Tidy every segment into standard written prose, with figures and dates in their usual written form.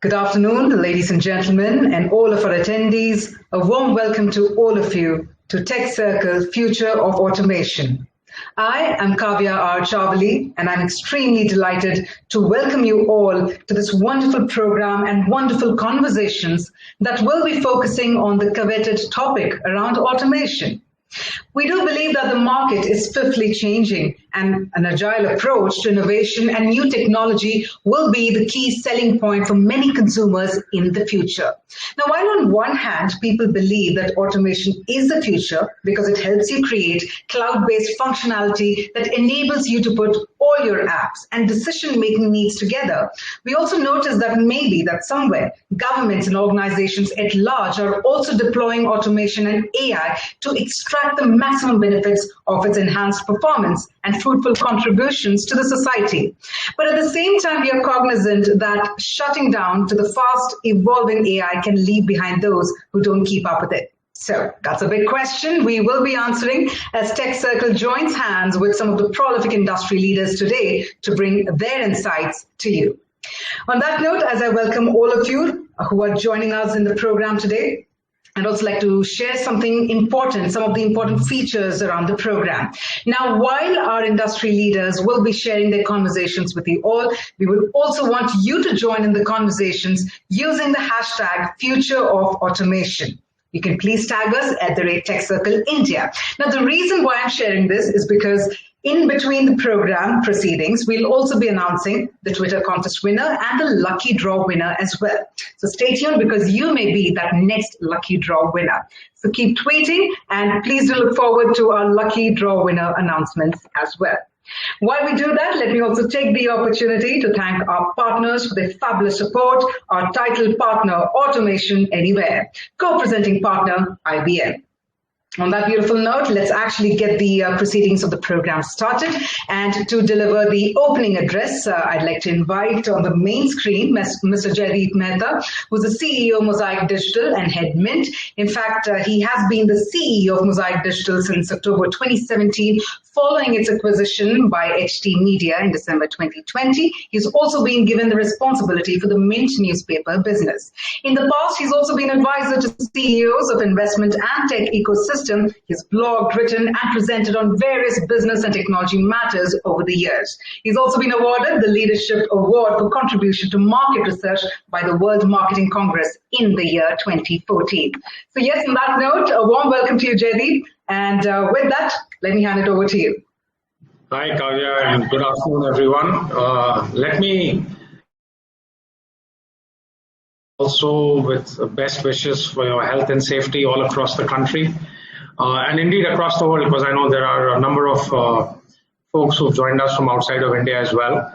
Good afternoon, ladies and gentlemen, and all of our attendees. A warm welcome to all of you to TechCircle Future of Automation. I am Kavya R. Chavali, and I'm extremely delighted to welcome you all to this wonderful program and wonderful conversations that will be focusing on the coveted topic around automation. We do believe that the market is swiftly changing, and an agile approach to innovation and new technology will be the key selling point for many consumers in the future. Now, while on one hand, people believe that automation is the future because it helps you create cloud-based functionality that enables you to put all your apps and decision-making needs together, we also notice that maybe that somewhere governments and organizations at large are also deploying automation and AI to extract the maximum benefits of its enhanced performance and fruitful contributions to the society. But at the same time, we are cognizant that shutting down to the fast evolving AI can leave behind those who don't keep up with it. So that's a big question we will be answering as TechCircle joins hands with some of the prolific industry leaders today to bring their insights to you. On that note, as I welcome all of you who are joining us in the program today, I'd also like to share something important, some of the important features around the program. Now, while our industry leaders will be sharing their conversations with you all, we will also want you to join in the conversations using the hashtag Future of Automation. You can please tag us at @TechCircle India. Now, the reason why I'm sharing this is because in between the program proceedings, we'll also be announcing the Twitter contest winner and the lucky draw winner as well. So stay tuned because you may be that next lucky draw winner. So keep tweeting and please do look forward to our lucky draw winner announcements as well. While we do that, let me also take the opportunity to thank our partners for their fabulous support, our title partner, Automation Anywhere, co-presenting partner, IBM. On that beautiful note, let's actually get the proceedings of the program started. And to deliver the opening address, I'd like to invite on the main screen Mr. Jaideep Mehta, who's the CEO of Mosaic Digital and Head Mint. In fact, he has been the CEO of Mosaic Digital since October 2017, following its acquisition by HT Media in December 2020. He's also been given the responsibility for the Mint newspaper business. In the past, he's also been advisor to CEOs of investment and tech ecosystems. He's blogged, written, and presented on various business and technology matters over the years. He's also been awarded the Leadership Award for contribution to market research by the World Marketing Congress in the year 2014. So yes, on that note, a warm welcome to you, Jaideep. And with that, let me hand it over to you. Hi, Kavya, and good afternoon, everyone. Let me also with best wishes for your health and safety all across the country. And indeed across the world, because I know there are a number of folks who've joined us from outside of India as well.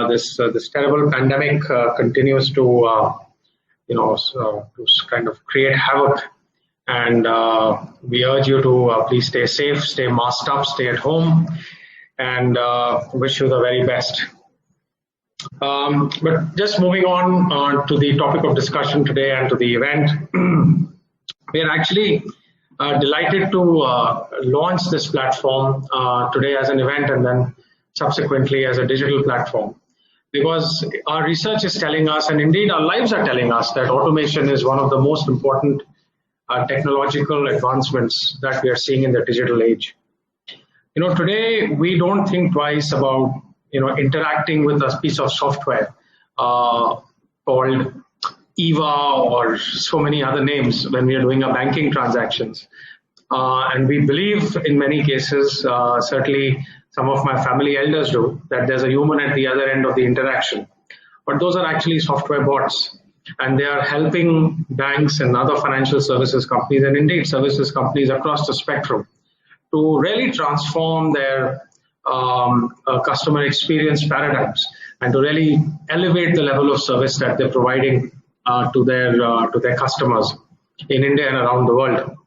This terrible pandemic continues to kind of create havoc, and we urge you to please stay safe, stay masked up, stay at home, and wish you the very best. But just moving on to the topic of discussion today and to the event, we are actually delighted to launch this platform today as an event and then subsequently as a digital platform, because our research is telling us, and indeed our lives are telling us, that automation is one of the most important technological advancements that we are seeing in the digital age. Today we don't think twice about interacting with a piece of software called EVA or so many other names when we are doing our banking transactions. And we believe in many cases, certainly some of my family elders do, that there's a human at the other end of the interaction. But those are actually software bots, and they are helping banks and other financial services companies, and indeed services companies across the spectrum, to really transform their customer experience paradigms and to really elevate the level of service that they're providing to their customers in India and around the world.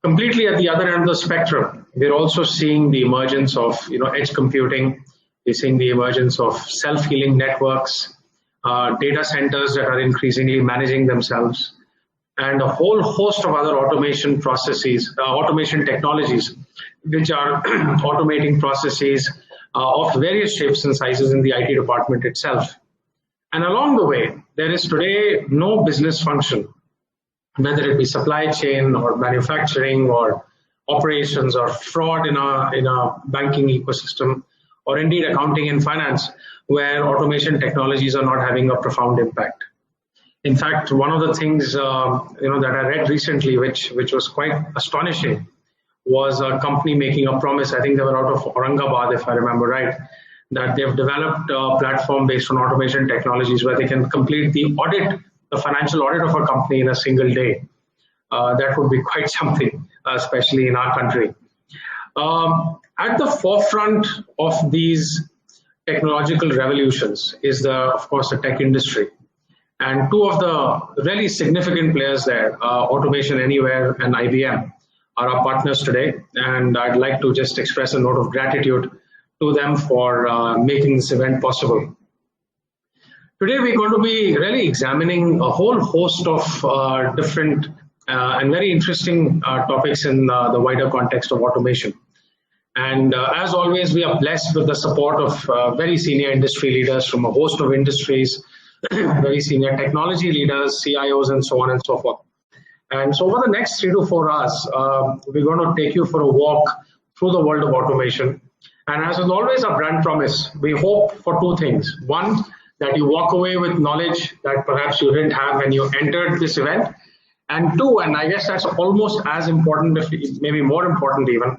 Completely at the other end of the spectrum, we're also seeing the emergence of edge computing. We're seeing the emergence of self-healing networks, data centers that are increasingly managing themselves, and a whole host of other automation processes, automation technologies, which are automating processes of various shapes and sizes in the IT department itself. And along the way, there is today no business function, whether it be supply chain or manufacturing or operations or fraud in a banking ecosystem, or indeed accounting and finance, where automation technologies are not having a profound impact. In fact, one of the things that I read recently, which was quite astonishing, was a company making a promise. I think they were out of Aurangabad, if I remember right, that they've developed a platform based on automation technologies where they can complete the financial audit of a company in a single day. That would be quite something, especially in our country. At the forefront of these technological revolutions is, of course, the tech industry. And two of the really significant players there, Automation Anywhere and IBM, are our partners today. And I'd like to just express a note of gratitude to them for making this event possible. Today, we're going to be really examining a whole host of different and very interesting topics in the wider context of automation. And as always, we are blessed with the support of very senior industry leaders from a host of industries, very senior technology leaders, CIOs, and so on and so forth. And so over the next 3 to 4 hours, we're going to take you for a walk through the world of automation. And as is always our brand promise, we hope for 2 things. One, that you walk away with knowledge that perhaps you didn't have when you entered this event. And 2, and I guess that's almost as important, if maybe more important even,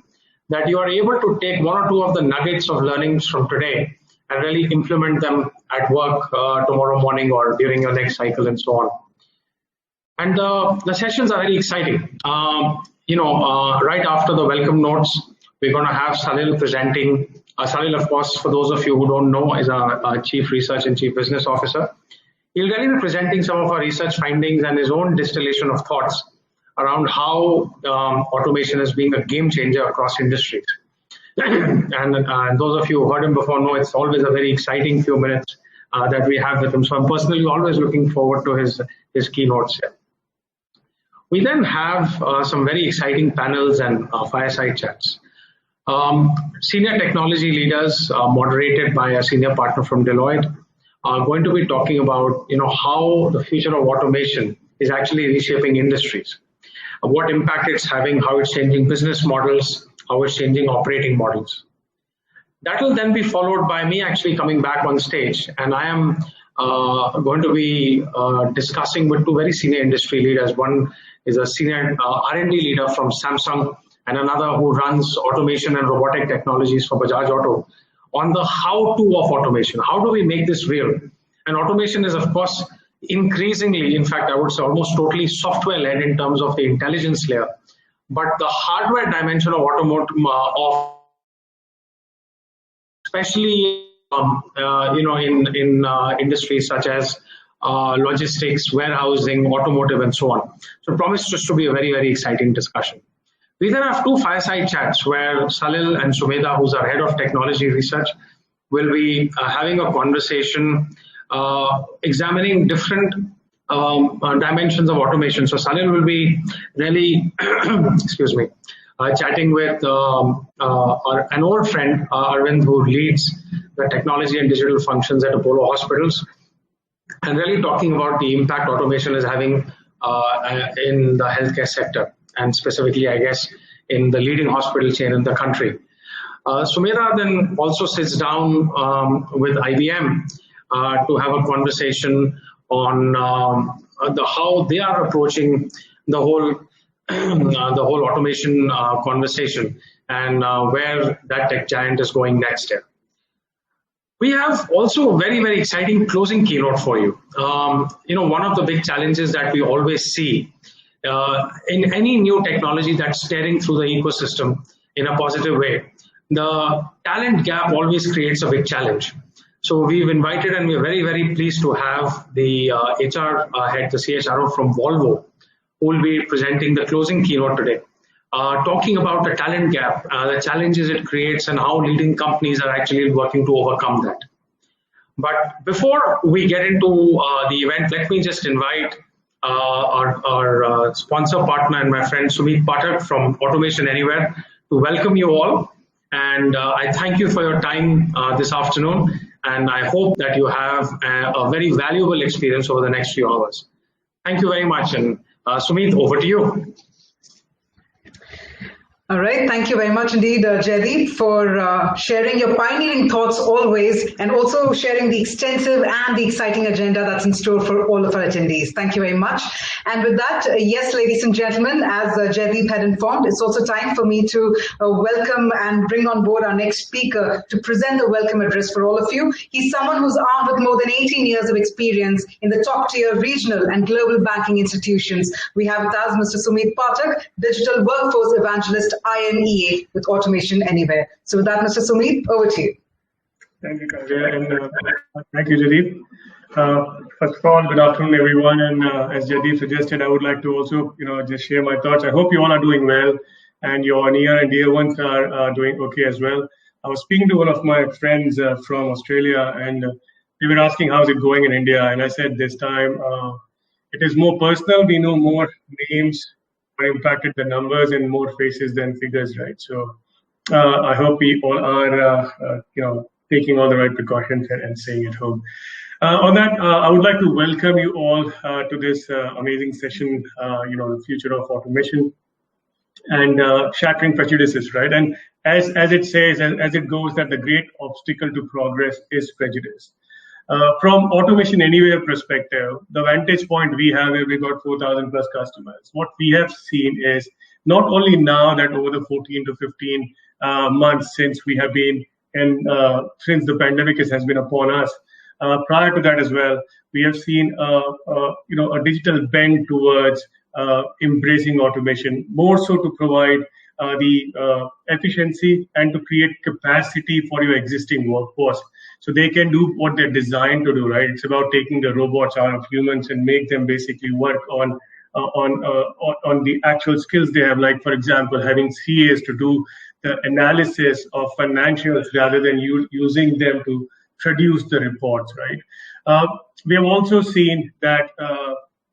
that you are able to take 1 or 2 of the nuggets of learnings from today and really implement them at work tomorrow morning or during your next cycle and so on. And the sessions are very exciting. Right after the welcome notes, we're going to have Salil presenting. Salil, of course, for those of you who don't know, is our Chief Research and Chief Business Officer. He'll really be presenting some of our research findings and his own distillation of thoughts around how automation is being a game changer across industries. And those of you who heard him before know it's always a very exciting few minutes that we have with him. So I'm personally always looking forward to his keynotes here. We then have some very exciting panels and fireside chats. Senior technology leaders, moderated by a senior partner from Deloitte, are going to be talking about how the future of automation is actually reshaping industries, what impact it's having, how it's changing business models, how it's changing operating models. That will then be followed by me actually coming back on stage, and I am going to be discussing with 2 very senior industry leaders. One is a senior R&D leader from Samsung, and another who runs automation and robotic technologies for Bajaj Auto, on the how-to of automation. How do we make this real? And automation is, of course, increasingly, in fact, I would say almost totally software-led in terms of the intelligence layer. But the hardware dimension of automotive, especially in industries such as logistics, warehousing, automotive, and so on. So it promises to be a very, very exciting discussion. We then have 2 fireside chats where Salil and Sumedha, who's our head of technology research, will be having a conversation examining different dimensions of automation. So Salil will be really, chatting with an old friend, Arvind, who leads the technology and digital functions at Apollo Hospitals, and really talking about the impact automation is having in the healthcare sector, and specifically, I guess, in the leading hospital chain in the country. Sumedha then also sits down with IBM to have a conversation on how they are approaching the whole automation conversation and where that tech giant is going next year. We have also a very, very exciting closing keynote for you. One of the big challenges that we always see in any new technology that's tearing through the ecosystem in a positive way, the talent gap always creates a big challenge. So we've invited, and we're very, very pleased to have the HR head, the CHRO from Volvo, who will be presenting the closing keynote today, talking about the talent gap, the challenges it creates, and how leading companies are actually working to overcome that. But before we get into the event, let me just invite our sponsor partner and my friend Sumit Pathak from Automation Anywhere to welcome you all. And I thank you for your time this afternoon. and I hope that you have a very valuable experience over the next few hours. Thank you very much, and Sumit, over to you. All right, thank you very much indeed, Jaideep, for sharing your pioneering thoughts always, and also sharing the extensive and the exciting agenda that's in store for all of our attendees. Thank you very much. And with that, yes, ladies and gentlemen, as Jaideep had informed, it's also time for me to welcome and bring on board our next speaker to present the welcome address for all of you. He's someone who's armed with more than 18 years of experience in the top-tier regional and global banking institutions. We have with us Mr. Sumit Pathak, Digital Workforce Evangelist, IMEA with Automation Anywhere. So with that, Mr. Sumit, over to you. Thank you, Kavya, and thank you, Jaideep. First of all, good afternoon, everyone. And as Jaideep suggested, I would like to also, just share my thoughts. I hope you all are doing well, and your near and dear ones are doing okay as well. I was speaking to one of my friends from Australia, and we were asking how's it going in India, and I said this time it is more personal. We know more names impacted the numbers and more faces than figures, right? So I hope we all are, taking all the right precautions and staying at home. On that, I would like to welcome you all to this amazing session, the future of automation and shattering prejudices, right? And as it says, as it goes, that the great obstacle to progress is prejudice. From Automation Anywhere perspective, the vantage point we have, we got 4,000 plus customers. What we have seen is not only now that over the 14 to 15 months since we have been since the pandemic has been upon us, prior to that as well, we have seen a digital bend towards embracing automation, more so to provide the efficiency and to create capacity for your existing workforce, so they can do what they're designed to do, right? It's about taking the robots out of humans and make them basically work on the actual skills they have. Like, for example, having CAs to do the analysis of financials rather than using them to produce the reports, right? We have also seen that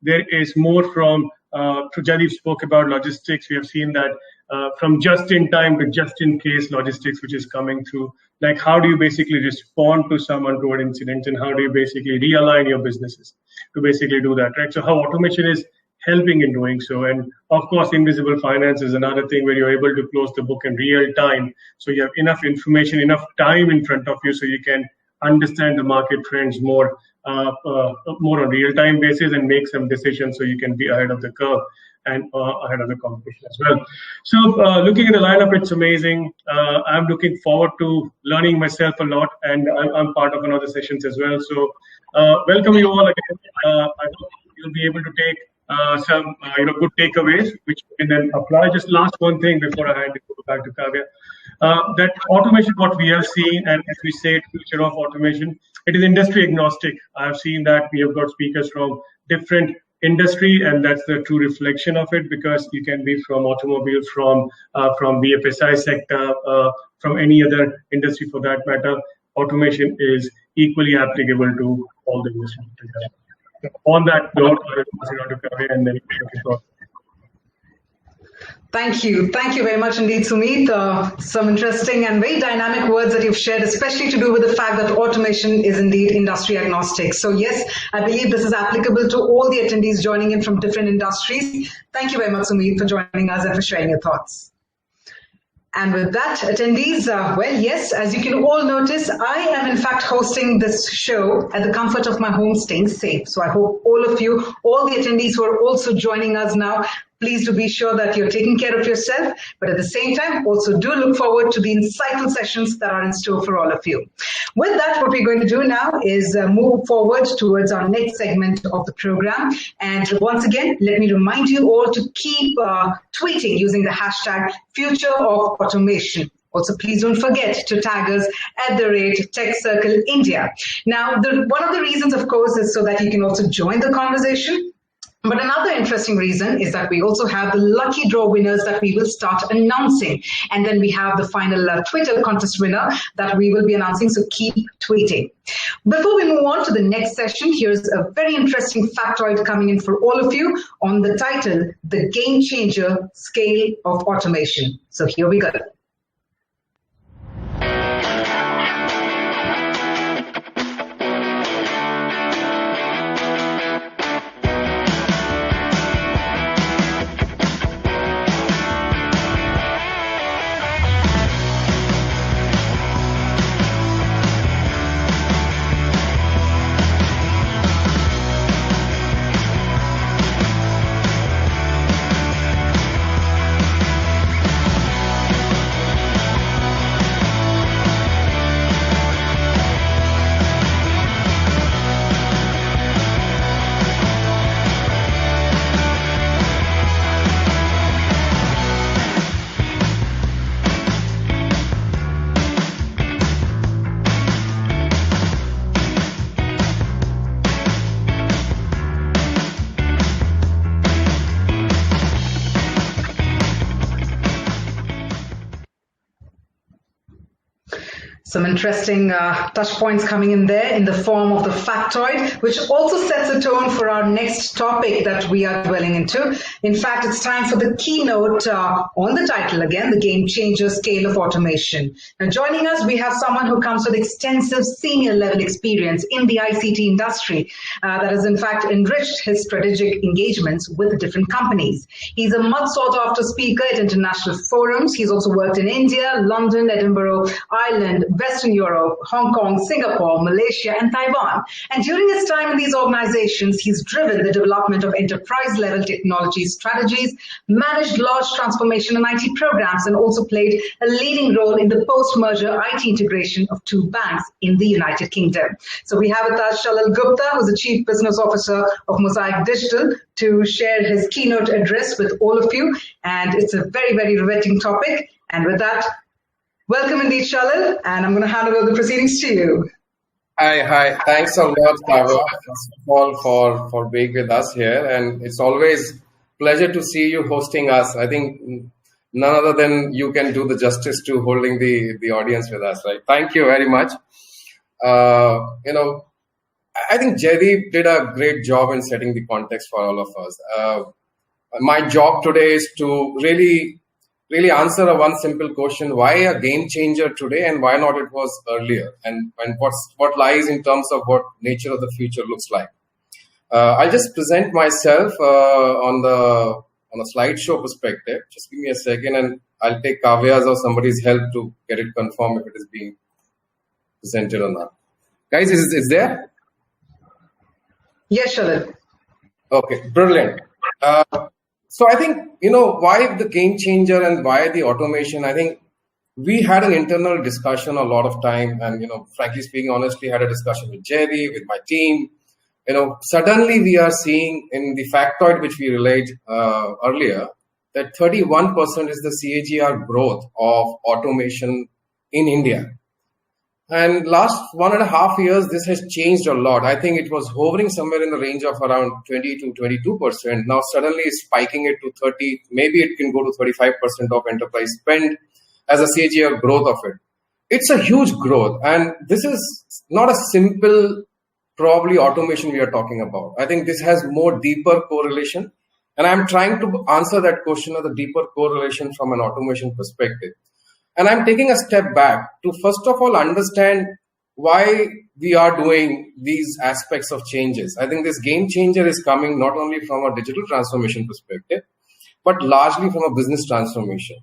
there is more from, Jaideep spoke about logistics. We have seen that from just-in-time to just-in-case logistics, which is coming through. Like, how do you basically respond to some untoward incidents, and how do you basically realign your businesses to basically do that, right? So how automation is helping in doing so. And of course, invisible finance is another thing where you're able to close the book in real time. So you have enough information, enough time in front of you, so you can understand the market trends more on a real-time basis and make some decisions so you can be ahead of the curve and ahead of the competition as well. So looking at the lineup, it's amazing. I'm looking forward to learning myself a lot, and I'm part of another sessions as well. So welcome you all again. I hope you'll be able to take some good takeaways, which you can then apply. Just last one thing before I hand it back to Kavya. That automation, what we have seen, and as we say, future of automation, it is industry agnostic. I've seen that we have got speakers from different industry, and that's the true reflection of it, because you can be from automobiles, from BFSI sector, from any other industry for that matter. Automation is equally applicable to all the industries. On that note, I will pass it on to Kavya, and then you can talk. Thank you. Thank you very much indeed, Sumit. Some interesting and very dynamic words that you've shared, especially to do with the fact that automation is indeed industry agnostic. So yes, I believe this is applicable to all the attendees joining in from different industries. Thank you very much, Sumit, for joining us and for sharing your thoughts. And with that, attendees, well, yes, as you can all notice, I am in fact hosting this show at the comfort of my home, staying safe. So I hope all of you, all the attendees who are also joining us now, please do be sure that you're taking care of yourself, but at the same time, also do look forward to the insightful sessions that are in store for all of you. With that, what we're going to do now is move forward towards our next segment of the program. And once again, let me remind you all to keep tweeting using the hashtag Future of Automation. Also, please don't forget to tag us at @TechCircle India. Now, one of the reasons, of course, is so that you can also join the conversation. But another interesting reason is that we also have the lucky draw winners that we will start announcing. And then we have the final Twitter contest winner that we will be announcing, so keep tweeting. Before we move on to the next session, here's a very interesting factoid coming in for all of you on the title, The Game Changer Scale of Automation. So here we go. Some interesting touch points coming in there in the form of the factoid, which also sets a tone for our next topic that we are dwelling into. In fact, it's time for the keynote on the title again, the game changer scale of automation. Now, joining us, we have someone who comes with extensive senior level experience in the ICT industry that has in fact enriched his strategic engagements with different companies. He's a much sought after speaker at international forums. He's also worked in India, London, Edinburgh, Ireland, Western Europe, Hong Kong, Singapore, Malaysia, and Taiwan. And during his time in these organizations, he's driven the development of enterprise-level technology strategies, managed large transformation and IT programs, and also played a leading role in the post-merger IT integration of 2 banks in the United Kingdom. So we have with us Shalal Gupta, who's the Chief Business Officer of Mosaic Digital, to share his keynote address with all of you. And it's a very, very riveting topic. And with that, welcome indeed, Shalal, and I'm going to hand over the proceedings to you. Hi. Thanks a lot, Pavo, first of all, for being with us here. And it's always a pleasure to see you hosting us. I think none other than you can do the justice to holding the audience with us, right? Thank you very much. I think Jaideep did a great job in setting the context for all of us. My job today is to really answer one simple question: why a game changer today, and why not it was earlier, and what lies in terms of what nature of the future looks like. I'll just present myself on a slideshow perspective. Just give me a second, and I'll take Kavya's or somebody's help to get it confirmed if it is being presented or not. Guys, is there? Yes, Shalal. Okay, brilliant. So I think, why the game changer and why the automation, I think we had an internal discussion a lot of time, and, frankly speaking, honestly, had a discussion with Jerry, with my team. Suddenly we are seeing in the factoid which we relayed earlier that 31% is the CAGR growth of automation in India. And last 1.5 years, this has changed a lot. I think it was hovering somewhere in the range of around 20 to 22%. Now suddenly it's spiking it to 30. Maybe it can go to 35% of enterprise spend as a CAGR growth of it. It's a huge growth. And this is not a simple, probably automation we are talking about. I think this has more deeper correlation. And I'm trying to answer that question of the deeper correlation from an automation perspective. And I'm taking a step back to first of all understand why we are doing these aspects of changes. I think this game changer is coming not only from a digital transformation perspective, but largely from a business transformation.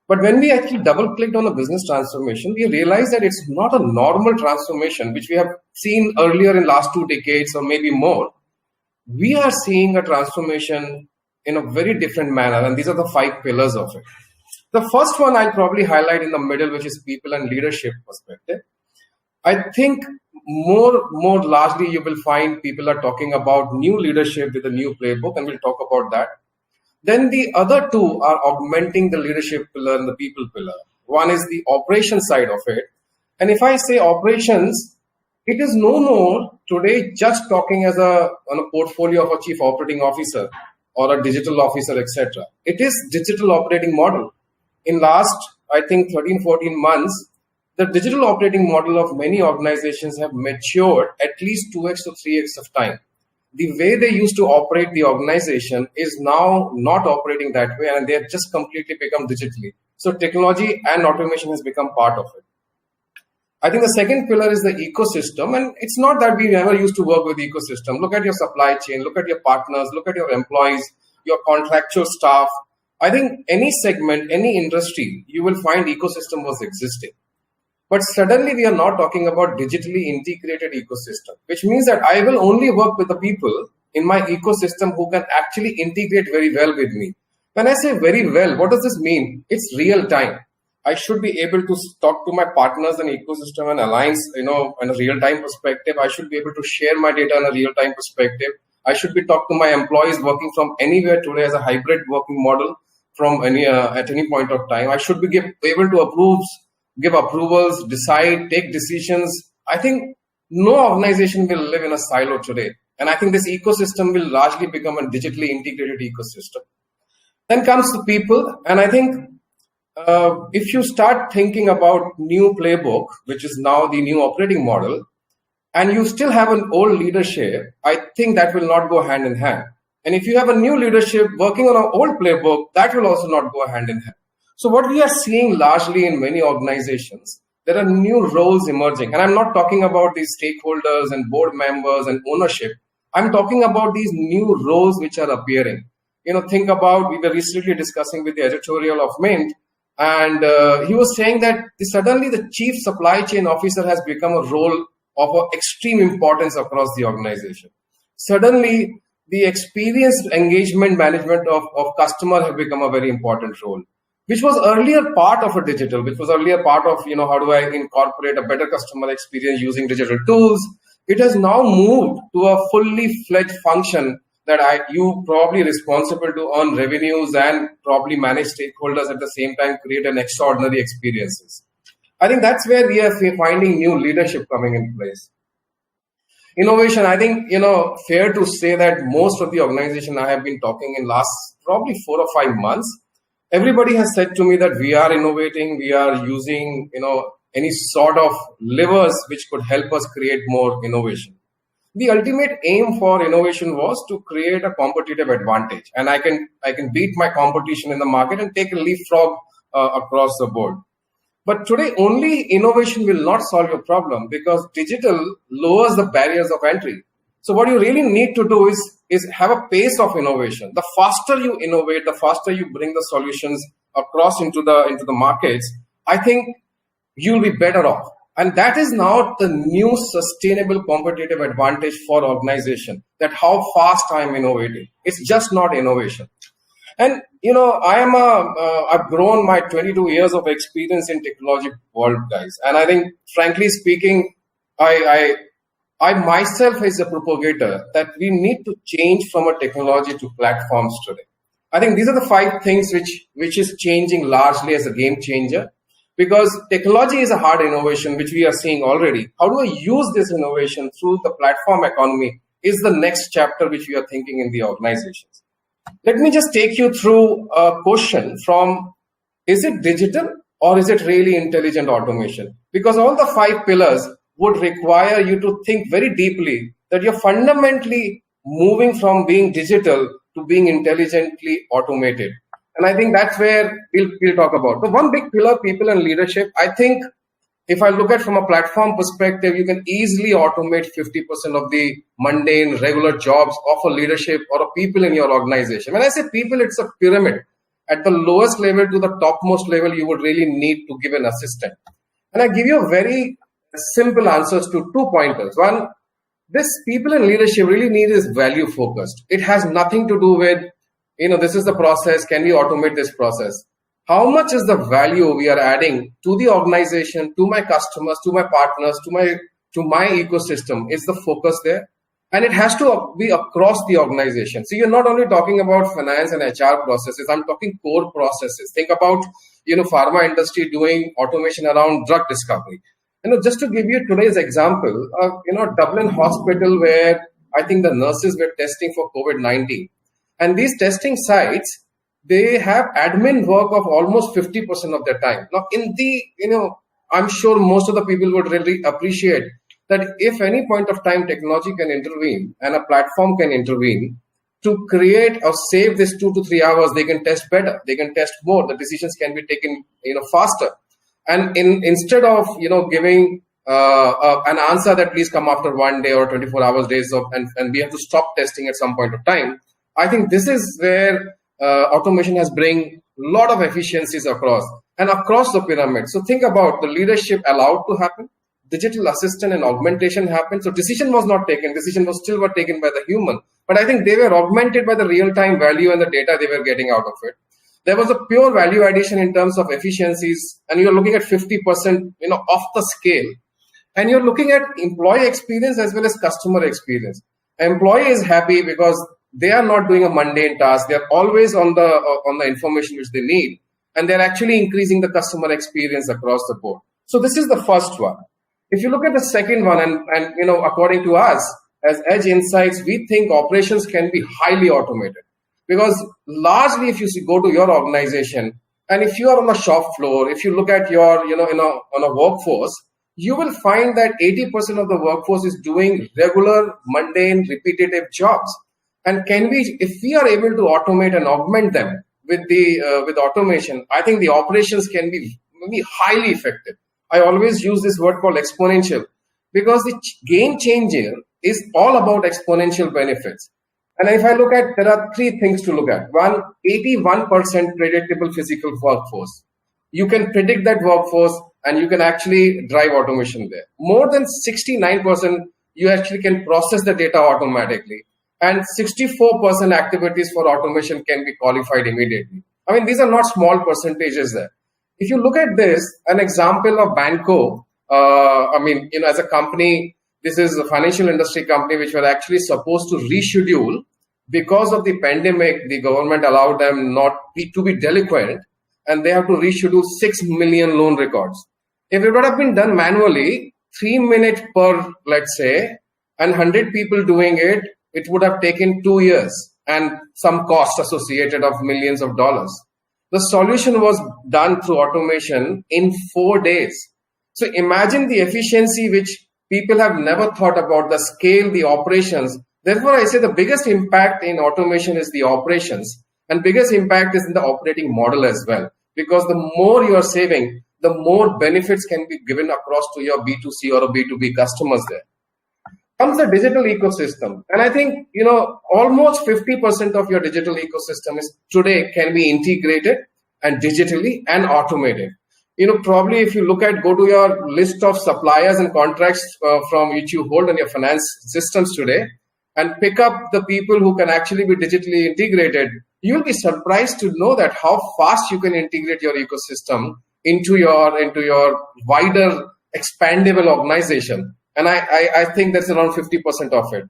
But when we actually double clicked on a business transformation, we realized that it's not a normal transformation, which we have seen earlier in last 2 decades or maybe more. We are seeing a transformation in a very different manner. And these are the 5 pillars of it. The first one I'll probably highlight in the middle, which is people and leadership perspective. I think more largely you will find people are talking about new leadership with a new playbook, and we'll talk about that. Then the other 2 are augmenting the leadership pillar and the people pillar. One is the operation side of it. And if I say operations, it is no more today just talking on a portfolio of a chief operating officer or a digital officer, etc. It is digital operating model. In last, I think, 13, 14 months, the digital operating model of many organizations have matured at least 2x to 3x of time. The way they used to operate the organization is now not operating that way, and they have just completely become digitally. So technology and automation has become part of it. I think the second pillar is the ecosystem, and it's not that we never used to work with ecosystem. Look at your supply chain, look at your partners, look at your employees, your contractual staff. I think any segment, any industry, you will find ecosystem was existing. But suddenly we are not talking about digitally integrated ecosystem, which means that I will only work with the people in my ecosystem who can actually integrate very well with me. When I say very well, what does this mean? It's real time. I should be able to talk to my partners in ecosystem and alliance, in a real time perspective. I should be able to share my data in a real time perspective. I should be talking to my employees working from anywhere today as a hybrid working model from at any point of time. I should be able to give approvals, decide, take decisions. I think no organization will live in a silo today. And I think this ecosystem will largely become a digitally integrated ecosystem. Then comes the people. And I think if you start thinking about new playbook, which is now the new operating model, and you still have an old leadership, I think that will not go hand in hand. And if you have a new leadership working on an old playbook, that will also not go hand in hand. So what we are seeing largely in many organizations, there are new roles emerging. And I'm not talking about these stakeholders and board members and ownership. I'm talking about these new roles which are appearing. Think about, we were recently discussing with the editorial of Mint, and he was saying that suddenly the chief supply chain officer has become a role of extreme importance across the organization. Suddenly, the experienced engagement management of customer have become a very important role, which was earlier part of a digital, which was earlier part of, how do I incorporate a better customer experience using digital tools. It has now moved to a fully fledged function that you probably responsible to earn revenues and probably manage stakeholders at the same time, create an extraordinary experiences. I think that's where we are finding new leadership coming in place. Innovation, I think, fair to say that most of the organization I have been talking in last probably 4 or 5 months, everybody has said to me that we are innovating, we are using, any sort of levers which could help us create more innovation. The ultimate aim for innovation was to create a competitive advantage. And I can beat my competition in the market and take a leapfrog across the board. But today, only innovation will not solve your problem because digital lowers the barriers of entry. So what you really need to do is have a pace of innovation. The faster you innovate, the faster you bring the solutions across into the markets, I think you'll be better off. And that is now the new sustainable competitive advantage for organization, that how fast I'm innovating. It's just not innovation. And, I've grown my 22 years of experience in technology world, guys. And I think, frankly speaking, I myself is a propagator that we need to change from a technology to platforms today. I think these are the 5 things which is changing largely as a game changer. Because technology is a hard innovation, which we are seeing already. How do I use this innovation through the platform economy is the next chapter which we are thinking in the organizations. Let me just take you through a question from, is it digital or is it really intelligent automation? Because all the 5 pillars would require you to think very deeply that you're fundamentally moving from being digital to being intelligently automated. And I think that's where we'll talk about. The one big pillar, people and leadership, I think if I look at from a platform perspective, you can easily automate 50% of the mundane, regular jobs of a leadership or a people in your organization. When I say people, it's a pyramid. At the lowest level to the topmost level, you would really need to give an assistant. And I give you very simple answers to 2 pointers. One, this people and leadership really need is value focused. It has nothing to do with this is the process. Can we automate this process? How much is the value we are adding to the organization, to my customers, to my partners, to my ecosystem? Is the focus there? And it has to be across the organization. So you're not only talking about finance and HR processes. I'm talking core processes. Think about, pharma industry doing automation around drug discovery. Just to give you today's example, Dublin Hospital, where I think the nurses were testing for COVID-19. And these testing sites, they have admin work of almost 50% of their time. Now, I'm sure most of the people would really appreciate that if any point of time technology can intervene and a platform can intervene to create or save this 2 to 3 hours, they can test better, they can test more, the decisions can be taken, faster. And instead of, giving an answer that please come after 1 day or 24 hours days and we have to stop testing at some point of time, I think this is where automation has bring a lot of efficiencies across the pyramid. So think about the leadership allowed to happen, digital assistant and augmentation happened. So decision was not taken. Decision was still taken by the human. But I think they were augmented by the real-time value and the data they were getting out of it. There was a pure value addition in terms of efficiencies. And you're looking at 50%, off the scale. And you're looking at employee experience as well as customer experience. Employee is happy because they are not doing a mundane task. They are always on the information which they need. And they're actually increasing the customer experience across the board. So this is the first one. If you look at the second one, and according to us, as Edge Insights, we think operations can be highly automated. Because largely, if you go to your organization, And if you are on the shop floor, if you look at your, on a workforce, you will find that 80% of the workforce is doing regular, mundane, repetitive jobs. And if we are able to automate and augment them with automation, I think the operations can be highly effective. I always use this word called exponential, because the game changer is all about exponential benefits. And if I look at, there are three things to look at. One, 81% predictable physical workforce. You can predict that workforce and you can actually drive automation there. More than 69%, you actually can process the data automatically. And 64% activities for automation can be qualified immediately. I mean, these are not small percentages there. If you look at this, an example of Banco, as a company, this is a financial industry company which were actually supposed to reschedule. Because of the pandemic, the government allowed them to be delinquent, and they have to reschedule 6 million loan records. If it would have been done manually, 3 minutes per, let's say, and 100 people doing it, it would have taken 2 years and some cost associated of millions of dollars. The solution was done through automation in 4 days. So imagine the efficiency which people have never thought about, the scale, the operations. Therefore, I say the biggest impact in automation is the operations, and biggest impact is in the operating model as well. Because the more you are saving, the more benefits can be given across to your B2C or B2B customers there. Comes the digital ecosystem. And I think, almost 50% of your digital ecosystem today can be integrated and digitally and automated. Probably if you go to your list of suppliers and contracts from which you hold on your finance systems today, and pick up the people who can actually be digitally integrated, you'll be surprised to know that how fast you can integrate your ecosystem into your wider expandable organization. And I think that's around 50% of it.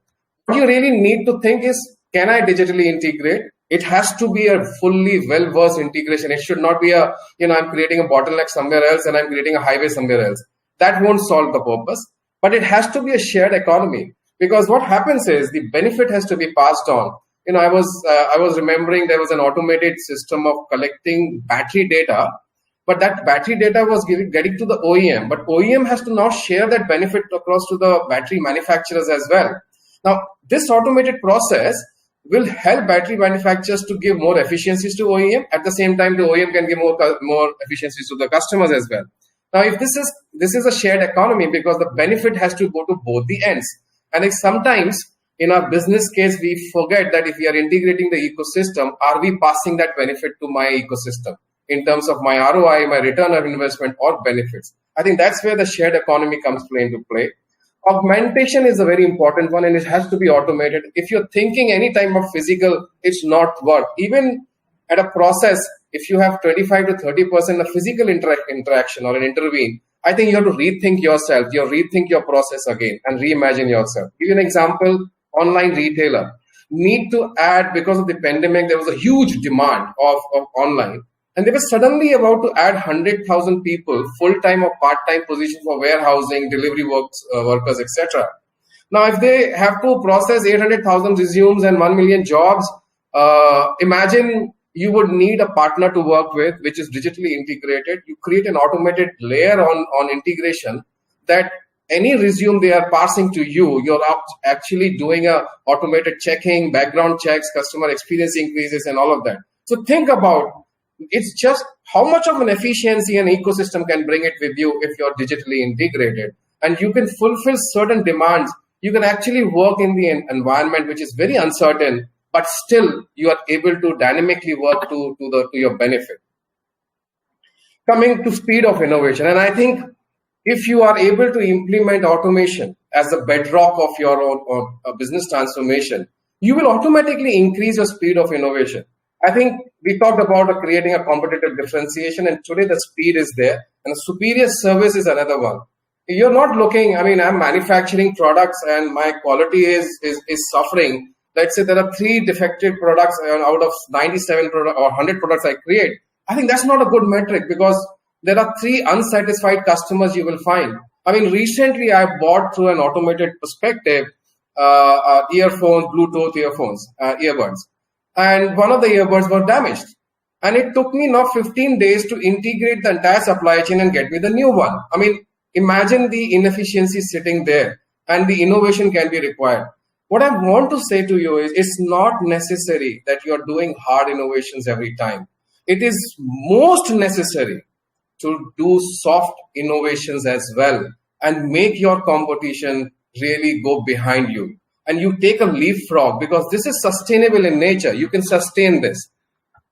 What you really need to think is, can I digitally integrate? It has to be a fully well-versed integration. It should not be I'm creating a bottleneck somewhere else and I'm creating a highway somewhere else. That won't solve the purpose. But it has to be a shared economy. Because what happens is the benefit has to be passed on. I was remembering there was an automated system of collecting battery data, but that battery data was getting to the OEM. But OEM has to now share that benefit across to the battery manufacturers as well. Now, this automated process will help battery manufacturers to give more efficiencies to OEM. At the same time, the OEM can give more efficiencies to the customers as well. Now, if this is a shared economy, because the benefit has to go to both the ends. And sometimes in our business case, we forget that if we are integrating the ecosystem, are we passing that benefit to my ecosystem in terms of my ROI, my return of investment or benefits? I think that's where the shared economy comes into play. Augmentation is a very important one, and it has to be automated. If you're thinking any time of physical, it's not work. Even at a process, if you have 25 to 30% of physical interaction or an intervene, I think you have to rethink yourself, rethink your process again and reimagine yourself. Give you an example, online retailer need to add, because of the pandemic, there was a huge demand of online. And they were suddenly about to add 100,000 people, full-time or part-time positions for warehousing, delivery workers, etc. Now, if they have to process 800,000 resumes and 1 million jobs, imagine you would need a partner to work with, which is digitally integrated. You create an automated layer on integration that any resume they are passing to you, you're actually doing a automated checking, background checks, customer experience increases, and all of that. So think about, it's just how much of an efficiency an ecosystem can bring it with you if you're digitally integrated. And you can fulfill certain demands. You can actually work in the environment, which is very uncertain, but still you are able to dynamically work to your benefit. Coming to speed of innovation, and I think if you are able to implement automation as the bedrock of your own business transformation, you will automatically increase your speed of innovation. I think we talked about creating a competitive differentiation, and today the speed is there, and a superior service is another one. You're not looking, I'm manufacturing products and my quality is suffering. Let's say there are 3 defective products out of 97 or 100 products I create. I think that's not a good metric, because there are 3 unsatisfied customers you will find. Recently I bought through an automated perspective earphones, Bluetooth earbuds. And one of the earbuds were damaged. And it took me now 15 days to integrate the entire supply chain and get me the new one. I mean, imagine the inefficiency sitting there, and the innovation can be required. What I want to say to you is it's not necessary that you're doing hard innovations every time. It is most necessary to do soft innovations as well and make your competition really go behind you. And you take a leapfrog because this is sustainable in nature. You can sustain this.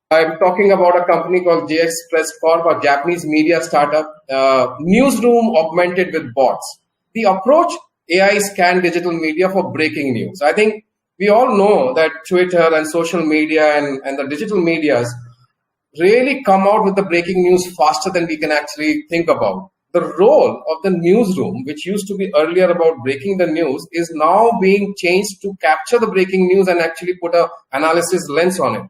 I'm talking about a company called JX Press Corp, a Japanese media startup, newsroom augmented with bots. The approach, AI scan digital media for breaking news. I think we all know that Twitter and social media and the digital medias really come out with the breaking news faster than we can actually think about. The role of the newsroom, which used to be earlier about breaking the news, is now being changed to capture the breaking news and actually put an analysis lens on it.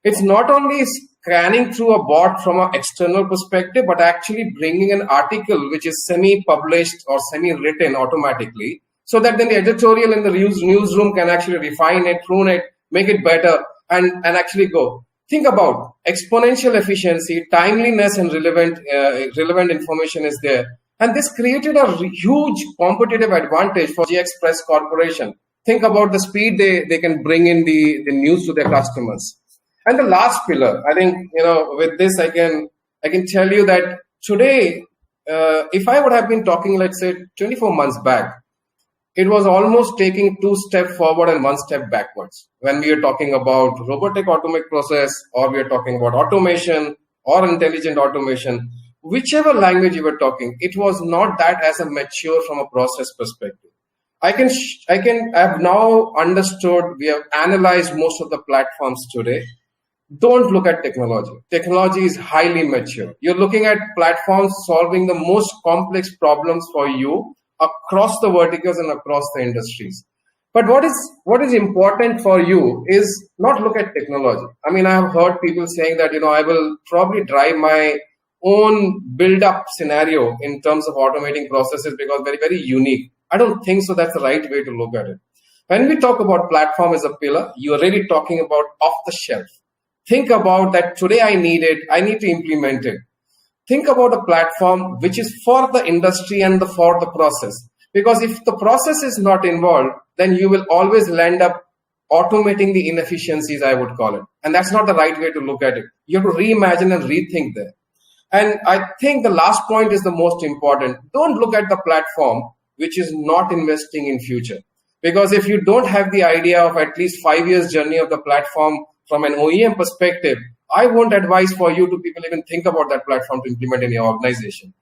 It's not only scanning through a bot from an external perspective, but actually bringing an article which is semi-published or semi-written automatically, so that then the editorial in the newsroom can actually refine it, prune it, make it better, and actually go. Think about exponential efficiency, timeliness, and relevant information is there. And this created a huge competitive advantage for GX Press Corporation. Think about the speed they can bring in the news to their customers. And the last pillar, I think, with this, I can tell you that today, if I would have been talking, let's say 24 months back, it was almost taking 2 steps forward and 1 step backwards. When we are talking about robotic automatic process, or we are talking about automation or intelligent automation, whichever language you were talking, it was not that as a mature from a process perspective. I have now understood, we have analyzed most of the platforms today. Don't look at technology. Technology is highly mature. You're looking at platforms solving the most complex problems for you across the verticals and across the industries. But what is important for you is not look at technology. I mean, I have heard people saying that, I will probably drive my own build-up scenario in terms of automating processes because very, very unique. I don't think so. That's the right way to look at it. When we talk about platform as a pillar, you're really talking about off the shelf. Think about that today I need to implement it. Think about a platform which is for the industry and for the process. Because if the process is not involved, then you will always land up automating the inefficiencies, I would call it. And that's not the right way to look at it. You have to reimagine and rethink there. And I think the last point is the most important. Don't look at the platform which is not investing in future. Because if you don't have the idea of at least 5 years journey of the platform from an OEM perspective, I won't advise for you to people even think about that platform to implement in your organization.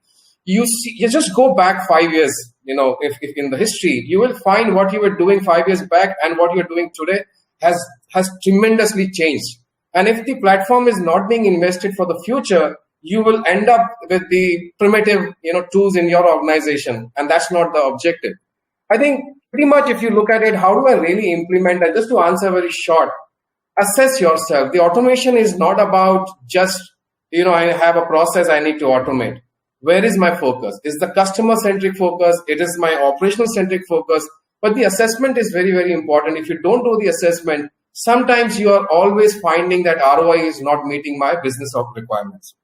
You just go back 5 years, if in the history, you will find what you were doing 5 years back and what you're doing today has tremendously changed. And if the platform is not being invested for the future, you will end up with the primitive, tools in your organization. And that's not the objective. I think pretty much if you look at it, how do I really implement? And just to answer very short, assess yourself. The automation is not about just, I have a process I need to automate. Where is my focus? Is the customer-centric focus? It is my operational-centric focus. But the assessment is very, very important. If you don't do the assessment, sometimes you are always finding that ROI is not meeting my business requirements.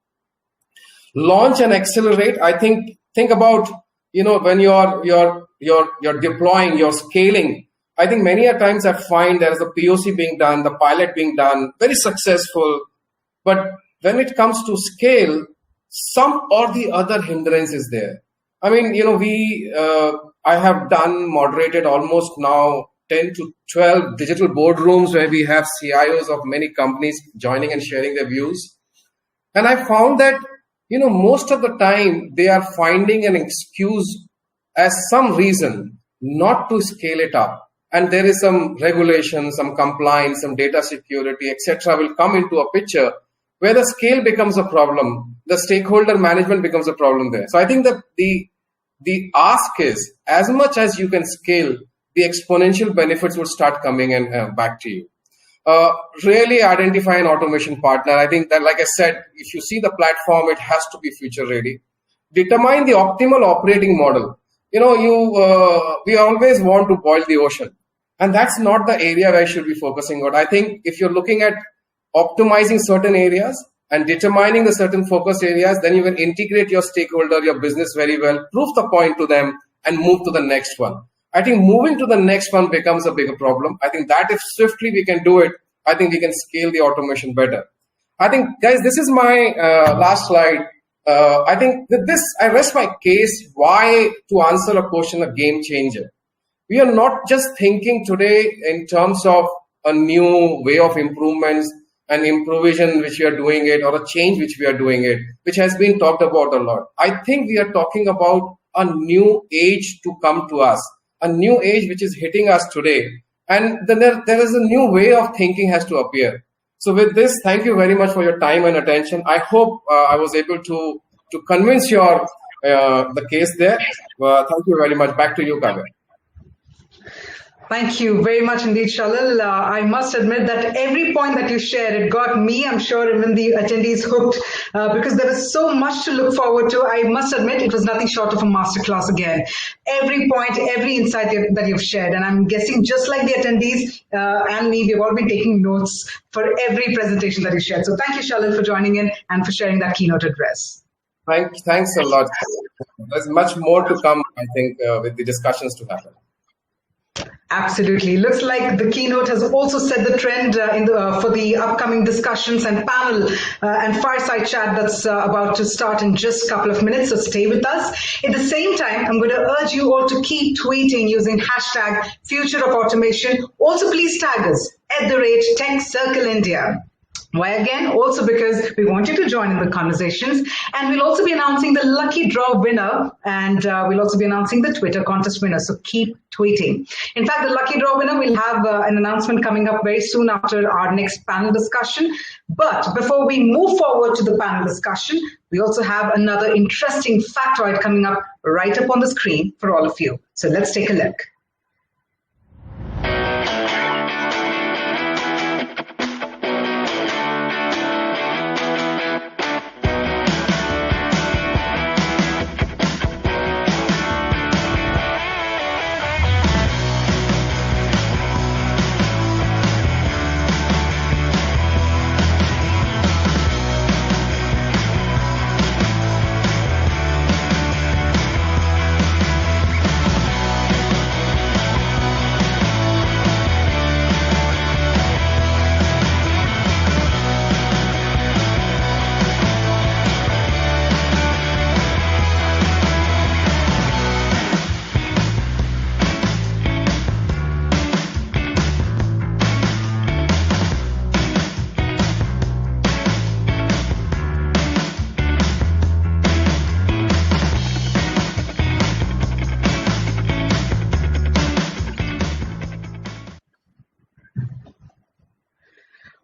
Launch and accelerate. I think about, when you're deploying, you're scaling. I think many a times I find there is a POC being done, the pilot being done, very successful. But when it comes to scale, some or the other hindrance is there. I mean, I have moderated almost now 10 to 12 digital boardrooms where we have CIOs of many companies joining and sharing their views. And I found that, most of the time they are finding an excuse as some reason not to scale it up. And there is some regulation, some compliance, some data security, etc. will come into a picture where the scale becomes a problem. The stakeholder management becomes a problem there. So I think that the ask is, as much as you can scale, the exponential benefits would start coming and back to you. Really identify an automation partner. I think that, like I said, if you see the platform, it has to be future ready. Determine the optimal operating model. We always want to boil the ocean. And that's not the area where I should be focusing on. I think if you're looking at optimizing certain areas and determining the certain focus areas, then you can integrate your stakeholder, your business very well, prove the point to them, and move to the next one. I think moving to the next one becomes a bigger problem. I think that if swiftly we can do it, I think we can scale the automation better. I think, guys, this is my last slide. I think with this, I rest my case why to answer a question, a game changer. We are not just thinking today in terms of a new way of improvements, an improvisation which we are doing it, or a change which we are doing it, which has been talked about a lot. I think we are talking about a new age to come to us, a new age which is hitting us today. And then there is a new way of thinking has to appear. So with this, thank you very much for your time and attention. I hope I was able to convince your the case there. Thank you very much. Back to you, Kavya. Thank you very much indeed, Shalil. I must admit that every point that you shared, it got me, I'm sure even the attendees hooked, because there was so much to look forward to. I must admit it was nothing short of a masterclass again. Every point, every insight that you've shared, and I'm guessing just like the attendees and me, we've all been taking notes for every presentation that you shared. So thank you, Shalil, for joining in and for sharing that keynote address. Thanks a lot. There's much more to come, I think, with the discussions to happen. Absolutely. Looks like the keynote has also set the trend for the upcoming discussions and panel and fireside chat that's about to start in just a couple of minutes. So stay with us. At the same time, I'm going to urge you all to keep tweeting using hashtag Future of Automation. Also, please tag us @TechCircleIndia. Why again? Also because we want you to join in the conversations, and we'll also be announcing the lucky draw winner, and we'll also be announcing the Twitter contest winner. So keep tweeting. In fact, the lucky draw winner, we'll have an announcement coming up very soon after our next panel discussion. But before we move forward to the panel discussion, we also have another interesting factoid coming up right up on the screen for all of you. So let's take a look.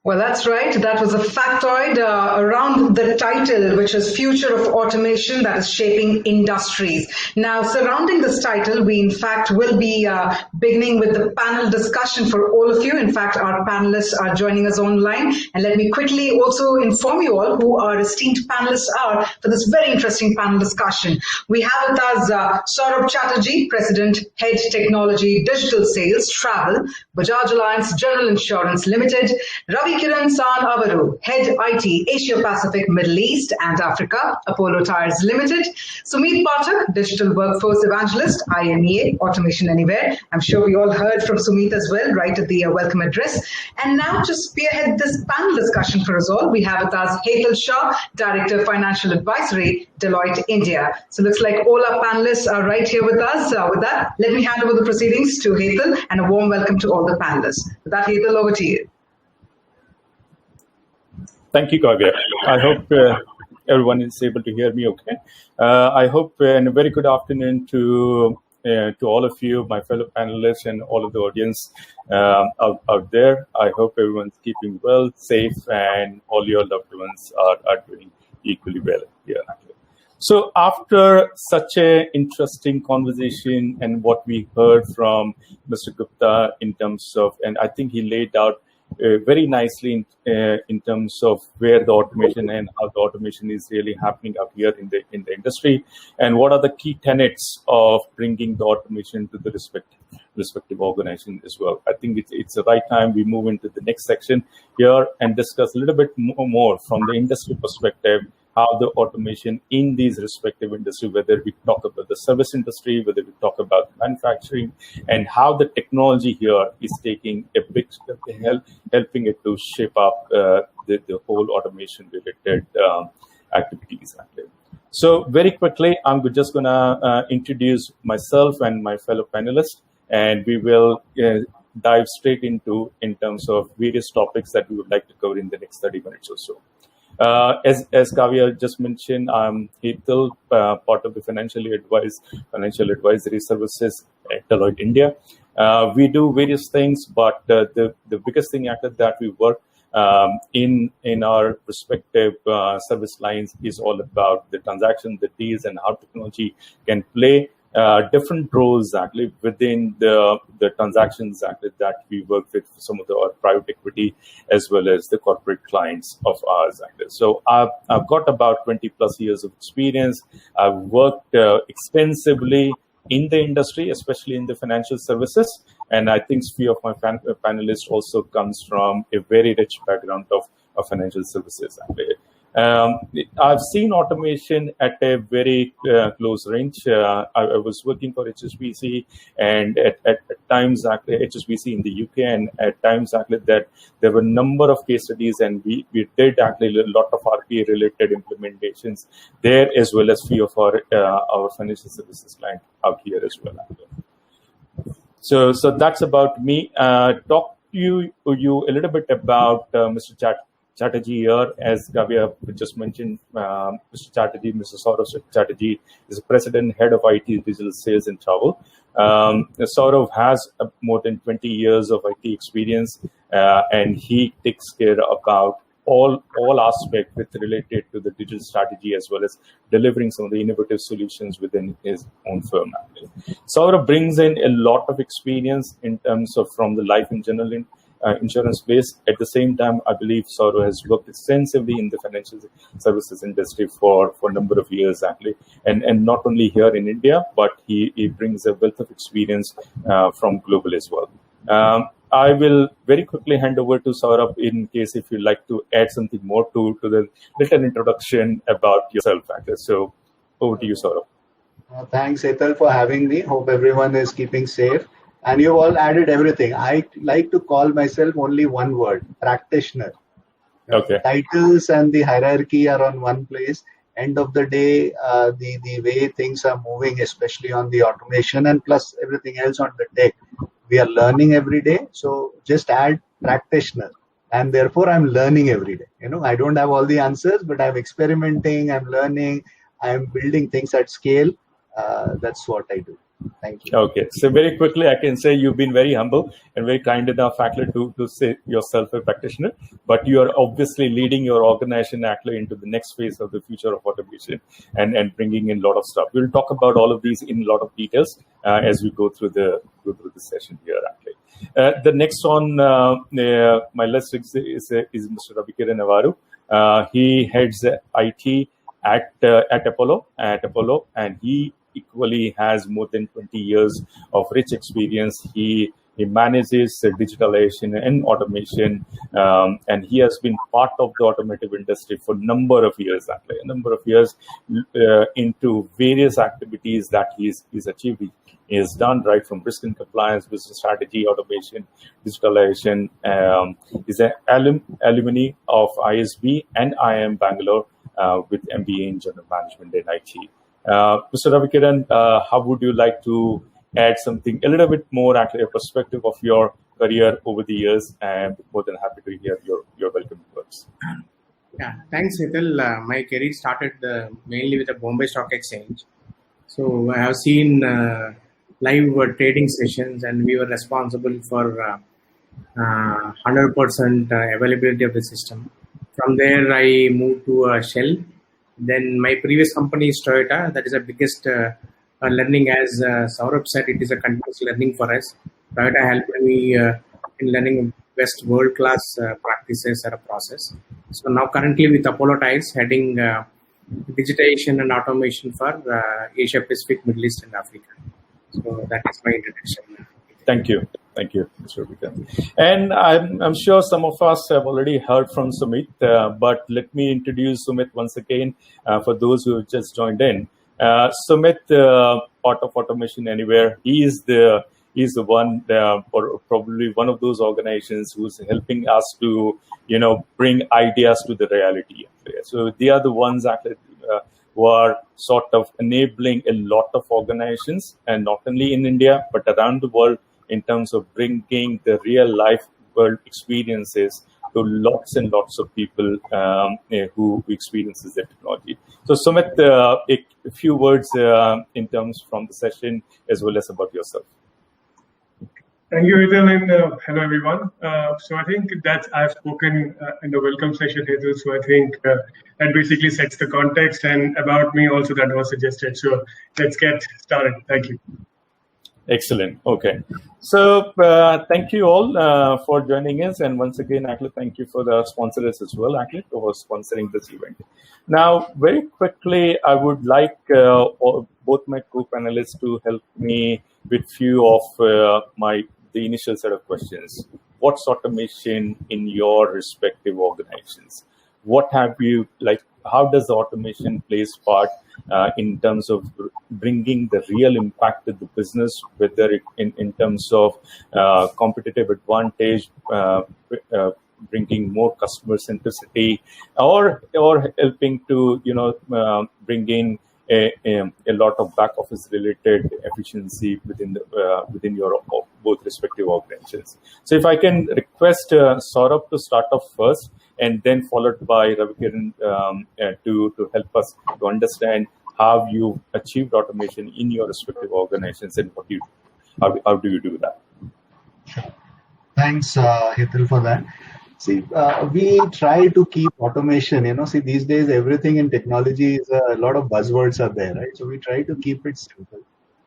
Well, that's right. That was a factoid around the title, which is Future of Automation that is Shaping Industries. Now, surrounding this title, we in fact will be beginning with the panel discussion for all of you. In fact, our panelists are joining us online. And let me quickly also inform you all who our esteemed panelists are for this very interesting panel discussion. We have with us Saurabh Chatterjee, President, Head Technology, Digital Sales, Travel, Bajaj Alliance General Insurance Limited, Ravi Kiran San Avaru, Head IT, Asia Pacific, Middle East and Africa, Apollo Tyres Limited, Sumit Pathak, Digital Workforce Evangelist, IMEA, Automation Anywhere. I'm sure we all heard from Sumit as well, right at the welcome address. And now to spearhead this panel discussion for us all, we have with us Hetal Shah, Director of Financial Advisory, Deloitte India. So looks like all our panelists are right here with us. With that, let me hand over the proceedings to Hetal and a warm welcome to all the panelists. With that, Hetal, over to you. Thank you, Kavya. I hope everyone is able to hear me okay. I hope and a very good afternoon to all of you, my fellow panelists and all of the audience out there. I hope everyone's keeping well, safe, and all your loved ones are doing equally well here. So after such an interesting conversation and what we heard from Mr. Gupta in terms of, and I think he laid out very nicely in terms of where the automation and how the automation is really happening up here in the industry, and what are the key tenets of bringing the automation to the respective organization as well. I think it's the right time we move into the next section here and discuss a little bit more from the industry perspective, how the automation in these respective industries, whether we talk about the service industry, whether we talk about manufacturing, and how the technology here is taking a big step in helping it to shape up the whole automation related activities. So very quickly, I'm just going to introduce myself and my fellow panelists, and we will dive straight into in terms of various topics that we would like to cover in the next 30 minutes or so. As Kavya just mentioned, I'm Hetal, part of the financial advisory services at Deloitte India. We do various things, but the biggest thing after that we work in our respective service lines is all about the transaction, the deals, and how technology can play different roles actually within the transactions actually that we work with some of our private equity as well as the corporate clients of ours actually. So I've got about 20 plus years of experience. I've worked extensively in the industry, especially in the financial services, and I think few of my panelists also comes from a very rich background of financial services actually. I've seen automation at a very close range. I was working for HSBC, and at times actually HSBC in the UK, and at times actually that there were a number of case studies, and we did actually a lot of RPA related implementations there, as well as few of our financial services clients out here as well. So that's about me. Talk to you a little bit about Mr. Chatterjee here. As Kavya just mentioned, Mr. Chatterjee, Mr. Saurav Chatterjee is the President, Head of IT, Digital Sales and Travel. Saurav has more than 20 years of IT experience, and he takes care about all aspects with related to the digital strategy as well as delivering some of the innovative solutions within his own firm. Saurav brings in a lot of experience in terms of from the life in general insurance space. At the same time, I believe Saurav has worked extensively in the financial services industry for a number of years actually, and not only here in India, but he brings a wealth of experience from global as well. I will very quickly hand over to Saurav in case if you'd like to add something more to the little introduction about yourself. So over to you, Saurav. Thanks, Hetal, for having me. Hope everyone is keeping safe. And you've all added everything. I like to call myself only one word: practitioner. Okay. Titles and the hierarchy are on one place. End of the day, the way things are moving, especially on the automation and plus everything else on the tech, we are learning every day. So just add practitioner. And therefore, I'm learning every day. I don't have all the answers, but I'm experimenting, I'm learning, I'm building things at scale. That's what I do. Thank you. Okay, so very quickly, I can say you've been very humble and very kind enough actually to say yourself a practitioner, but you are obviously leading your organization actually into the next phase of the future of automation and bringing in a lot of stuff. We'll talk about all of these in a lot of details as we go through the session here actually. The next on my list is Mr. Ravikiran Navaru. He heads IT at Apollo, and he equally has more than 20 years of rich experience. He manages digitalization and automation, and he has been part of the automotive industry for a number of years, actually, into various activities that he's achieved. He has done right from risk and compliance, business strategy, automation, digitalization. He's an alumni of ISB and IIM Bangalore with MBA in General Management and IT. Mr. Ravikiran, how would you like to add something a little bit more, actually, a perspective of your career over the years? And more than happy to hear your welcome words. Yeah, thanks, Hetal. My career started mainly with the Bombay Stock Exchange. So I have seen live trading sessions, and we were responsible for 100% availability of the system. From there, I moved to Shell. Then my previous company is Toyota. That is the biggest learning. As Saurabh said, it is a continuous learning for us. Toyota helped me in learning best world-class practices or a process. So now currently with Apollo Tiles heading digitization and automation for Asia Pacific, Middle East and Africa. So that is my introduction. Thank you, Mr. Vikram. And I'm sure some of us have already heard from Sumit, but let me introduce Sumit once again for those who have just joined in. Sumit, part of Automation Anywhere, he is the one, probably one of those organizations who's helping us to, bring ideas to the reality. So they are the ones actually who are sort of enabling a lot of organizations, and not only in India but around the world, in terms of bringing the real life world experiences to lots and lots of people who experiences the technology. So Sumit, a few words in terms from the session as well as about yourself. Thank you, Hitul, and hello everyone. So I think that I've spoken in the welcome session, Hitul. So I think that basically sets the context, and about me also that was suggested. So let's get started. Thank you. Excellent. Okay. So thank you all for joining us. And once again, actually, thank you for the sponsors as well, actually, for sponsoring this event. Now, very quickly, I would like both my co-panelists to help me with few of the initial set of questions. What's automation in your respective organizations? What have you, how does the automation plays part in terms of bringing the real impact to the business, whether it in terms of competitive advantage, bringing more customer centricity, or helping to bring in a lot of back office related efficiency within your both respective organizations. So if I can request Saurabh to start off first, and then followed by Ravikiran to help us to understand how you achieved automation in your respective organizations and how do you do that? Sure. Thanks, Hitul, for that. See, we try to keep automation, these days everything in technology is a lot of buzzwords are there, right? So we try to keep it simple.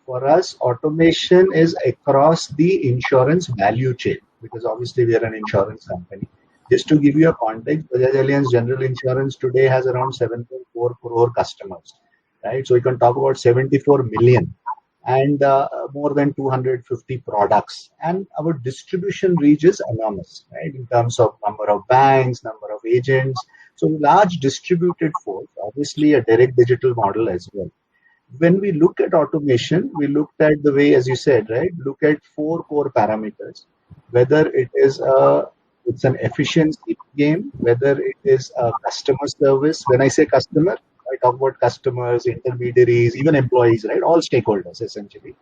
For us, automation is across the insurance value chain, because obviously we are an insurance company. Just to give you a context, Bajaj Allianz General Insurance today has around 7.4 crore customers, right? So we can talk about 74 million and more than 250 products. And our distribution reach is enormous, right? In terms of number of banks, number of agents. So large distributed force, obviously a direct digital model as well. When we look at automation, we looked at the way, as you said, right? Look at 4 core parameters, whether it is it's an efficiency game, whether it is a customer service. When I say customer, I talk about customers, intermediaries, even employees, right? All stakeholders, essentially.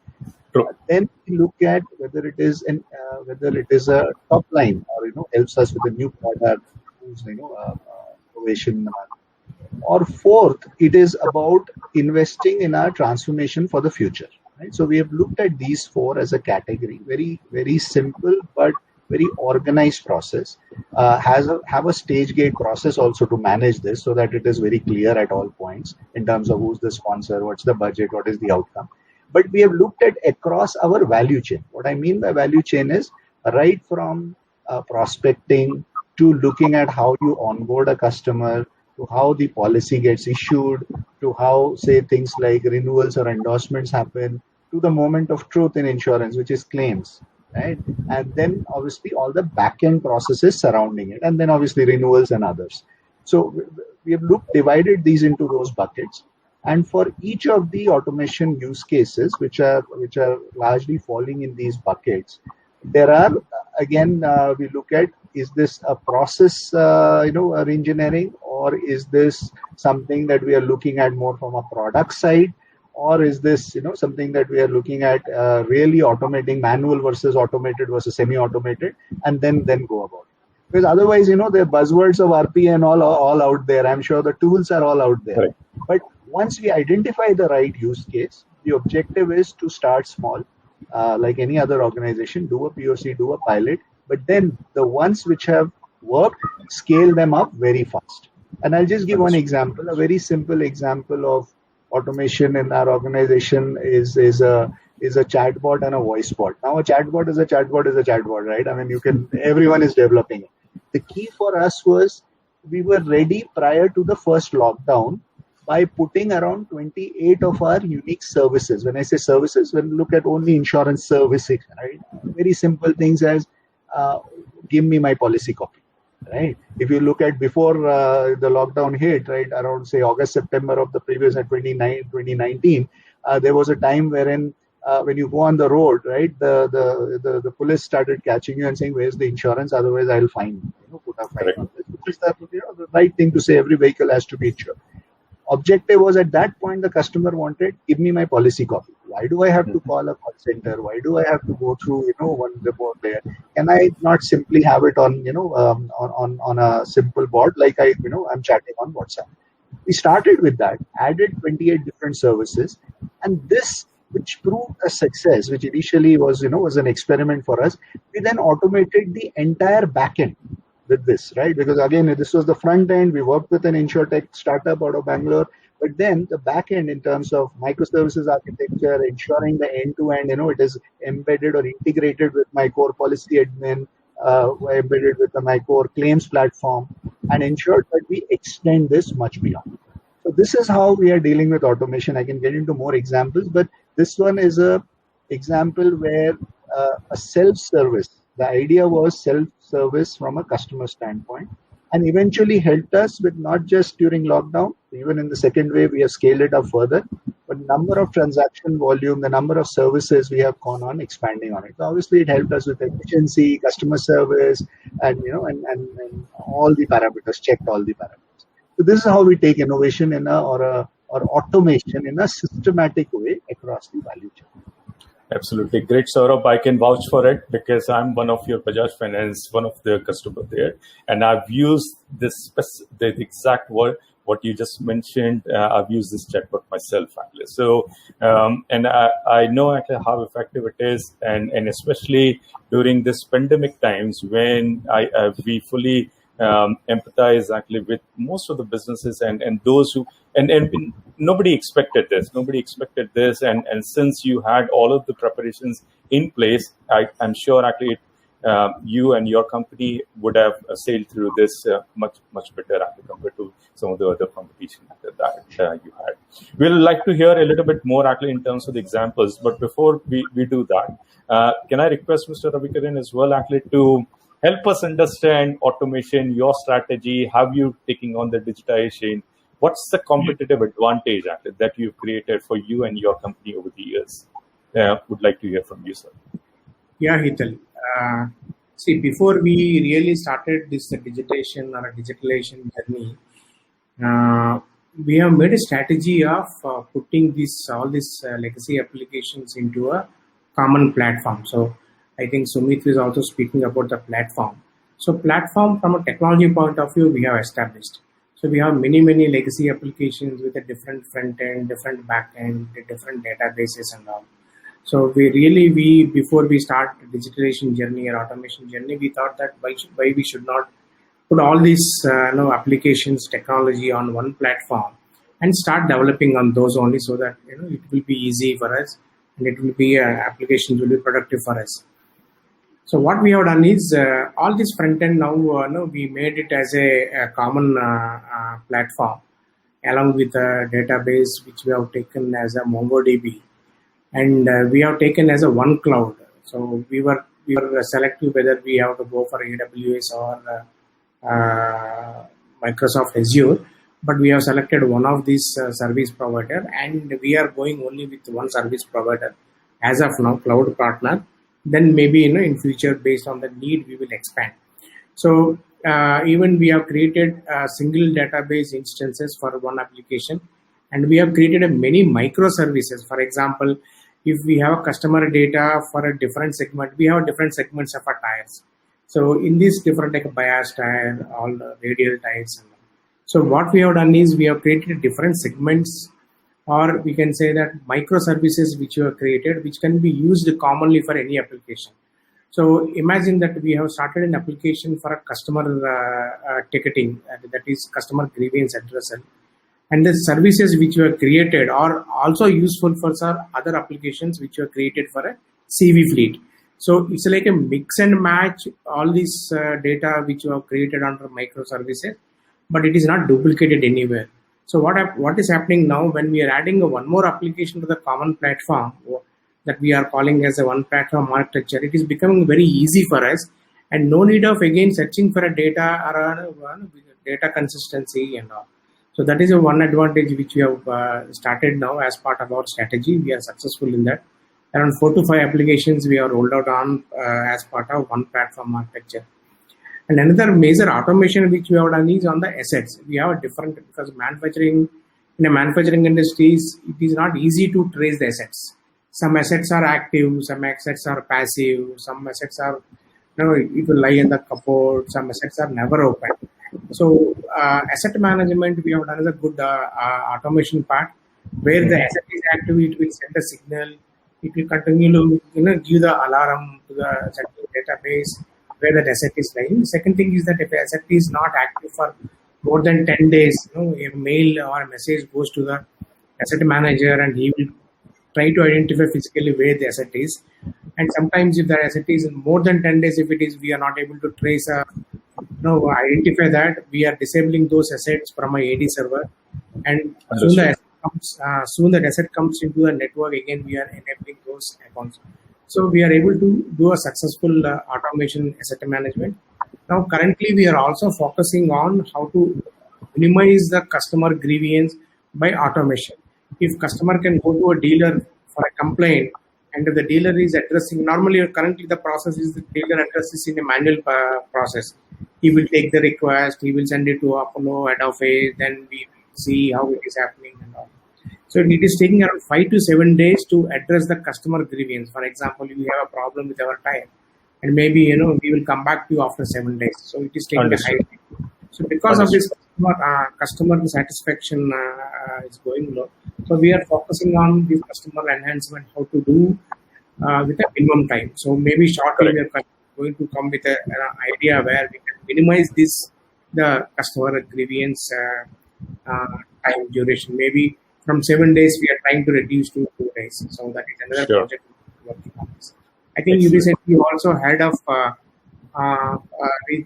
True. Then we look at whether it is a top line or helps us with a new product, innovation. Or fourth, it is about investing in our transformation for the future. Right? So we have looked at these 4 as a category, very very simple but very organized process. Have a stage gate process also to manage this, so that it is very clear at all points in terms of who's the sponsor, what's the budget, what is the outcome. But we have looked at across our value chain. What I mean by value chain is right from prospecting to looking at how you onboard a customer, to how the policy gets issued, to how, say, things like renewals or endorsements happen, to the moment of truth in insurance, which is claims. Right, and then obviously all the back-end processes surrounding it, and then obviously renewals and others. So we have divided these into those buckets, and for each of the automation use cases, which are largely falling in these buckets, there are again we look at, is this a process engineering, or is this something that we are looking at more from a product side? Or is this, something that we are looking at really automating, manual versus automated versus semi-automated, and then go about it? Because otherwise, the buzzwords of RP and all out there. I'm sure the tools are all out there. Right. But once we identify the right use case, the objective is to start small, like any other organization, do a POC, do a pilot, but then the ones which have worked, scale them up very fast. And I'll just give one example, a very simple example of automation in our organization is is a chatbot and a voice bot. Now a chatbot is a chatbot is a chatbot, right? I mean, everyone is developing it. The key for us was we were ready prior to the first lockdown by putting around 28 of our unique services. When I say services, when we look at only insurance services, right? Very simple things as give me my policy copy, right? If you look at before the lockdown hit, right, around say August, September of the previous 2019, there was a time wherein when you go on the road, right, the police started catching you and saying, "Where's the insurance? Otherwise, I'll fine you. Put a fine on this." Which is the right thing to say. Every vehicle has to be insured. Objective was at that point the customer wanted, give me my policy copy. Why do I have to call a call center? Why do I have to go through one report there? Can I not simply have it on on a simple board like I'm chatting on WhatsApp? We started with that, added 28 different services, and this, which proved a success, which initially was an experiment for us, we then automated the entire backend with this, right? Because again, this was the front end. We worked with an insurtech startup out of Bangalore, but then the back end in terms of microservices architecture, ensuring the end-to-end, it is embedded or integrated with my core policy admin, embedded with my core claims platform, and ensured that we extend this much beyond. So this is how we are dealing with automation. I can get into more examples, but this one is a example where a self-service. The idea was self-service from a customer standpoint, and eventually helped us with not just during lockdown, even in the second wave, we have scaled it up further, but number of transaction volume, the number of services we have gone on expanding on it. So obviously, it helped us with efficiency, customer service, and and all the parameters, checked all the parameters. So this is how we take innovation or automation in a systematic way across the value chain. Absolutely. Great, Saurabh. I can vouch for it because I'm one of your Bajaj Finance, one of the customers there. And I've used the exact word, what you just mentioned. I've used this chatbot myself, actually. So, and I know actually how effective it is. And especially during this pandemic times when we fully empathize actually with most of the businesses and those who, and nobody expected this. And since you had all of the preparations in place, I'm sure actually you and your company would have sailed through this much better actually compared to some of the other competition that you had. We'll like to hear a little bit more actually in terms of the examples. But before we do that, can I request Mr. Ravikaran as well actually to help us understand automation, your strategy, how you taking on the digitization? What's the competitive advantage actually that you've created for you and your company over the years? Would like to hear from you, sir. Yeah, Hital. See, before we really started this digitization or a digitalization journey, we have made a strategy of putting all these legacy applications into a common platform. So I think Sumit is also speaking about the platform. So platform from a technology point of view, we have established. So we have many legacy applications with a different front end, different back end, different databases and all. So before we start digitalization journey or automation journey, we thought that why we should not put all these applications, technology on one platform and start developing on those only, so that it will be easy for us and it will be applications will be productive for us. So what we have done is all this front end now we made it as a common platform along with a database which we have taken as a MongoDB, and we have taken as a one cloud. So we were selective whether we have to go for AWS or Microsoft Azure, but we have selected one of these service provider, and we are going only with one service provider as of now, cloud partner. Then maybe in future, based on the need, we will expand. So even we have created single database instances for one application, and we have created many microservices. For example, if we have customer data for a different segment, we have different segments of our tires. So in this different like a bias tire, all the radial tires. So what we have done is we have created different segments, or we can say that microservices which you have created, which can be used commonly for any application. So imagine that we have started an application for a customer ticketing, that is customer grievance addressal. And the services which were created are also useful for other applications which were created for a CV fleet. So it's like a mix and match all these data which were created under microservices, but it is not duplicated anywhere. So what is happening now when we are adding one more application to the common platform that we are calling as a one platform architecture, it is becoming very easy for us, and no need of again searching for a data or a data consistency and all. So that is a one advantage which we have started now as part of our strategy. We are successful in that. Around 4 to 5 applications we are rolled out on as part of one platform architecture. And another major automation which we have done is on the assets. We have a different, because in the manufacturing industries, it is not easy to trace the assets. Some assets are active, some assets are passive, some assets are, it will lie in the cupboard, some assets are never open. So asset management we have done is a good automation part, where the asset is active, it will send a signal, it will continue to give the alarm to the central database where that asset is lying. Second thing is that if an asset is not active for more than 10 days, a mail or a message goes to the asset manager and he will try to identify physically where the asset is. And sometimes if the asset is more than 10 days, if it is, we are not able to trace identify that, we are disabling those assets from my AD server, and soon that asset comes into the network again, we are enabling those accounts. So we are able to do a successful automation asset management. Now currently we are also focusing on how to minimize the customer grievance by automation. If customer can go to a dealer for a complaint, and if the dealer is addressing, normally currently the process is the dealer addresses in a manual process. He will take the request, he will send it to Apollo head office, then we see how it is happening and all. So it is taking around 5 to 7 days to address the customer grievance. For example, we have a problem with our tire, and maybe we will come back to you after 7 days. So it is taking a high time. So because of this, customer satisfaction is going low. So we are focusing on the customer enhancement, how to do with a minimum time. So maybe shortly we are going to come with an idea where we can minimize the customer grievance time duration. Maybe from 7 days we are trying to reduce to 2 days. So that is another project we're working on this. I think you recently also heard of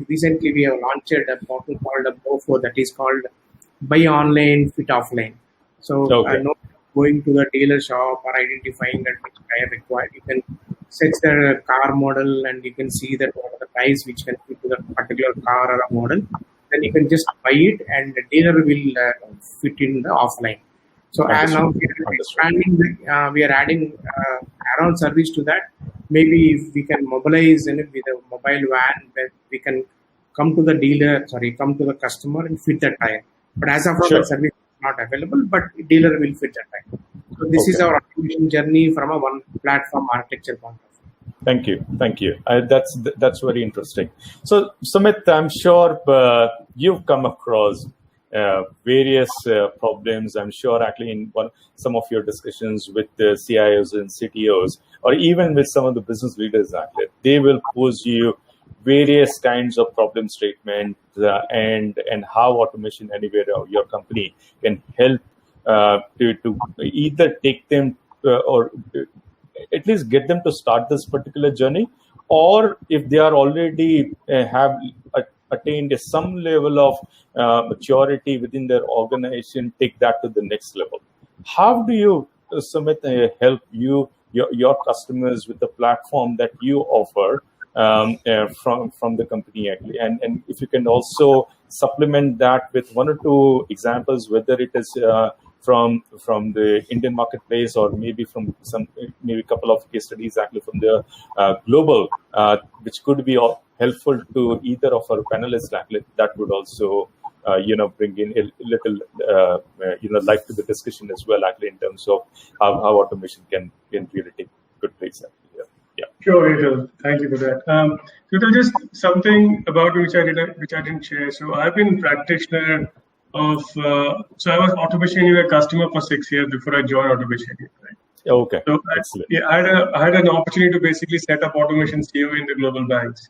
recently we have launched a portal called a BOFO, that is called Buy Online, Fit Offline. So not going to the dealer shop or identifying that which tire required. You can search the car model and you can see that what are the tires which can fit to the particular car or a model. Then you can just buy it and the dealer will fit in the offline. So and now we are expanding, we are adding add-on service to that. Maybe if we can mobilize with a mobile van, that we can come to the customer and fit the tire. But as of now, the service is not available, but dealer will fit the tire. So this is our automation journey from a one platform architecture point of view. Thank you. That's very interesting. So Sumit, I'm sure you've come across various problems. I'm sure actually in some of your discussions with the CIOs and CTOs, or even with some of the business leaders, actually, they will pose you various kinds of problem statements and how Automation Anywhere or your company can help to either take them or at least get them to start this particular journey, or if they are already have attained some level of maturity within their organization, take that to the next level. How do you, Sumit, help your customers with the platform that you offer from the company, actually? And if you can also supplement that with one or two examples, whether it is from the Indian marketplace or maybe from maybe a couple of case studies actually from the global, which could be helpful to either of our panelists, actually, that would also bring in a little light to the discussion as well, actually, in terms of how automation can really take good place, actually. Yeah. Sure, Hital. Thank you for that. Hital, just something about which I didn't share. So I've been practitioner of. So I was Automation Anywhere customer for 6 years before I joined Automation Anywhere. Right? Okay. So I had an opportunity to basically set up automation CEO in the global banks.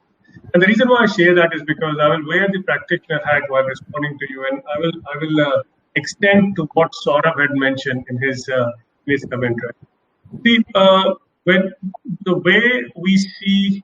And the reason why I share that is because I will wear the practitioner hat while responding to you, and I will extend to what Saurabh had mentioned in his comment. Right? See, when the way we see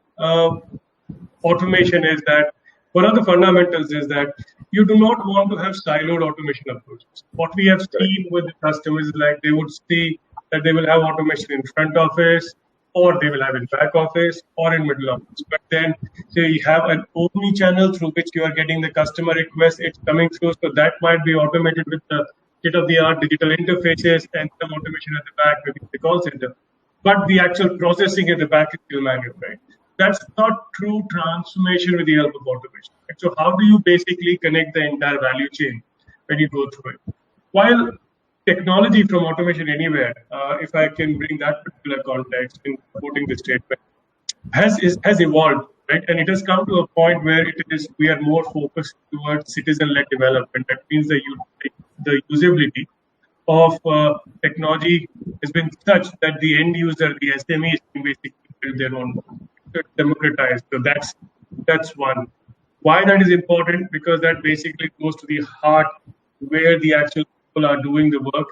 automation is that one of the fundamentals is that you do not want to have siloed automation approaches. What we have seen with the customers is like they would see that they will have automation in front office, or they will have in back office, or in middle office. But then say you have an omni channel through which you are getting the customer request, it's coming through. So that might be automated with the state-of-the-art digital interfaces and some automation at the back, maybe the call center. But the actual processing at the back is still manual, right? That's not true transformation with the help of automation. Right? So how do you basically connect the entire value chain when you go through it? While technology from automation anywhere, if I can bring that particular context in supporting the statement, has evolved, right? And it has come to a point where we are more focused towards citizen-led development. That means the usability of technology has been such that the end user, the SMEs, can basically build their own, democratized. So that's one. Why that is important? Because that basically goes to the heart where the actual people are doing the work.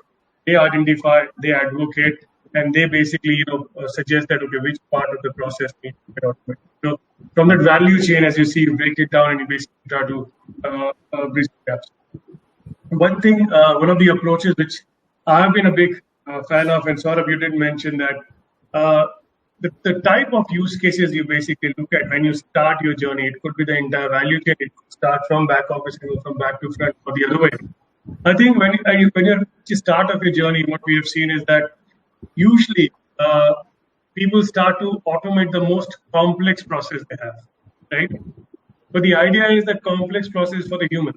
They identify, they advocate, and they basically suggest that okay, which part of the process needs to be automated. So from that value chain, as you see, you break it down and you basically try to bridge gaps. One thing, one of the approaches which I've been a big fan of, and Saurabh, you did mention that the type of use cases you basically look at when you start your journey, it could be the entire value chain, it could start from back office, from back to front, or the other way. I think when you're at the start of your journey, what we have seen is that usually people start to automate the most complex process they have, right? But the idea is that complex process for the human.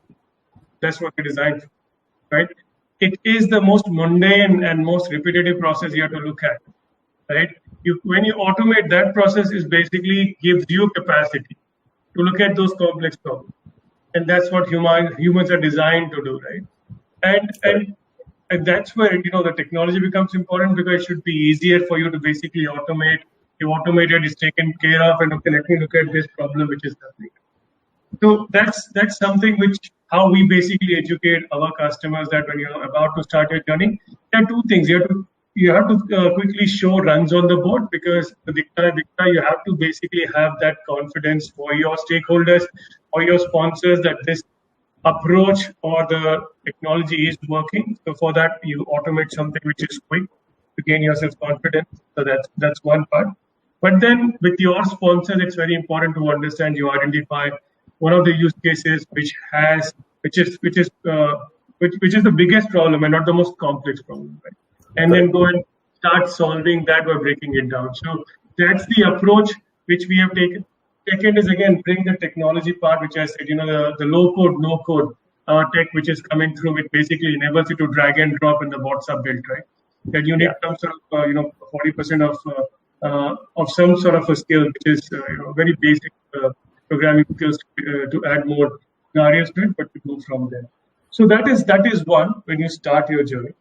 That's what we designed for, right? It is the most mundane and most repetitive process you have to look at, right? When you automate that process, is basically gives you capacity to look at those complex problems, and that's what humans are designed to do, right? And that's where the technology becomes important, because it should be easier for you to basically automate. You automate it, it's taken care of, and okay, let me look at this problem which is happening. So that's something which how we basically educate our customers that when you're about to start your journey, there are two things. You have to quickly show runs on the board, because you have to basically have that confidence for your stakeholders or your sponsors that this approach or the technology is working. So for that, you automate something which is quick to gain yourself confidence. So that's one part. But then with your sponsors, it's very important to understand, you identify one of the use cases which is the biggest problem and not the most complex problem, right? And then go and start solving that by breaking it down. So that's the approach which we have taken. Second is, again, bring the technology part, which I said, the low code, no code tech, which is coming through, which basically enables you to drag and drop and the bots are built, right? That you need some sort of, 40% of some sort of a skill, which is, very basic programming skills to add more scenarios to it, but to go from there. So that is one when you start your journey.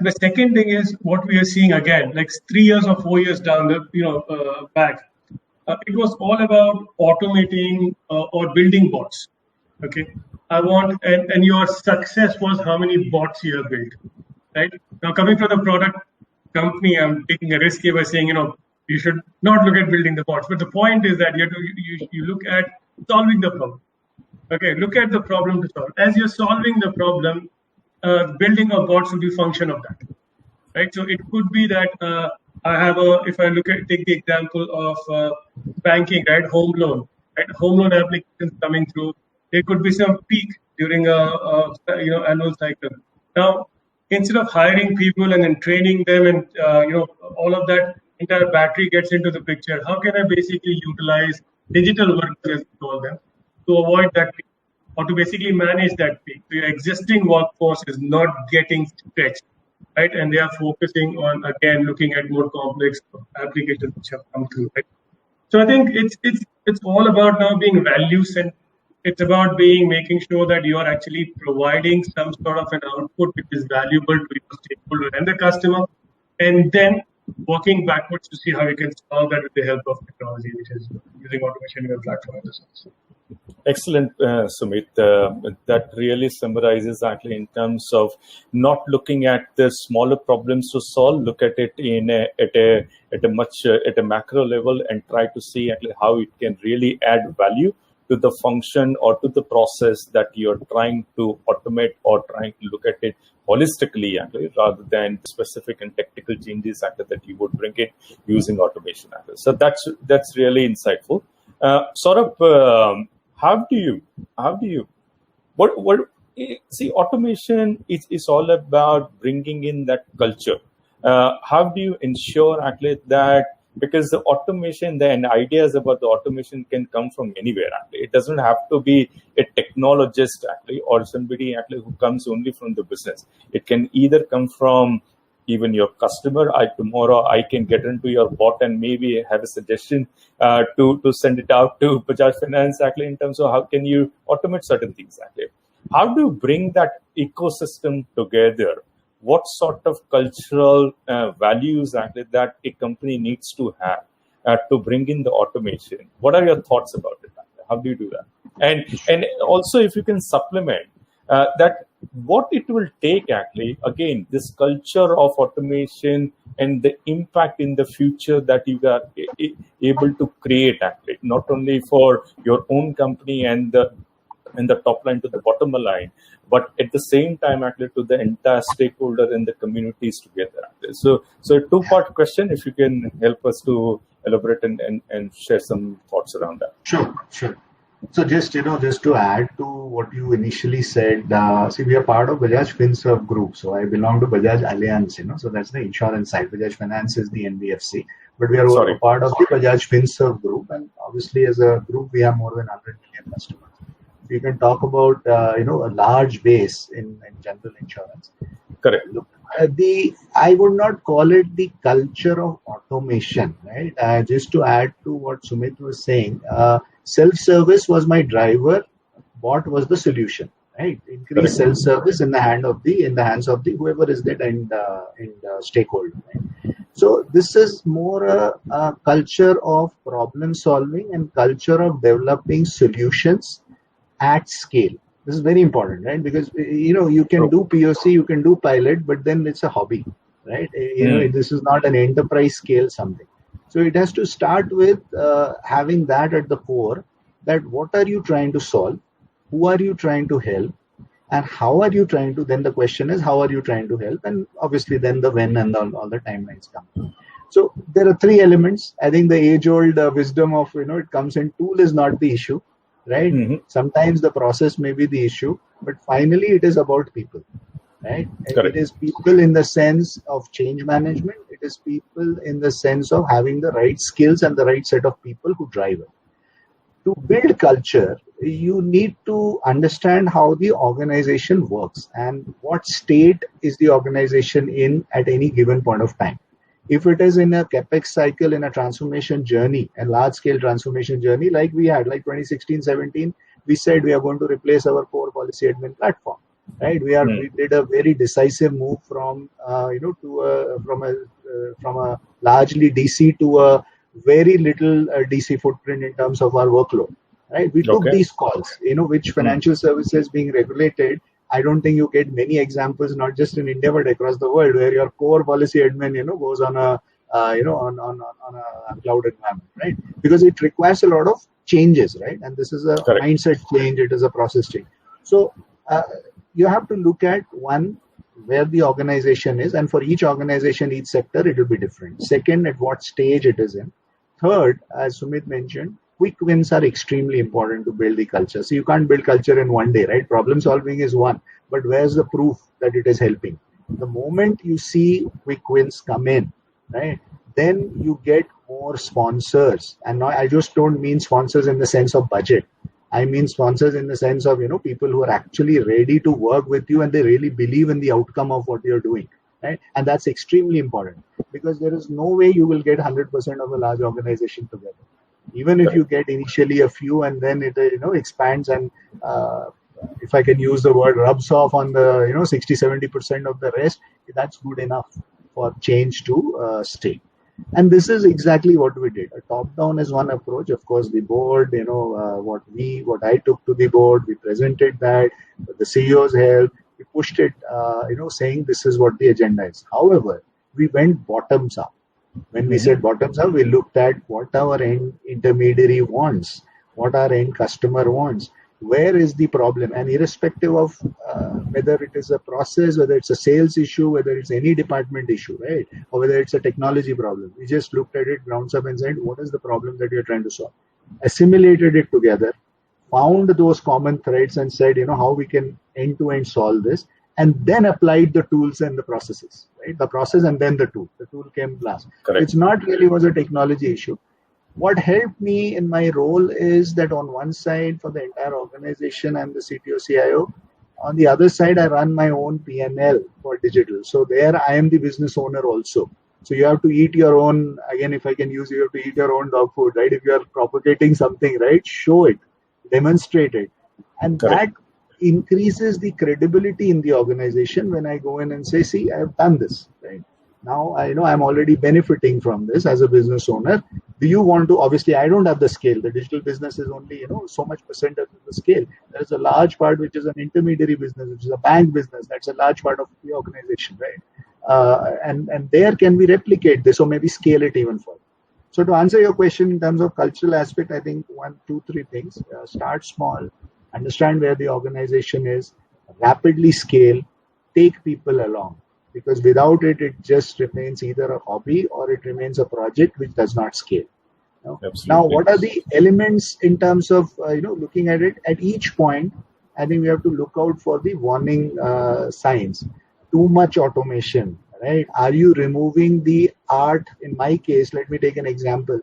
The second thing is what we are seeing again, like 3 years or 4 years down the back. It was all about automating or building bots. Okay, and your success was how many bots you have built. Right now, coming from the product company, I'm taking a risk here by saying you should not look at building the bots, but the point is that you look at solving the problem. Okay, look at the problem to solve. As you're solving the problem, building of bots will be a function of that. Right, so it could be that. If I take the example of banking, right, home loan applications coming through, there could be some peak during annual cycle. Now, instead of hiring people and then training them and all of that entire battery gets into the picture, how can I basically utilize digital workers, as we call them, to avoid that peak or to basically manage that peak? So your existing workforce is not getting stretched. Right, and they are focusing on, again, looking at more complex applications which have come through. Right? So I think it's all about now being value-centered. It's about making sure that you are actually providing some sort of an output which is valuable to your stakeholder and the customer, and then working backwards to see how you can solve that with the help of technology, which is using automation in your platform as a sense. Excellent, Sumit. That really summarizes actually in terms of not looking at the smaller problems to solve, look at it at a macro level and try to see actually how it can really add value to the function or to the process that you're trying to automate or trying to look at it holistically actually, rather than specific and technical changes actually, that you would bring in using automation. Actually. So that's really insightful. Saurabh, how do you see automation is all about bringing in that culture. How do you ensure actually that, because the automation, the ideas about the automation can come from anywhere actually. It doesn't have to be a technologist actually or somebody actually who comes only from the business. It can either come from even your customer. Tomorrow I can get into your bot and maybe have a suggestion to send it out to Bajaj Finance actually in terms of how can you automate certain things actually. How do you bring that ecosystem together? What sort of cultural values actually that a company needs to have to bring in the automation? What are your thoughts about it? How do you do that? And also if you can supplement that, what it will take actually, again, this culture of automation and the impact in the future that you are able to create actually, not only for your own company and the top line to the bottom line, but at the same time actually to the entire stakeholder and the communities together. So a two-part question, if you can help us to elaborate and share some thoughts around that. Sure. So just to add to what you initially said, see, we are part of Bajaj FinServ Group. So I belong to Bajaj Allianz, so that's the insurance side. Bajaj Finance is the NBFC, but we are also part of the Bajaj FinServ Group, and obviously as a group we have more than 100 million customers. You can talk about a large base in general insurance. Correct. Look, I would not call it the culture of automation, right? Just to add to what Sumit was saying, self-service was my driver. Bot was the solution, right? Increase self-service in the hands of the whoever is that and stakeholder. Right? So this is more a culture of problem solving and culture of developing solutions at scale. This is very important, right? Because you can do POC, you can do pilot, but then it's a hobby, right? This is not an enterprise scale something. So it has to start with having that at the core. That what are you trying to solve? Who are you trying to help? And how are you trying to? Then the question is, how are you trying to help? And obviously, then the when and all the timelines come. So there are three elements. I think the age-old wisdom of it comes in. Tool is not the issue. Right? Mm-hmm. Sometimes the process may be the issue, but finally it is about people, right? It is people in the sense of change management. It is people in the sense of having the right skills and the right set of people who drive it. To build culture, you need to understand how the organization works and what state is the organization in at any given point of time. If it is in a capex cycle, in a transformation journey, a large-scale transformation journey like we had, like 2016-17, we said we are going to replace our core policy admin platform, right? We did a very decisive move from from a largely DC to a very little DC footprint in terms of our workload, right? We took these calls, which financial services being regulated. I don't think you get many examples, not just in India but across the world, where your core policy admin, goes on a on a cloud environment, right? Because it requires a lot of changes, right? And this is a mindset change, it is a process change. So you have to look at one, where the organization is, and for each organization, each sector, it will be different. Second, at what stage it is in. Third, as Sumit mentioned, quick wins are extremely important to build the culture. So you can't build culture in one day, right? Problem solving is one, but where's the proof that it is helping? The moment you see quick wins come in, right, then you get more sponsors. And now I just don't mean sponsors in the sense of budget. I mean sponsors in the sense of, people who are actually ready to work with you and they really believe in the outcome of what you're doing, right? And that's extremely important because there is no way you will get 100% of a large organization together. Even if you get initially a few and then it expands and if I can use the word rubs off on the 60-70% of the rest, that's good enough, for change to stay. And this is exactly what we did. A top-down is one approach. Of course, the board, what I took to the board, we presented that, the CEOs helped, we pushed it, saying this is what the agenda is. However, we went bottoms up. When we said bottoms up, we looked at what our end intermediary wants, what our end customer wants. Where is the problem? And irrespective of whether it is a process, whether it's a sales issue, whether it's any department issue, right? Or whether it's a technology problem, we just looked at it, grounds up and said, what is the problem that you're trying to solve? Assimilated it together, found those common threads and said, how we can end-to-end solve this, and then applied the tools and the processes, right? The process and then the tool. The tool came last. Correct. It's not really was a technology issue. What helped me in my role is that on one side for the entire organization, I'm the CTO, CIO. On the other side, I run my own P&L for digital. So there I am the business owner also. So you have to eat your own, again, if I can use, you have to eat your own dog food, right? If you are propagating something, right, show it, demonstrate it. And Correct. that increases the credibility in the organization when I go in and say, see, I have done this, right? Now I know I'm already benefiting from this as a business owner. Do you want to, obviously I don't have the scale. The digital business is only, so much percentage of the scale. There's a large part which is an intermediary business, which is a bank business. That's a large part of the organization, right? And there can we replicate this or maybe scale it even further. So to answer your question in terms of cultural aspect, I think 1, 2, 3 things. Start small, understand where the organization is, rapidly scale, take people along. Because without it, it just remains either a hobby or it remains a project which does not scale. Now, what are the elements in terms of looking at it? At each point, I think we have to look out for the warning signs. Too much automation, right? Are you removing the art? In my case, let me take an example.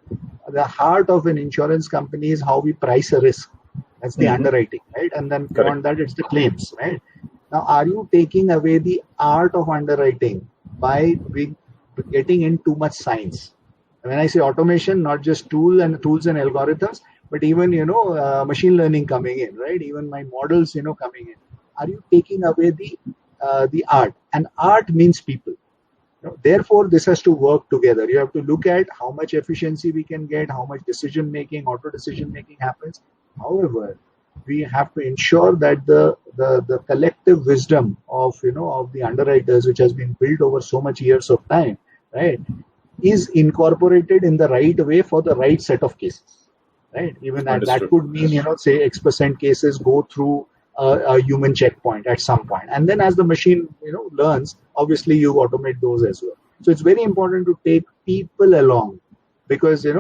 The heart of an insurance company is how we price a risk. That's the underwriting, right? And then beyond that, it's the claims, right? Now, are you taking away the art of underwriting by getting in too much science? And when I say automation, not just tools and algorithms, but even, machine learning coming in, right? Even my models, coming in. Are you taking away the art? And art means people. Therefore, this has to work together. You have to look at how much efficiency we can get, how much decision-making, auto decision-making happens. However, we have to ensure that the collective wisdom of the underwriters, which has been built over so much years of time, right, is incorporated in the right way for the right set of cases, right? Even that could mean say X% cases go through a human checkpoint at some point, and then as the machine learns, obviously you automate those as well. So it's very important to take people along, because in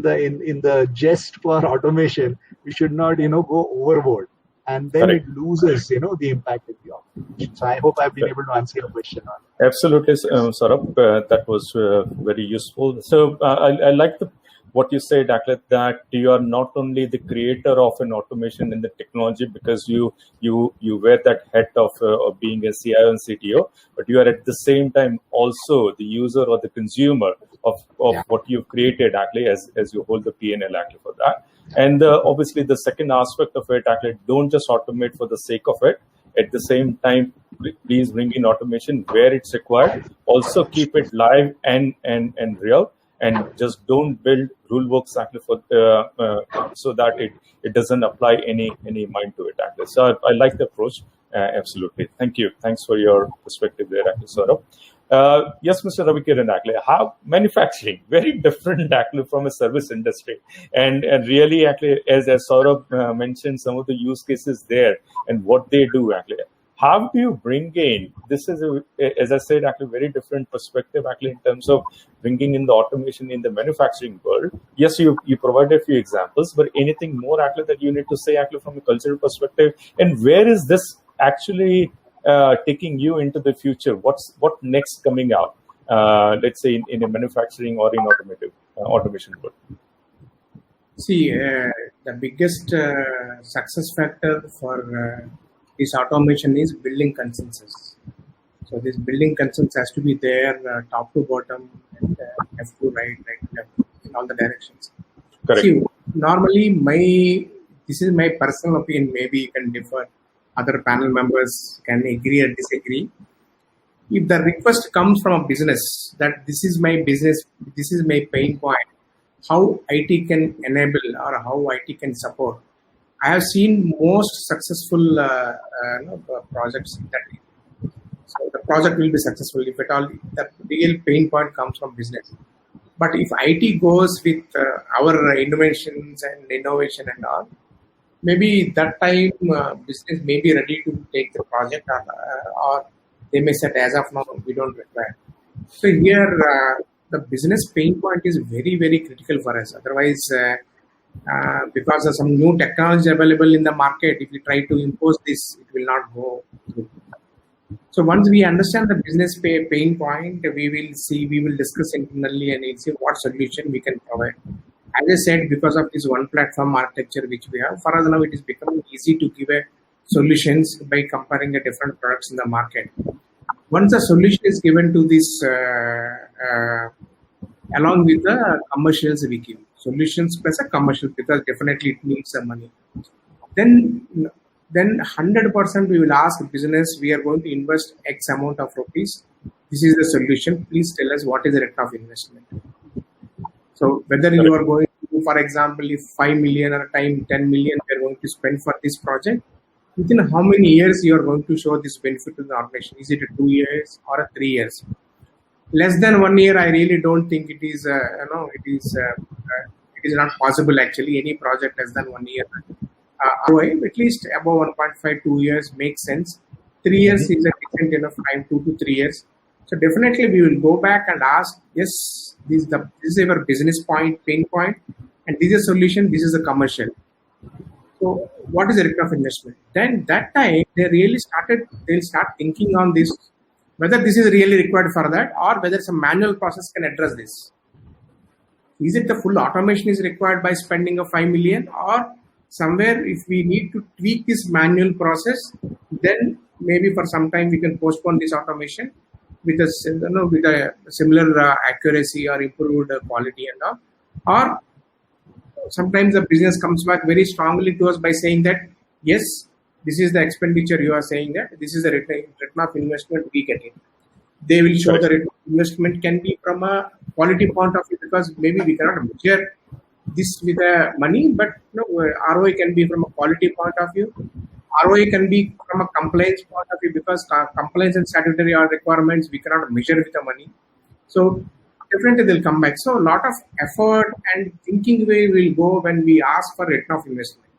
the jest for automation, we should not go overboard, and then it loses the impact of the organization. So I hope I've been able to answer your question on that. Absolutely, Saurabh. That was very useful. So I like what you said, Aklet, that you are not only the creator of an automation in the technology because you wear that hat of being a CIO and CTO, but you are at the same time also the user or the consumer of what you've created, actually, as you hold the P&L actually for that. And obviously the second aspect of it, actually, don't just automate for the sake of it. At the same time, please bring in automation where it's required. Also keep it live and real, and just don't build rule books actually for so that it doesn't apply any mind to it actually. So I like the approach. Absolutely. Thank you. Thanks for your perspective there, actually, Saurabh. Yes, Mr. Ravikiran, actually, how manufacturing very different actually from a service industry, and really actually as Saurabh mentioned some of the use cases there and what they do actually. How do you bring in, this is, as I said, actually very different perspective actually in terms of bringing in the automation in the manufacturing world. Yes, you provided a few examples, but anything more actually that you need to say actually from a cultural perspective, and where is this actually taking you into the future? What next coming out, let's say in a manufacturing or in automation world? See, the biggest success factor for this automation is building consensus. So this building consensus has to be there, top to bottom, and left to right, left in all the directions. Correct. See, normally this is my personal opinion. Maybe you can differ. Other panel members can agree or disagree. if the request comes from a business that this is my business, this is my pain point, how IT can enable or how IT can support. I have seen most successful projects that so the project will be successful if at all the real pain point comes from business. But if IT goes with our innovations and innovation and all, maybe that time business may be ready to take the project or they may say as of now we don't require. So here the business pain point is very, very critical for us. Otherwise, because of some new technology available in the market, if we try to impose this, it will not go through. So once we understand the business pain point, we will discuss internally and we'll see what solution we can provide. As I said, because of this one platform architecture which we have, for us now it is becoming easy to give solutions by comparing the different products in the market. Once a solution is given to this, along with the commercials we give, solutions plus a commercial, because definitely it needs some money. Then 100% we will ask business, we are going to invest X amount of rupees. This is the solution. Please tell us what is the return of investment. So whether you are going to, for example, if 5 million or 10 million we are going to spend for this project, within how many years you are going to show this benefit to the organization? Is it a 2 years or a 3 years? Less than 1 year, I really don't think it is. It is not possible actually. Any project less than 1 year. ROI at least above 1.5, 2 years makes sense. 3 years is a decent enough time, 2 to 3 years. So definitely we will go back and ask, yes, this is our business pain point, and this is a solution, this is a commercial. So what is the return of investment? Then that time they'll start thinking on this, whether this is really required for that or whether some manual process can address this. Is it the full automation is required by spending of 5 million, or somewhere if we need to tweak this manual process, then maybe for some time we can postpone this automation with a similar accuracy or improved quality and all. Or sometimes the business comes back very strongly to us by saying that, yes, this is the expenditure you are saying that, this is the return of investment we get it. They will show the return of investment can be from a quality point of view, because maybe we cannot measure this with the money, but ROI can be from a quality point of view. ROI can be from a compliance point of view, because compliance and statutory requirements we cannot measure with the money. So definitely they'll come back. So a lot of effort and thinking way will go when we ask for return of investment.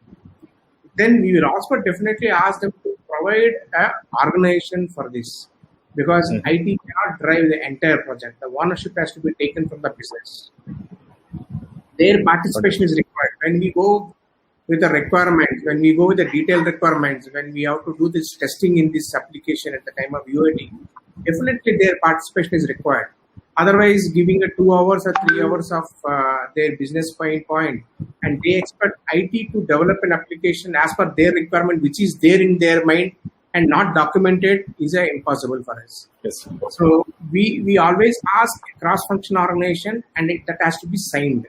Then we will also definitely ask them to provide an organization for this, because IT cannot drive the entire project. The ownership has to be taken from the business. Their participation is required. When we go with the requirements, when we go with the detailed requirements, when we have to do this testing in this application at the time of UAT, definitely their participation is required. Otherwise, giving a 2 hours or 3 hours of their business pain point, and they expect IT to develop an application as per their requirement, which is there in their mind and not documented, is impossible for us. Yes. So we always ask cross-functional organization, and that has to be signed.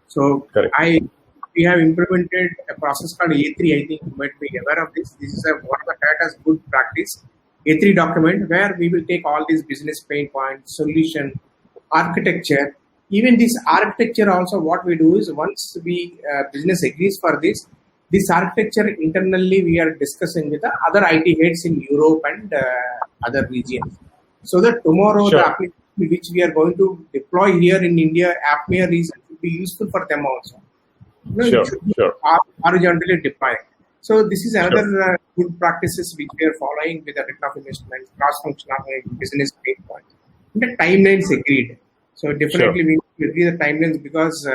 So we have implemented a process called A3. I think you might be aware of this. This is one of the Tata's good practice. A3 document where we will take all these business pain points, solution, architecture. Even this architecture also, what we do is once we business agrees for this architecture internally we are discussing with the other IT heads in Europe and other regions, so that tomorrow the application which we are going to deploy here in India, AppMare region, will be useful for them also. It should be horizontally deployed. So this is another good practices which we are following with the return of investment, cross-functional business pain points. The timelines agreed. So definitely we need to agree the timelines, because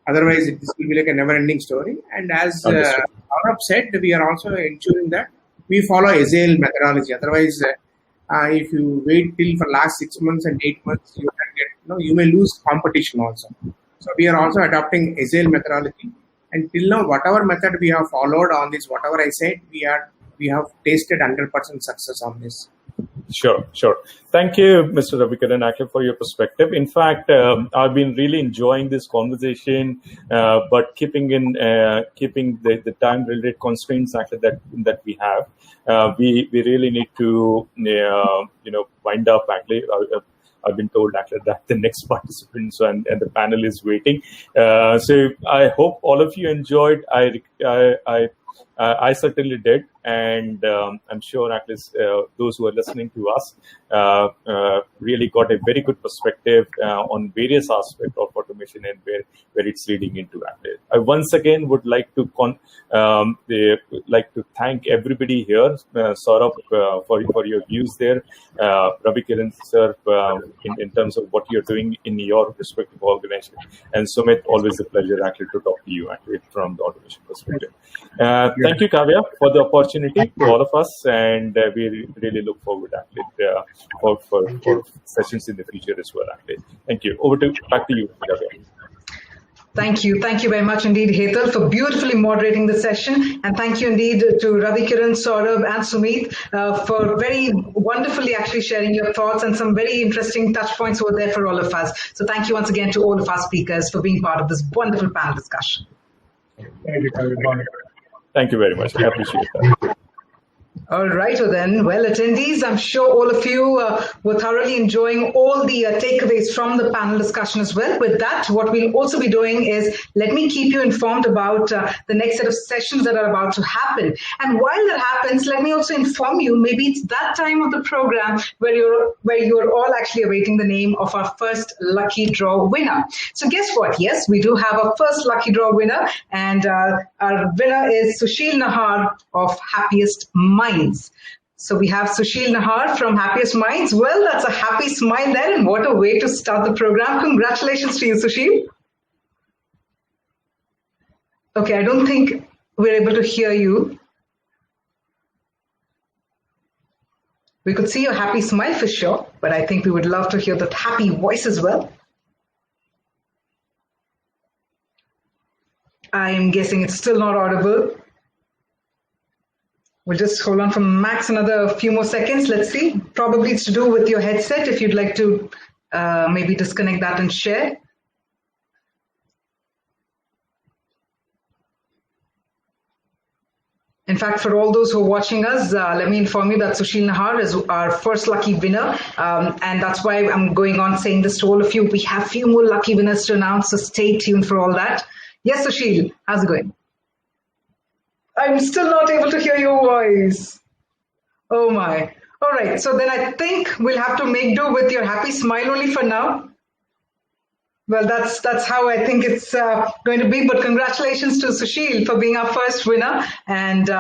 otherwise this will be like a never-ending story. And as Saurabh said, we are also ensuring that we follow Agile methodology. Otherwise, if you wait till for last 6 months and 8 months, you may lose competition also. So we are also adopting Agile methodology. And till now, whatever method we have followed on this, whatever I said, we have tasted 100% success on this. Sure. Thank you, Mr. Ravikaran Akle, for your perspective. In fact, I've been really enjoying this conversation, but keeping the time-related constraints that we have, we really need to wind up. Actually, I've been told actually that the next participants and the panel is waiting. So I hope all of you enjoyed. I certainly did, and I'm sure at least those who are listening to us really got a very good perspective on various aspects of automation and where it's leading into. I once again would like to thank everybody here, Saurabh, for your views there, Ravikaran sir, in terms of what you're doing in your respective organization, and Sumit, always a pleasure actually to talk to you actually from the automation perspective. Thank you, Kavya, for the opportunity to all of us, and we really look forward actually for sessions in the future as well. Actually, thank you. Back to you, Kavya. Thank you very much indeed, Hetal, for beautifully moderating the session, and thank you indeed to Ravikaran, Saurabh, and Sumit for very wonderfully actually sharing your thoughts, and some very interesting touch points were there for all of us. So thank you once again to all of our speakers for being part of this wonderful panel discussion. Thank you, Kavya. Thank you very much. I appreciate that. All right, then. Well, attendees, I'm sure all of you were thoroughly enjoying all the takeaways from the panel discussion as well. With that, what we'll also be doing is let me keep you informed about the next set of sessions that are about to happen. And while that happens, let me also inform you, maybe it's that time of the program where you're all actually awaiting the name of our first lucky draw winner. So guess what? Yes, we do have our first lucky draw winner, and our winner is Sushil Nahar of Happiest Minds. So we have Sushil Nahar from Happiest Minds. Well, that's a happy smile there, and what a way to start the program. Congratulations to you, Sushil. Okay, I don't think we're able to hear you. We could see your happy smile for sure, but I think we would love to hear that happy voice as well. I'm guessing it's still not audible. We'll just hold on for max another few more seconds. Let's see. Probably it's to do with your headset. If you'd like to maybe disconnect that and share. In fact, for all those who are watching us, let me inform you that Sushil Nahar is our first lucky winner. And that's why I'm going on saying this to all of you. We have a few more lucky winners to announce, so stay tuned for all that. Yes, Sushil, how's it going? I'm still not able to hear your voice. Oh my. All right. So then I think we'll have to make do with your happy smile only for now. Well, that's how I think it's going to be. But congratulations to Sushil for being our first winner. And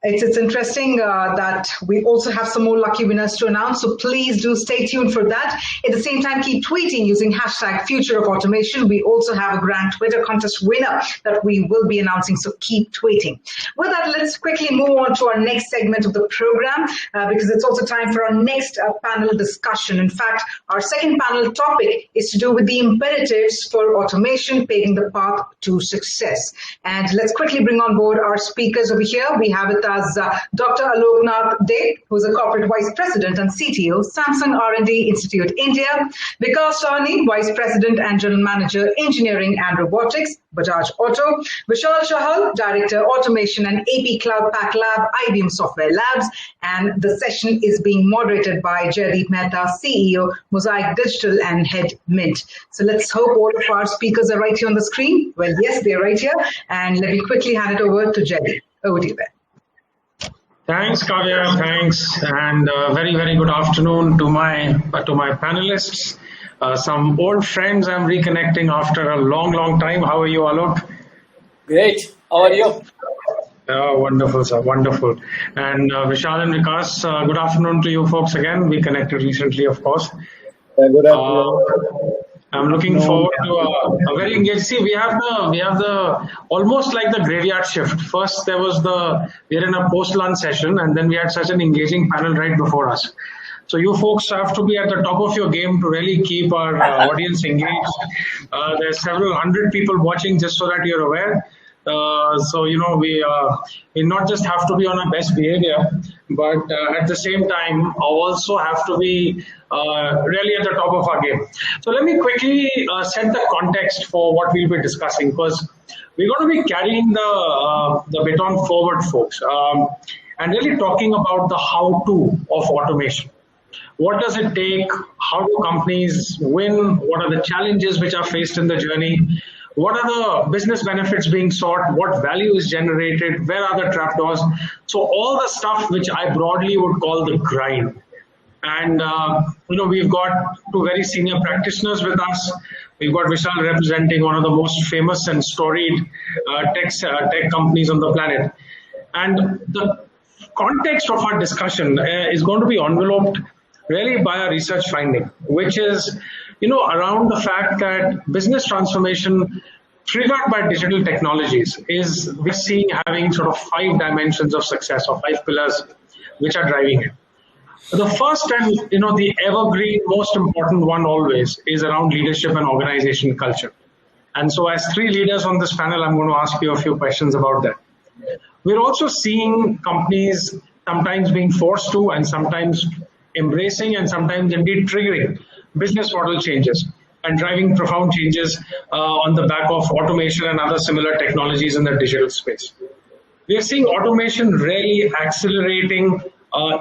it's interesting that we also have some more lucky winners to announce. So please do stay tuned for that. At the same time, keep tweeting using hashtag Future of Automation. We also have a grand Twitter contest winner that we will be announcing. So keep tweeting. With that, let's quickly move on to our next segment of the program because it's also time for our next panel discussion. In fact, our second panel topic is to do with the imperatives for automation paving the path to success. And let's quickly bring on board our speakers over here. We have with us Dr. Aloknath De, who's a Corporate Vice President and CTO, Samsung R&D Institute, India. Vikas Sawhney, Vice President and General Manager, Engineering and Robotics, Bajaj Auto. Vishal Chahal, Director, Automation and AP Cloud Pak Lab, IBM Software Labs. And the session is being moderated by Jaideep Mehta, CEO, Mosaic Digital and Head Mint. So let's hope all of our speakers are right here on the screen. Well, yes, they're right here. And let me quickly hand it over to Jaideep. Over to you, Ben. Thanks, Kavya. Thanks, and very, very good afternoon to my panelists. Some old friends I'm reconnecting after a long time. How are you, Alok? Great. How are you? Wonderful, sir. Wonderful. And Vishal and Vikas, good afternoon to you folks again. We connected recently, of course. Good afternoon. I'm looking forward to a very engaged. See, we have the almost like the graveyard shift. First, we're in a post-lunch session, and then we had such an engaging panel right before us. So you folks have to be at the top of your game to really keep our audience engaged. There's several hundred people watching, just so that you're aware. So we not just have to be on our best behavior, but at the same time also have to be really at the top of our game. So let me quickly set the context for what we'll be discussing, because we're going to be carrying the baton forward, folks, and really talking about the how-to of automation. What does it take? How do companies win? What are the challenges which are faced in the journey? What are the business benefits being sought? What value is generated? Where are the trapdoors? So all the stuff which I broadly would call the grind. And we've got two very senior practitioners with us. We've got Vishal representing one of the most famous and storied tech companies on the planet. And the context of our discussion is going to be enveloped really by a research finding, which is around the fact that business transformation triggered by digital technologies is we're seeing having sort of 5 dimensions of success, or 5 pillars which are driving it. The first and the evergreen, most important one always is around leadership and organization culture. And so as 3 leaders on this panel, I'm going to ask you a few questions about that. We're also seeing companies sometimes being forced to, and sometimes embracing, and sometimes indeed triggering business model changes and driving profound changes on the back of automation and other similar technologies in the digital space. We are seeing automation really accelerating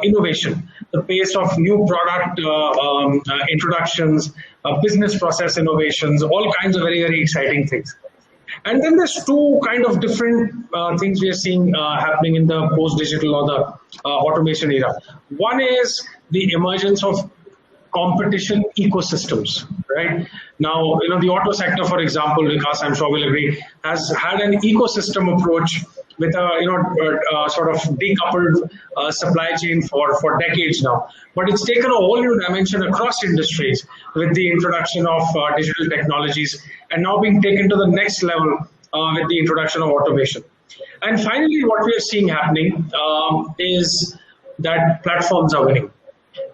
innovation, the pace of new product introductions, business process innovations, all kinds of very, very exciting things. And then there's 2 kind of different things we are seeing happening in the post-digital or the automation era. One is the emergence of competition ecosystems, right? Now, the auto sector, for example, Vikas, I'm sure will agree, has had an ecosystem approach with a sort of decoupled supply chain for decades now. But it's taken a whole new dimension across industries with the introduction of digital technologies, and now being taken to the next level with the introduction of automation. And finally, what we are seeing happening is that platforms are winning.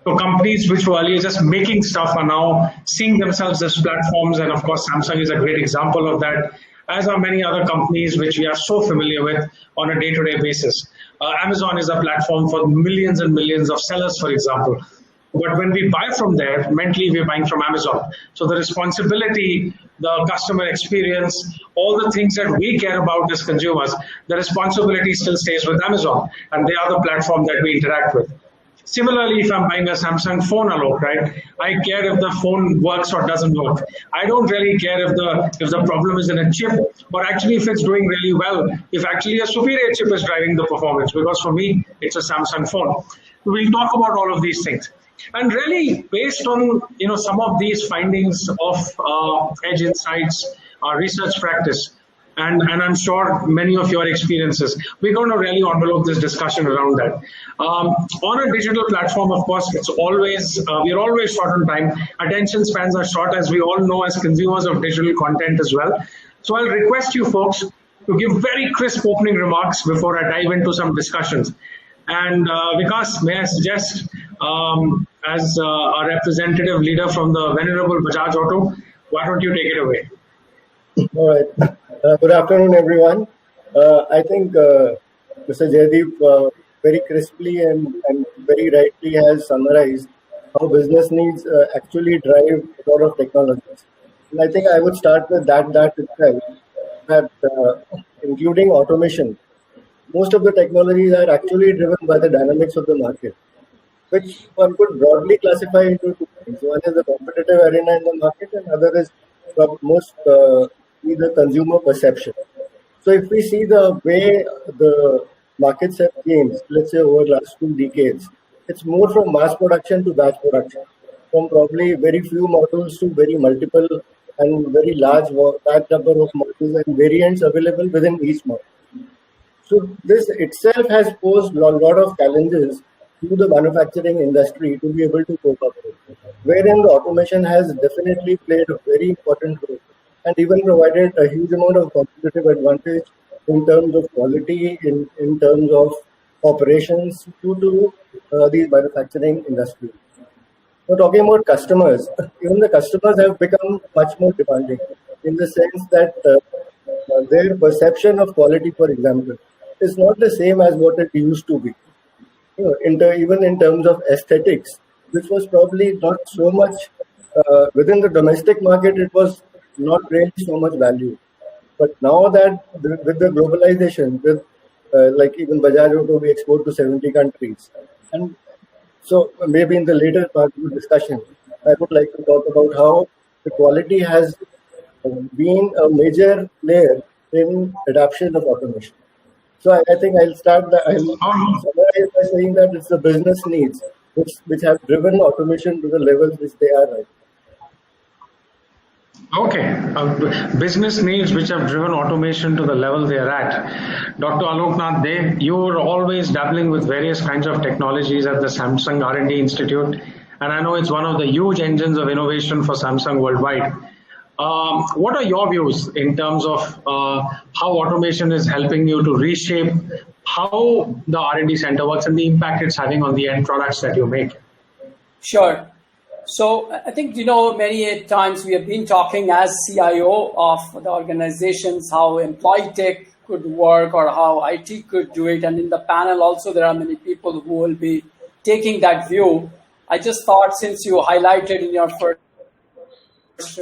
So companies which were earlier just making stuff are now seeing themselves as platforms, and of course Samsung is a great example of that, as are many other companies which we are so familiar with on a day-to-day basis. Amazon is a platform for millions and millions of sellers, for example. But when we buy from there, mentally we're buying from Amazon. So the responsibility, the customer experience, all the things that we care about as consumers, the responsibility still stays with Amazon, and they are the platform that we interact with. Similarly, if I'm buying a Samsung phone, Alok, right, I care if the phone works or doesn't work. I don't really care if the problem is in a chip, or actually if it's doing really well, if actually a superior chip is driving the performance, because for me, it's a Samsung phone. We'll talk about all of these things. And really, based on some of these findings of Edge Insights, our research practice, and I'm sure many of your experiences, we're going to really envelope this discussion around that. On a digital platform, of course, it's always we're always short on time. Attention spans are short, as we all know, as consumers of digital content as well. So I'll request you folks to give very crisp opening remarks before I dive into some discussions. And Vikas, may I suggest, as a representative leader from the venerable Bajaj Auto, why don't you take it away? All right. Good afternoon, everyone. I think Mr. Jaideep very crisply and very rightly has summarized how business needs actually drive a lot of technologies. And I think I would start with that itself, that including automation, most of the technologies are actually driven by the dynamics of the market, which one could broadly classify into 2 things. One is the competitive arena in the market, and other is the consumer perception. So if we see the way the markets have changed, let's say over the last 2 decades, it's more from mass production to batch production, from probably very few models to very multiple and very large number of models and variants available within each model. So this itself has posed a lot of challenges to the manufacturing industry to be able to cope up with, wherein the automation has definitely played a very important role and even provided a huge amount of competitive advantage in terms of quality, in terms of operations to these manufacturing industries. So talking about customers, even the customers have become much more demanding in the sense that their perception of quality, for example, is not the same as what it used to be. even in terms of aesthetics, which was probably not so much within the domestic market. It was not really so much value. But now that with the globalization, with like even Bajaj Auto, we export to 70 countries, and so maybe in the later part of the discussion, I would like to talk about how the quality has been a major player in adoption of automation. So I think I'll summarize by saying that it's the business needs which have driven automation to the levels which they are right. Okay, business needs which have driven automation to the level they are at. Dr. Aloknath Dev, you were always dabbling with various kinds of technologies at the Samsung R&D Institute, and I know it's one of the huge engines of innovation for Samsung worldwide. What are your views in terms of how automation is helping you to reshape how the R&D center works and the impact it's having on the end products that you make? Sure. So I think, many times we have been talking as CIO of the organizations, how employee tech could work or how IT could do it. And in the panel also, there are many people who will be taking that view. I just thought, since you highlighted in your first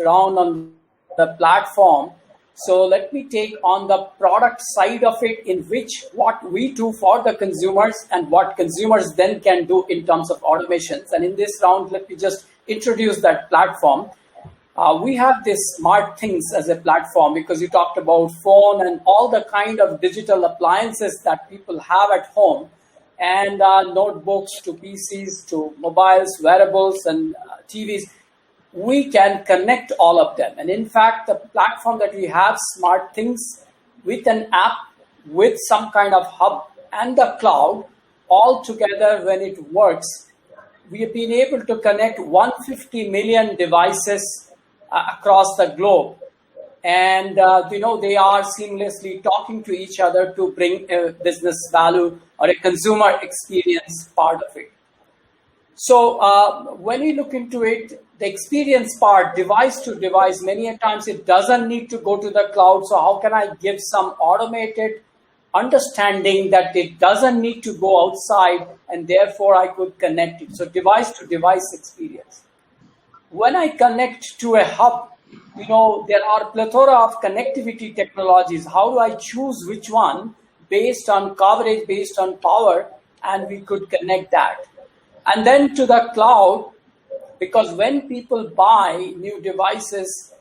round on the platform, so let me take on the product side of it, in which what we do for the consumers and what consumers then can do in terms of automations. And in this round, let me just introduce that platform. We have this Smart Things as a platform, because you talked about phone and all the kind of digital appliances that people have at home, and notebooks to PCs to mobiles, wearables, and TVs. We can connect all of them. And in fact, the platform that we have, Smart Things, with an app, with some kind of hub and the cloud, all together when it works, we have been able to connect 150 million devices across the globe. And, they are seamlessly talking to each other to bring a business value or a consumer experience part of it. So when we look into it, the experience part, device to device, many a times it doesn't need to go to the cloud. So how can I give some automated understanding that it doesn't need to go outside, and therefore I could connect it? So device to device experience. When I connect to a hub, there are plethora of connectivity technologies. How do I choose which one based on coverage, based on power, and we could connect that. And then to the cloud, because when people buy new devices,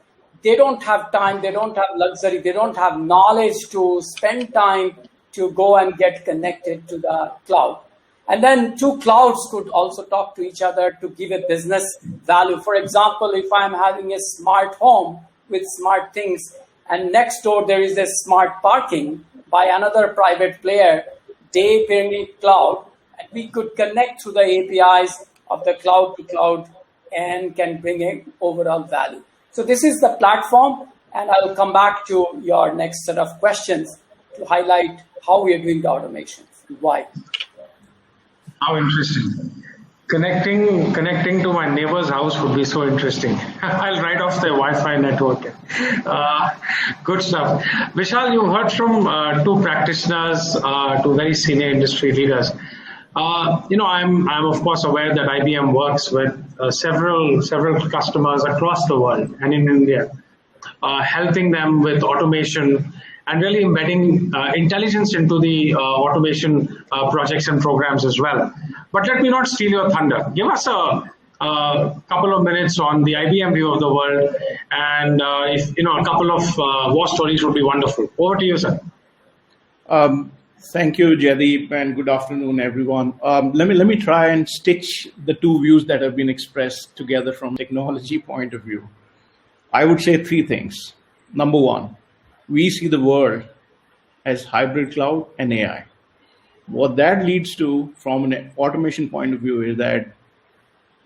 they don't have time, they don't have luxury, they don't have knowledge to spend time to go and get connected to the cloud. And then two clouds could also talk to each other to give a business value. For example, if I'm having a smart home with Smart Things, and next door there is a smart parking by another private player, they bring it cloud, and we could connect to the APIs of the cloud to cloud and can bring in overall value. So this is the platform, and I will come back to your next set of questions to highlight how we are doing the automations and why. How interesting. Connecting to my neighbor's house would be so interesting. I'll write off the Wi-Fi network. Good stuff. Vishal, you heard from two practitioners, two very senior industry leaders. I'm of course aware that IBM works with several customers across the world and in India, helping them with automation and really embedding intelligence into the automation projects and programs as well. But let me not steal your thunder. Give us a couple of minutes on the IBM view of the world, and if a couple of war stories would be wonderful. Over to you, sir. Thank you, Jaideep, and good afternoon, everyone. Let me try and stitch the two views that have been expressed together from a technology point of view. I would say three things. Number one, we see the world as hybrid cloud and AI. What that leads to from an automation point of view is that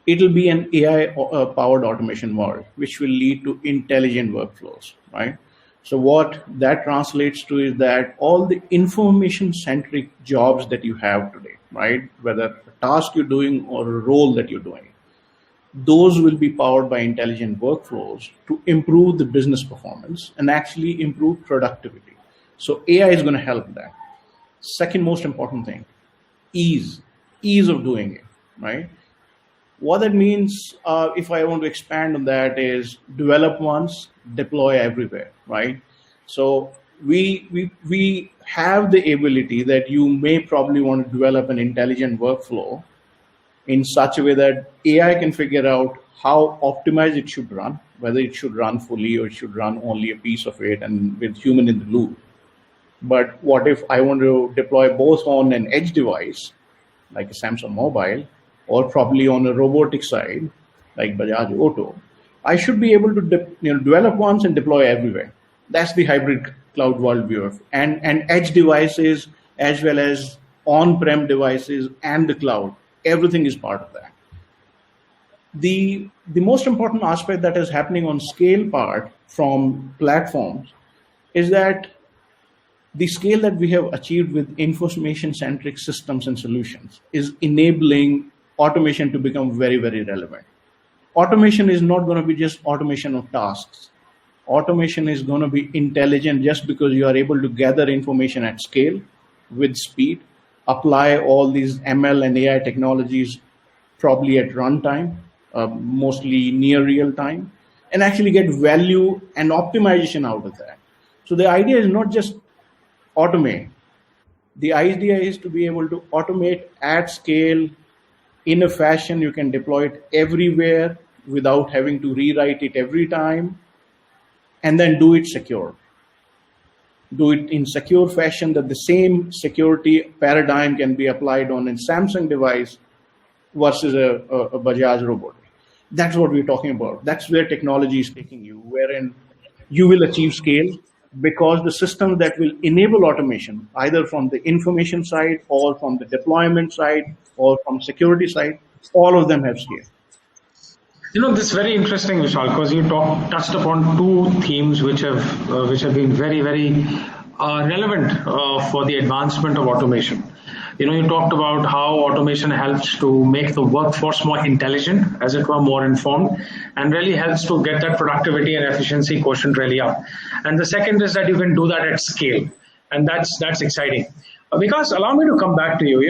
it'll be an AI-powered automation world, which will lead to intelligent workflows, right? So what that translates to is that all the information-centric jobs that you have today, right, whether a task you're doing or a role that you're doing, those will be powered by intelligent workflows to improve the business performance and actually improve productivity. So AI is going to help that. Second most important thing, ease. ease of doing it, right? What that means, if I want to expand on that, is develop once, deploy everywhere, right? So we have the ability that you may probably want to develop an intelligent workflow in such a way that AI can figure out how optimized it should run, whether it should run fully or it should run only a piece of it and with human in the loop. But what if I want to deploy both on an edge device, like a Samsung mobile, or probably on a robotic side, like Bajaj Auto? I should be able to develop once and deploy everywhere. That's the hybrid cloud world view of, and edge devices as well as on-prem devices and the cloud. Everything is part of that. The most important aspect that is happening on scale part from platforms is that the scale that we have achieved with information-centric systems and solutions is enabling automation to become very, very relevant. Automation is not going to be just automation of tasks. Automation is going to be intelligent just because you are able to gather information at scale with speed, apply all these ML and AI technologies probably at runtime, mostly near real time, and actually get value and optimization out of that. So the idea is not just automate. The idea is to be able to automate at scale in a fashion you can deploy it everywhere without having to rewrite it every time, and then do it secure. Do it in secure fashion that the same security paradigm can be applied on a Samsung device versus a Bajaj robot. That's what we're talking about. That's where technology is taking you, wherein you will achieve scale because the systems that will enable automation, either from the information side or from the deployment side or from security side, all of them have scale. This is very interesting, Vishal, because you touched upon two themes which have been very, very relevant for the advancement of automation. You talked about how automation helps to make the workforce more intelligent, as it were, more informed, and really helps to get that productivity and efficiency quotient really up. And the second is that you can do that at scale, and that's exciting. Because allow me to come back to you.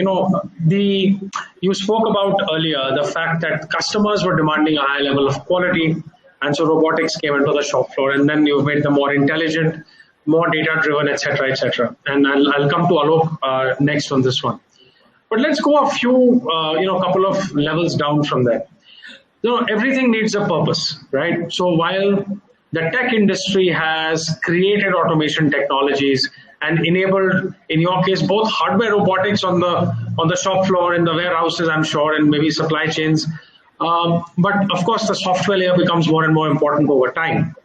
You spoke about earlier the fact that customers were demanding a high level of quality, and so robotics came into the shop floor, and then you've made them more intelligent, more data-driven, etc., etc. And I'll come to Alok next on this one. But let's go a few, couple of levels down from there. Everything needs a purpose, right? So while the tech industry has created automation technologies and enabled, in your case, both hardware robotics on the shop floor, in the warehouses, I'm sure, and maybe supply chains. But of course, the software layer becomes more and more important over time.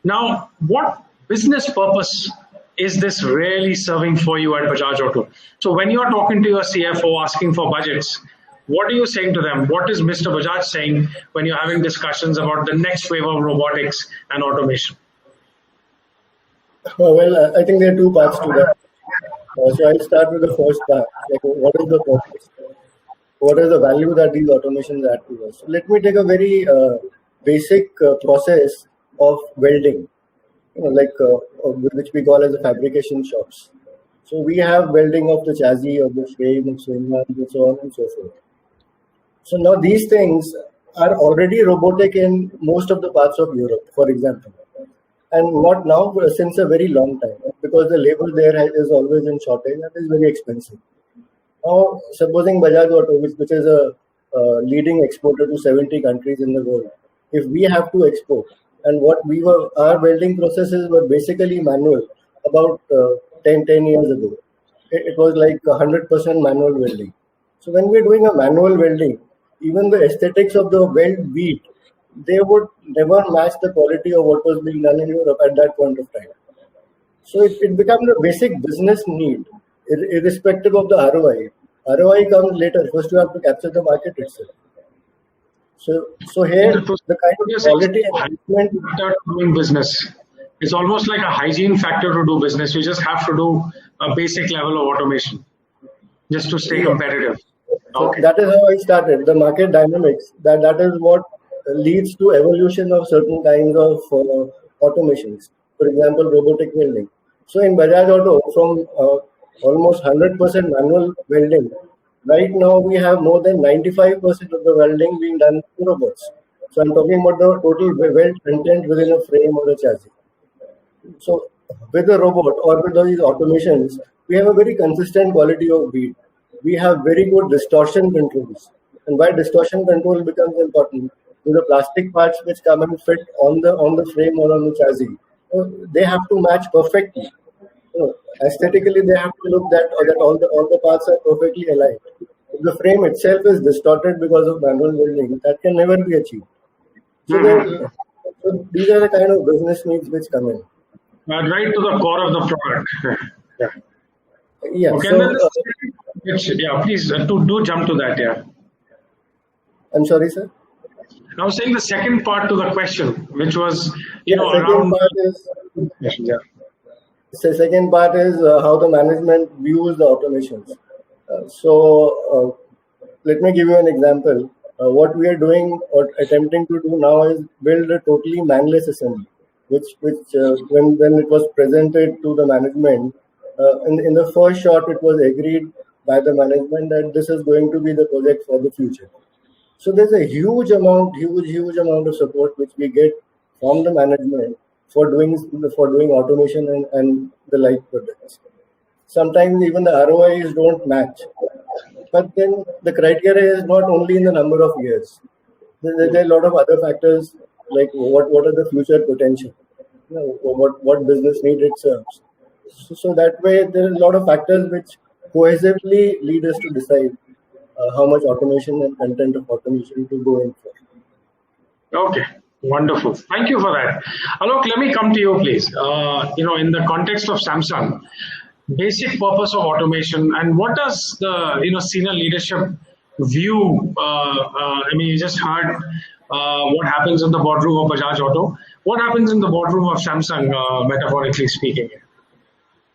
Now, what business purpose is this really serving for you at Bajaj Auto? So when you're talking to your CFO asking for budgets, what are you saying to them? What is Mr. Bajaj saying when you're having discussions about the next wave of robotics and automation? Well, I think there are two parts to that. So I'll start with the first part. Like, what is the purpose? What is the value that these automations add to us? So let me take a very basic process of welding, which we call as the fabrication shops. So we have welding of the chassis, of the frame, and so on and so forth. So now these things are already robotic in most of the parts of Europe, for example. And not now, but since a very long time, because the labor there is always in shortage and is very expensive. Now, supposing Bajaj Auto, which is a leading exporter to 70 countries in the world, if we have to export, and our welding processes were basically manual about 10 years ago. It was like 100% manual welding. So when we're doing a manual welding, even the aesthetics of the weld bead, they would never match the quality of what was being done in Europe at that point of time. So it becomes a basic business need, irrespective of the ROI. ROI comes later. First, you have to capture the market itself. So here, the kind of quality enhancement doing business. It's almost like a hygiene factor to do business. You just have to do a basic level of automation just to stay competitive. So that is how I started. The market dynamics, that is what leads to evolution of certain kinds of automations. For example, robotic welding. So in Bajaj Auto, from almost 100% manual welding Right now, we have more than 95% of the welding being done through robots. So I'm talking about the total weld content within a frame or a chassis. So with a robot or with these automations, we have a very consistent quality of bead. We have very good distortion controls. And why distortion control becomes important, with the plastic parts which come and fit on the frame or on the chassis, they have to match perfectly. Aesthetically, they have to look that all the parts are perfectly aligned. If the frame itself is distorted because of manual welding, that can never be achieved. So these are the kind of business needs which come in. Right to the core of the product. Yeah. Okay, please do jump to that. Yeah. I'm sorry, sir. I was saying the second part to the question, which was around. The second part is how the management views the automations. Let me give you an example. What we are doing or attempting to do now is build a totally manless assembly, which when it was presented to the management, in the first shot it was agreed by the management that this is going to be the project for the future. So there's a huge amount of support which we get from the management for doing automation and the like projects. Sometimes even the ROIs don't match. But then the criteria is not only in the number of years. There are a lot of other factors like what are the future potential, what business need it serves. So that way there are a lot of factors which cohesively lead us to decide how much automation and content of automation to go in for. Okay. Wonderful. Thank you for that. Alok, let me come to you, please. In the context of Samsung, basic purpose of automation and what does the senior leadership view? You just heard what happens in the boardroom of Bajaj Auto. What happens in the boardroom of Samsung, metaphorically speaking?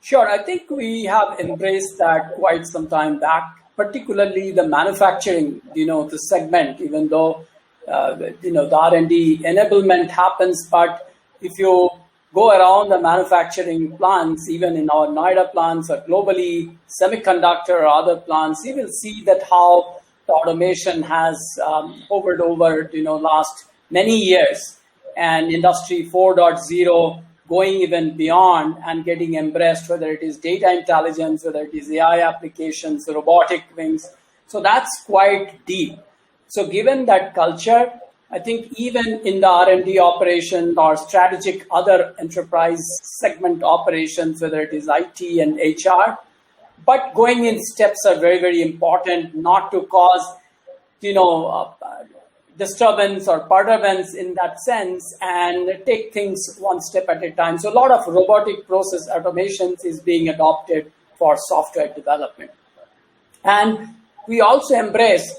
Sure, I think we have embraced that quite some time back, particularly the manufacturing, the segment, even though the R&D enablement happens, but if you go around the manufacturing plants, even in our Noida plants or globally, semiconductor or other plants, you will see that how the automation has hovered over, last many years, and Industry 4.0 going even beyond and getting embraced, whether it is data intelligence, whether it is AI applications, robotic wings. So that's quite deep. So given that culture, I think even in the R&D operation or strategic other enterprise segment operations, whether it is IT and HR, but going in steps are very, very important, not to cause, disturbance or perturbance in that sense, and take things one step at a time. So a lot of robotic process automations is being adopted for software development. And we also embrace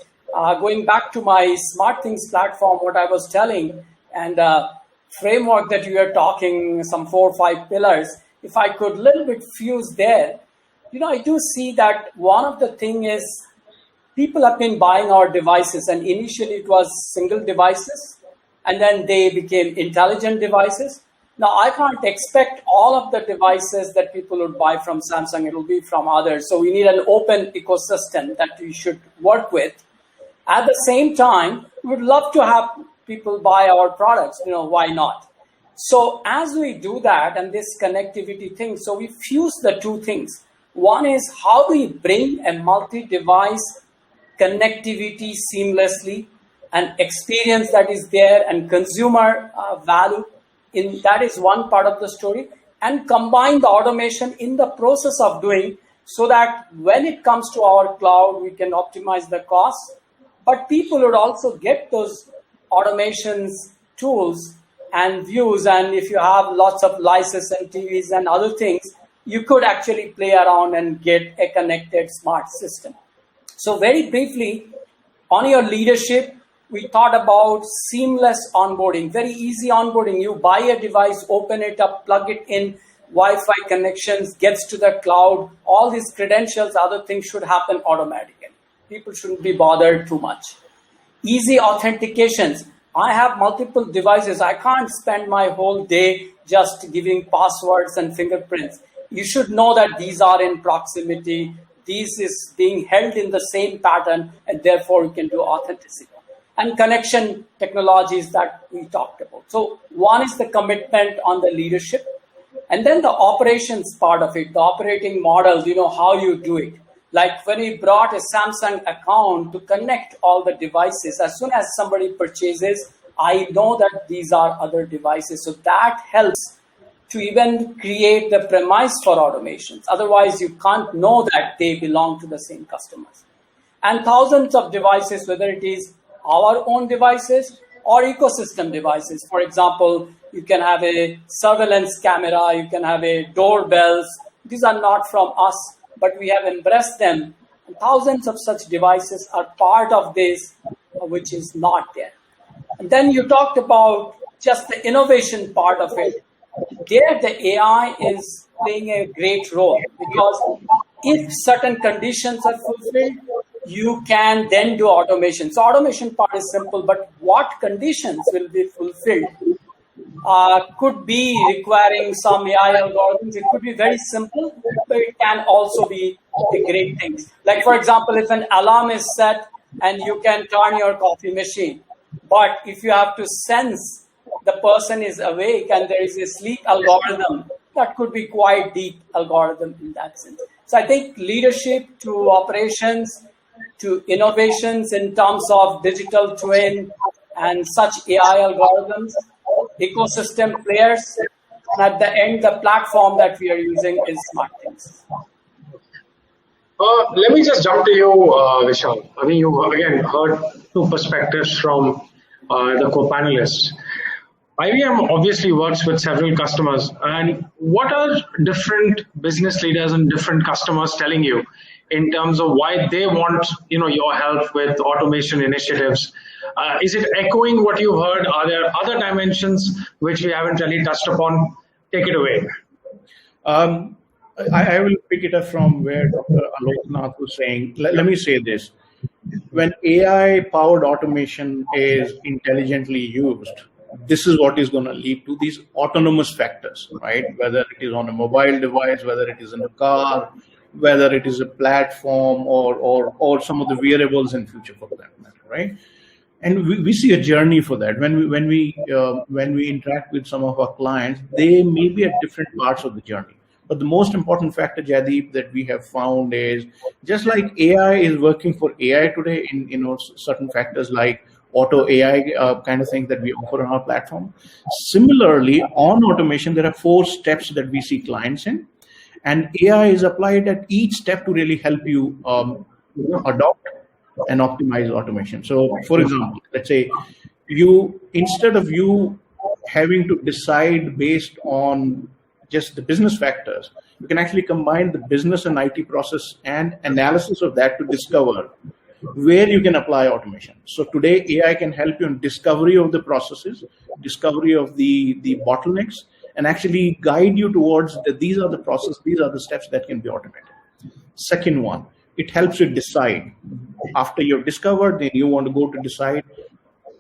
going back to my Smart Things platform, what I was telling, and the framework that you are talking, some 4 or 5 pillars, if I could a little bit fuse there, I do see that one of the thing is people have been buying our devices, and initially it was single devices, and then they became intelligent devices. Now, I can't expect all of the devices that people would buy from Samsung. It will be from others. So we need an open ecosystem that we should work with. At the same time, we would love to have people buy our products. Why not? So as we do that and this connectivity thing, so we fuse the two things. One is how do we bring a multi-device connectivity seamlessly, and experience that is there, and consumer value. That is one part of the story. And combine the automation in the process of doing, so that when it comes to our cloud, we can optimize the costs. But people would also get those automations tools and views. And if you have lots of licenses and TVs and other things, you could actually play around and get a connected smart system. So very briefly, on your leadership, we thought about seamless onboarding, very easy onboarding. You buy a device, open it up, plug it in, Wi-Fi connections, gets to the cloud. All these credentials, other things should happen automatically. People shouldn't be bothered too much. Easy authentications. I have multiple devices. I can't spend my whole day just giving passwords and fingerprints. You should know that these are in proximity. this is being held in the same pattern, and therefore you can do authenticity. And connection technologies that we talked about. So one is the commitment on the leadership, and then the operations part of it, the operating model, how you do it. Like when we brought a Samsung account to connect all the devices, as soon as somebody purchases, I know that these are other devices. So that helps to even create the premise for automations. Otherwise, you can't know that they belong to the same customers. And thousands of devices, whether it is our own devices or ecosystem devices. For example, you can have a surveillance camera, you can have a doorbells. These are not from us, but we have embraced them. And thousands of such devices are part of this, which is not there. And then you talked about just the innovation part of it. There, the AI is playing a great role, because if certain conditions are fulfilled, you can then do automation. So automation part is simple, but what conditions will be fulfilled could be requiring some AI algorithms. It could be very simple, but it can also be a great thing. Like, for example, if an alarm is set and you can turn your coffee machine, but if you have to sense the person is awake and there is a sleep algorithm, that could be quite deep algorithm in that sense. So I think leadership to operations, to innovations in terms of digital twin and such AI algorithms, ecosystem players, and at the end, the platform that we are using is smart things. Let me just jump to you, Vishal. I mean, you again heard two perspectives from the co-panelists. IBM obviously works with several customers, and what are different business leaders and different customers telling you in terms of why they want your help with automation initiatives? Is it echoing what you heard? Are there other dimensions which we haven't really touched upon? Take it away. I will pick it up from where Dr. Alok Nath was saying. Let me say this. When AI-powered automation is intelligently used, this is what is going to lead to these autonomous factors, right? Whether it is on a mobile device, whether it is in a car, whether it is a platform or some of the wearables in future for that matter, right? And we see a journey for that. When we interact with some of our clients, they may be at different parts of the journey. But the most important factor, Jaideep, that we have found is just like AI is working for AI today in certain factors like auto AI kind of things that we offer on our platform. Similarly, on automation, there are 4 steps that we see clients in. And AI is applied at each step to really help you adopt and optimize automation. So, for example, let's say instead of you having to decide based on just the business factors, you can actually combine the business and IT process and analysis of that to discover where you can apply automation. So today, AI can help you in discovery of the processes, discovery of the bottlenecks, and actually guide you towards these are the processes, these are the steps that can be automated. Second one, it helps you decide. After you've discovered, then you want to go to decide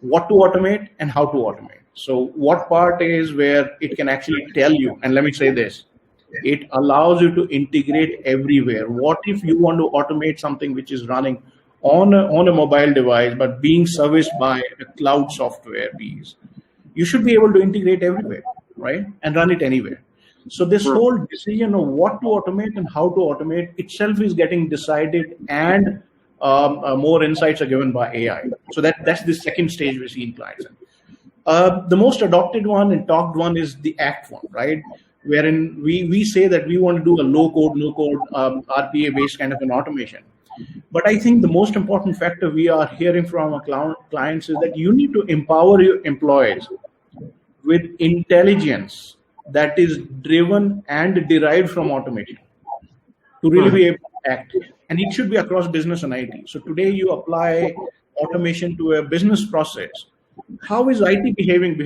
what to automate and how to automate. So what part is where it can actually tell you, and let me say this, it allows you to integrate everywhere. What if you want to automate something which is running on a mobile device, but being serviced by a cloud software piece? You should be able to integrate everywhere, right? And run it anywhere. So this whole decision of what to automate and how to automate itself is getting decided, and more insights are given by AI. So that's the second stage we see in clients. The most adopted one and talked one is the ACT one, right? Wherein we say that we want to do a low-code, no-code, RPA-based kind of an automation. But I think the most important factor we are hearing from our clients is that you need to empower your employees with intelligence that is driven and derived from automation to really be able to act. And it should be across business and IT. So today you apply automation to a business process. How is IT behaving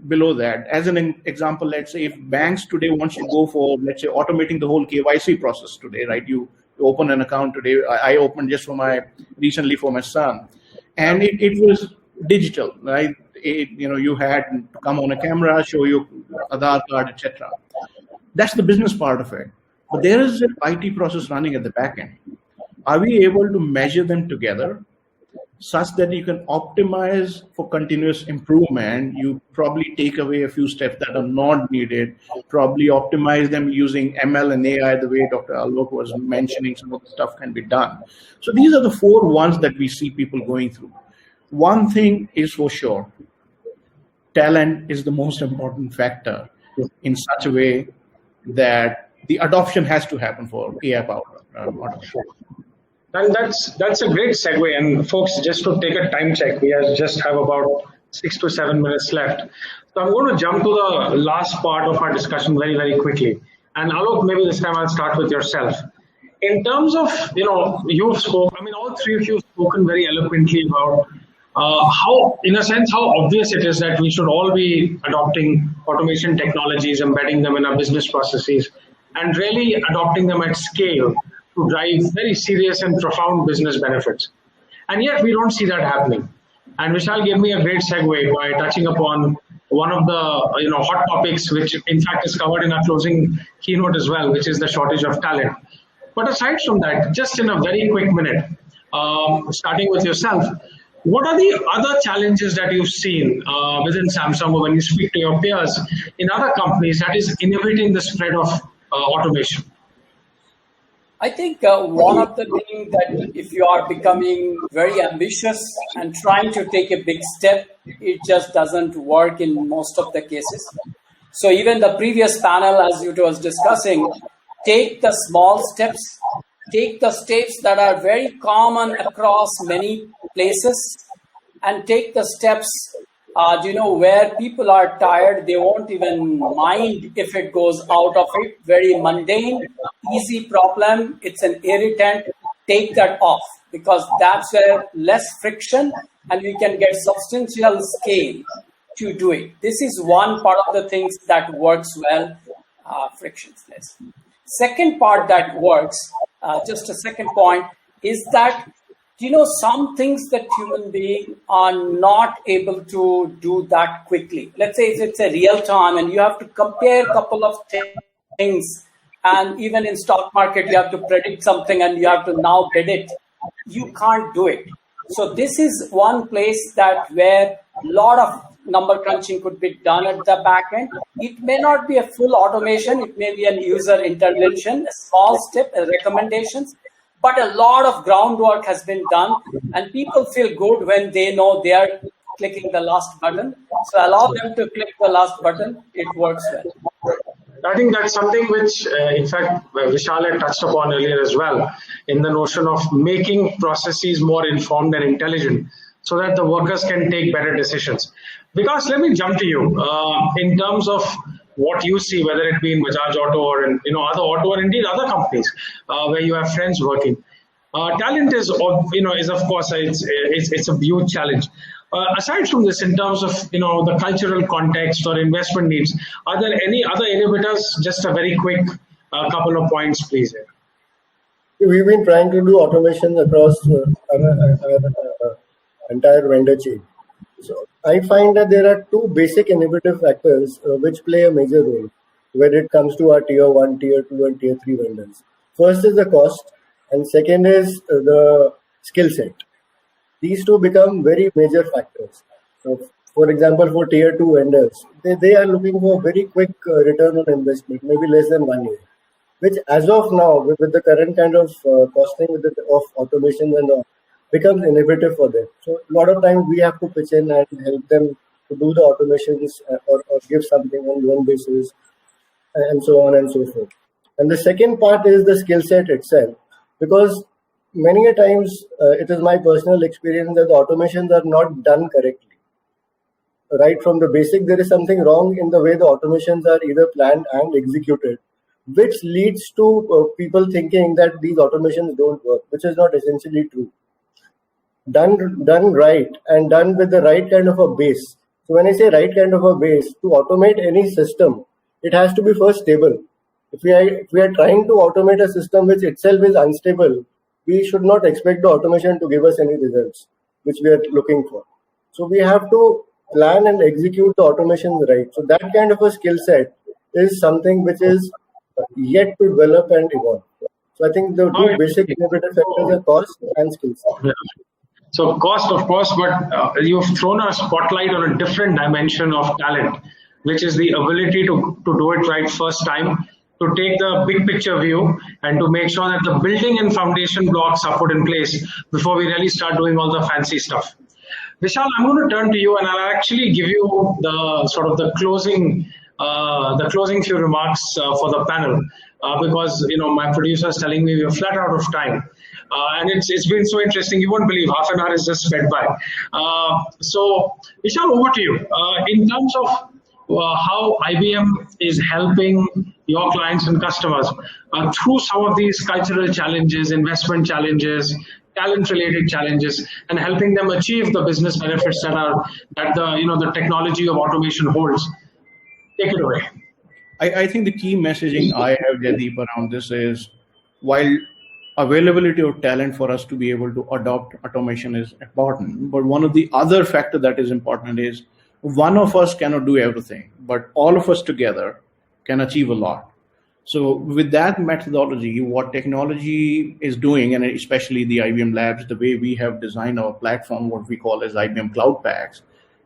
below that? As an example, let's say if banks today wants to go for, let's say, automating the whole KYC process today, right? You open an account today. I opened just recently for my son, and it was digital, right? You had to come on a camera, show your Aadhaar card, etc. That's the business part of it. But there is an IT process running at the back end. Are we able to measure them together such that you can optimize for continuous improvement? You probably take away a few steps that are not needed, probably optimize them using ML and AI, the way Dr. Alok was mentioning, some of the stuff can be done. So these are the 4 ones that we see people going through. One thing is for sure, talent is the most important factor in such a way that the adoption has to happen for AI powered automation. And that's a great segue. And folks, just to take a time check, we just have about 6 to 7 minutes left. So I'm going to jump to the last part of our discussion very, very quickly. And Alok, maybe this time I'll start with yourself. In terms of, you've spoken, all 3 of you have spoken very eloquently about how, in a sense, how obvious it is that we should all be adopting automation technologies, embedding them in our business processes, and really adopting them at scale to drive very serious and profound business benefits. And yet we don't see that happening. And Vishal gave me a great segue by touching upon one of the hot topics, which in fact is covered in our closing keynote as well, which is the shortage of talent. But aside from that, just in a very quick minute, starting with yourself, what are the other challenges that you've seen within Samsung, or when you speak to your peers in other companies, that is inhibiting the spread of automation? I think one of the things that if you are becoming very ambitious and trying to take a big step, it just doesn't work in most of the cases. So even the previous panel, as you was discussing, take the small steps, take the steps that are very common across many places, and take the steps where people are tired, they won't even mind if it goes out of it. Very mundane, easy problem, it's an irritant, take that off, because that's where less friction and we can get substantial scale to do it. This is one part of the things that works well, frictionless. Second part that works, just a second point, is that some things that human beings are not able to do that quickly. Let's say if it's a real time and you have to compare a couple of things, and even in stock market, you have to predict something and you have to now bid it. You can't do it. So this is one place that where a lot of number crunching could be done at the back end. It may not be a full automation. It may be a user intervention, a small step, recommendations. But a lot of groundwork has been done, and people feel good when they know they are clicking the last button. So allow them to click the last button. It works well. I think that's something which, in fact, Vishal had touched upon earlier as well, in the notion of making processes more informed and intelligent so that the workers can take better decisions. Because let me jump to you in terms of what you see, whether it be in Bajaj Auto or in other auto or indeed other companies where you have friends working. Talent is of course it's a huge challenge. Aside from this, in terms of the cultural context or investment needs, are there any other inhibitors? Just a very quick couple of points, please. We've been trying to do automation across our entire vendor chain. So I find that there are 2 basic inhibitive factors which play a major role when it comes to our tier 1, tier 2, and tier 3 vendors. First is the cost, and second is the skill set. These 2 become very major factors. So for example, for tier 2 vendors, they are looking for very quick return on investment, maybe less than 1 year, which as of now, with the current kind of costing of automation and all, becomes innovative for them. So a lot of times we have to pitch in and help them to do the automations or give something on loan basis and so on and so forth. And the second part is the skill set itself, because many a times it is my personal experience that the automations are not done correctly. Right from the basic, there is something wrong in the way the automations are either planned and executed, which leads to people thinking that these automations don't work, which is not essentially true. Done right and done with the right kind of a base. So when I say right kind of a base, to automate any system, it has to be first stable. If we are trying to automate a system which itself is unstable, we should not expect the automation to give us any results which we are looking for. So we have to plan and execute the automations right. So that kind of a skill set is something which is yet to develop and evolve. So I think the two basic innovative factors are cost and skills. Yeah. So cost, of course, but you've thrown a spotlight on a different dimension of talent, which is the ability to do it right first time, to take the big picture view and to make sure that the building and foundation blocks are put in place before we really start doing all the fancy stuff. Vishal, I'm going to turn to you and I'll actually give you the sort of the closing few remarks for the panel because my producer is telling me we're flat out of time. And it's been so interesting. You won't believe half an hour is just sped by. So Vishal, over to you. In terms of how IBM is helping your clients and customers through some of these cultural challenges, investment challenges, talent-related challenges, and helping them achieve the business benefits that the technology of automation holds. Take it away. I think the key messaging I have, Jaideep, around this is while availability of talent for us to be able to adopt automation is important, but one of the other factors that is important is one of us cannot do everything, but all of us together can achieve a lot. So with that methodology, what technology is doing, and especially the IBM Labs, the way we have designed our platform, what we call as IBM Cloud Packs,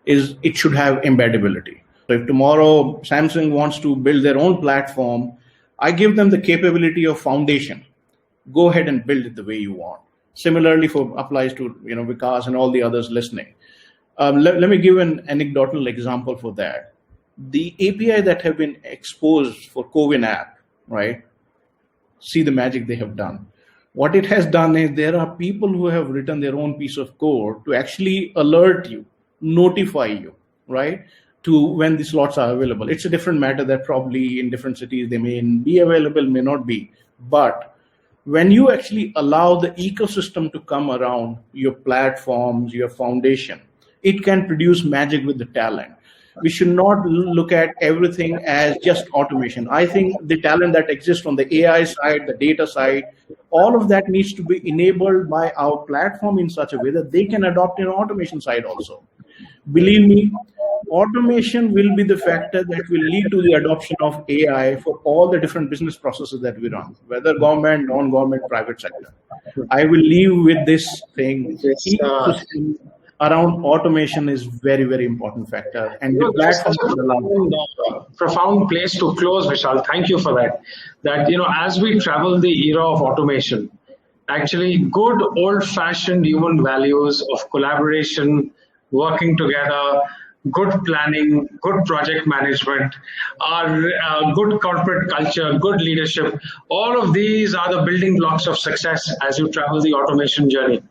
is it should have embeddability. So if tomorrow Samsung wants to build their own platform, I give them the capability of foundation. Go ahead and build it the way you want. Similarly, applies to Vikas and all the others listening. Let me give an anecdotal example for that. The API that have been exposed for CoWIN app, right? See the magic they have done. What it has done is there are people who have written their own piece of code to actually alert you, notify you, right? To when the slots are available. It's a different matter that probably in different cities they may be available, may not be. But when you actually allow the ecosystem to come around your platforms, your foundation, it can produce magic with the talent. We should not look at everything as just automation. I think the talent that exists on the AI side, the data side, all of that needs to be enabled by our platform in such a way that they can adopt an automation side also. Believe me, automation will be the factor that will lead to the adoption of AI for all the different business processes that we run, whether government, non-government, private sector. I will leave with this thing. Around automation is very, very important factor. And the platform is a profound place to close, Vishal. Thank you for that. That, as we travel the era of automation, actually good old-fashioned human values of collaboration, working together, good planning, good project management, good corporate culture, good leadership, all of these are the building blocks of success as you travel the automation journey.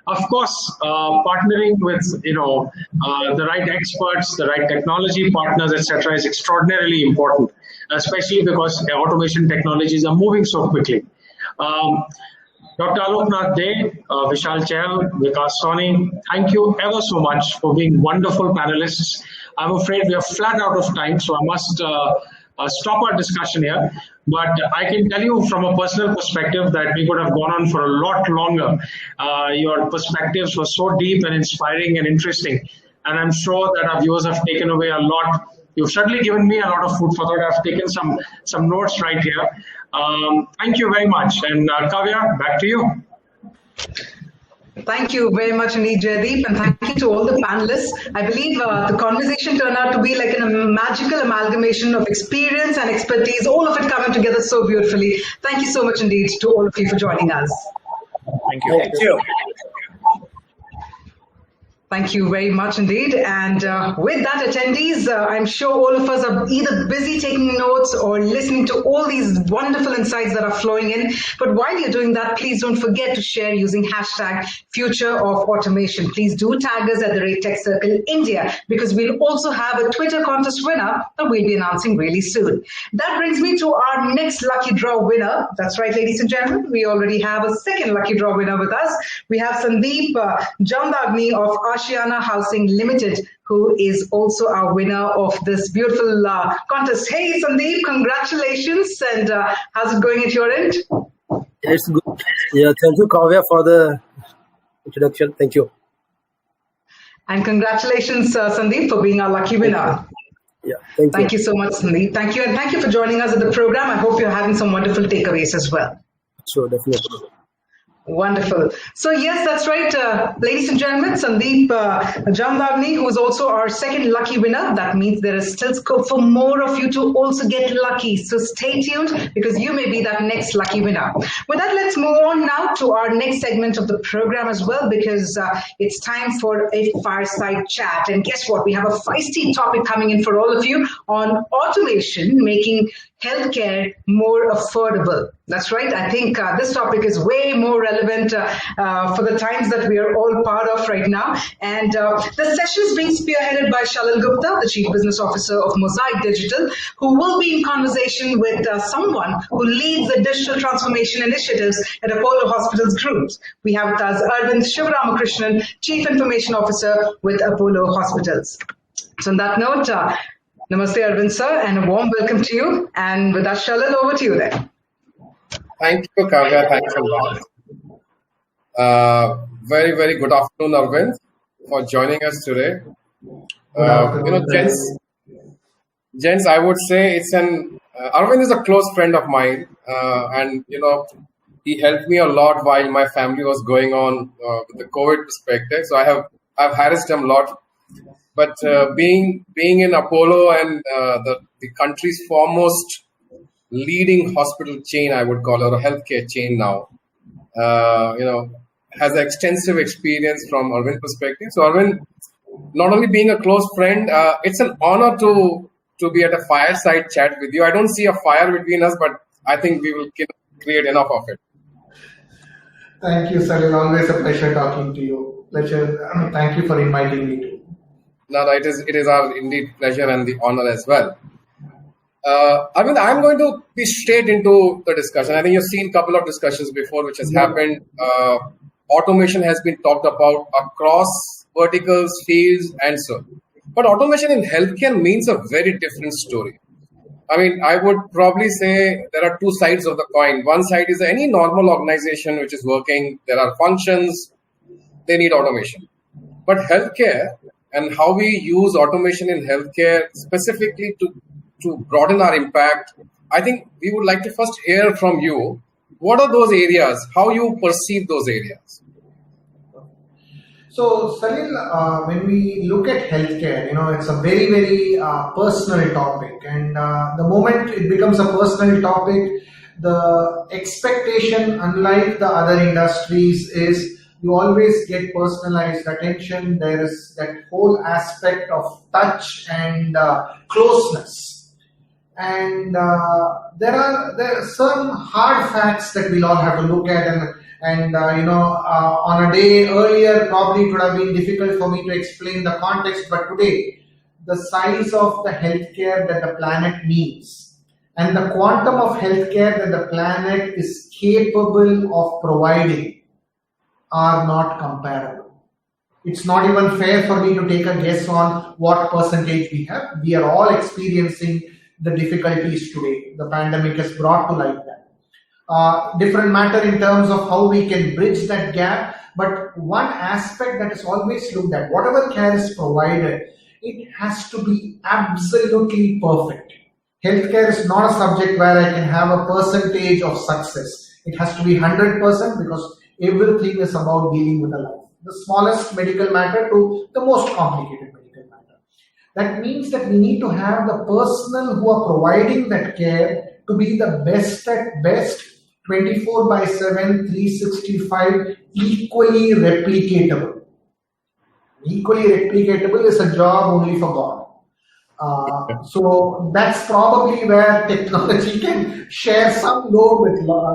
Of course, partnering with the right experts, the right technology partners, etc., is extraordinarily important, especially because automation technologies are moving so quickly. Dr. Aloknath Dey, Vishal Chahal, Vikas Soni, thank you ever so much for being wonderful panelists. I'm afraid we are flat out of time, so I must stop our discussion here. But I can tell you from a personal perspective that we could have gone on for a lot longer. Your perspectives were so deep and inspiring and interesting. And I'm sure that our viewers have taken away a lot. You've certainly given me a lot of food for thought. I've taken some notes right here. Thank you very much. And Kavya, back to you. Thank you very much indeed, Jaideep, and thank you to all the panelists. I believe the conversation turned out to be like a magical amalgamation of experience and expertise, all of it coming together so beautifully. Thank you so much indeed to all of you for joining us. Thank you. Thank you. Thank you very much indeed. And with that, attendees, I'm sure all of us are either busy taking notes or listening to all these wonderful insights that are flowing in. But while you're doing that, please don't forget to share using hashtag Future of Automation. Please do tag us at @TechCircle India, because we'll also have a Twitter contest winner that we'll be announcing really soon. That brings me to our next lucky draw winner. That's right, ladies and gentlemen, we already have a second lucky draw winner with us. We have Sandeep Jamdagni of Ashiana Housing Limited, who is also our winner of this beautiful contest. Hey, Sandeep, congratulations. And how's it going at your end? It's good. Yeah, thank you, Kavya, for the introduction. Thank you. And congratulations, Sandeep, for being our lucky winner. Yeah, thank you so much, Sandeep. Thank you. And thank you for joining us at the program. I hope you're having some wonderful takeaways as well. So definitely. Wonderful. So yes, that's right, ladies and gentlemen, Sandeep Jamdagni, who is also our second lucky winner. That means there is still scope for more of you to also get lucky. So stay tuned because you may be that next lucky winner. With that, let's move on now to our next segment of the program as well, because it's time for a fireside chat. And guess what? We have a feisty topic coming in for all of you on automation, making healthcare more affordable. That's right. I think this topic is way more relevant for the times that we are all part of right now. And the session is being spearheaded by Shalal Gupta, the Chief Business Officer of Mosaic Digital, who will be in conversation with someone who leads the digital transformation initiatives at Apollo Hospitals Groups. We have with us Arvind Shivaramakrishnan, Chief Information Officer with Apollo Hospitals. So on that note, Namaste, Arvind sir, and a warm welcome to you. And with that, Shalal, over to you then. Thank you, Kavya. Thanks a lot. Very, very good afternoon, Arvind, for joining us today. Gents, I would say it's Arvind is a close friend of mine, and he helped me a lot while my family was going on with the COVID perspective. So I've harassed him a lot. But being in Apollo and the country's foremost leading hospital chain, I would call it, or a healthcare chain now, has extensive experience from Arvind's perspective. So Arvind, not only being a close friend, it's an honor to be at a fireside chat with you. I don't see a fire between us, but I think we will create enough of it. Thank you, Salil. Always a pleasure talking to you. Thank you for inviting me too. No, it is our indeed pleasure and the honor as well. Arvind, I'm going to be straight into the discussion. I think you've seen a couple of discussions before which has happened. Automation has been talked about across verticals, fields, and so. But automation in healthcare means a very different story. I mean, I would probably say there are two sides of the coin. One side is any normal organization which is working. There are functions, they need automation. But healthcare and how we use automation in healthcare specifically to broaden our impact, I think we would like to first hear from you. What are those areas? How you perceive those areas? So, Salil, when we look at healthcare, it's a very, very personal topic. And the moment it becomes a personal topic, the expectation, unlike the other industries, is you always get personalized attention. There is that whole aspect of touch and closeness. And there are some hard facts that we'll all have to look at. And on a day earlier, probably it would have been difficult for me to explain the context. But today, the size of the healthcare that the planet needs and the quantum of healthcare that the planet is capable of providing are not comparable. It's not even fair for me to take a guess on what percentage we have. We are all experiencing the difficulties today. The pandemic has brought to light that. Different matter in terms of how we can bridge that gap. But one aspect that is always looked at, whatever care is provided, it has to be absolutely perfect. Healthcare is not a subject where I can have a percentage of success. It has to be 100% because everything is about dealing with a life. The smallest medical matter to the most complicated medical matter. That means that we need to have the personnel who are providing that care to be the best at best, 24/7, 365, equally replicatable. Equally replicatable is a job only for God. So that's probably where technology can share some load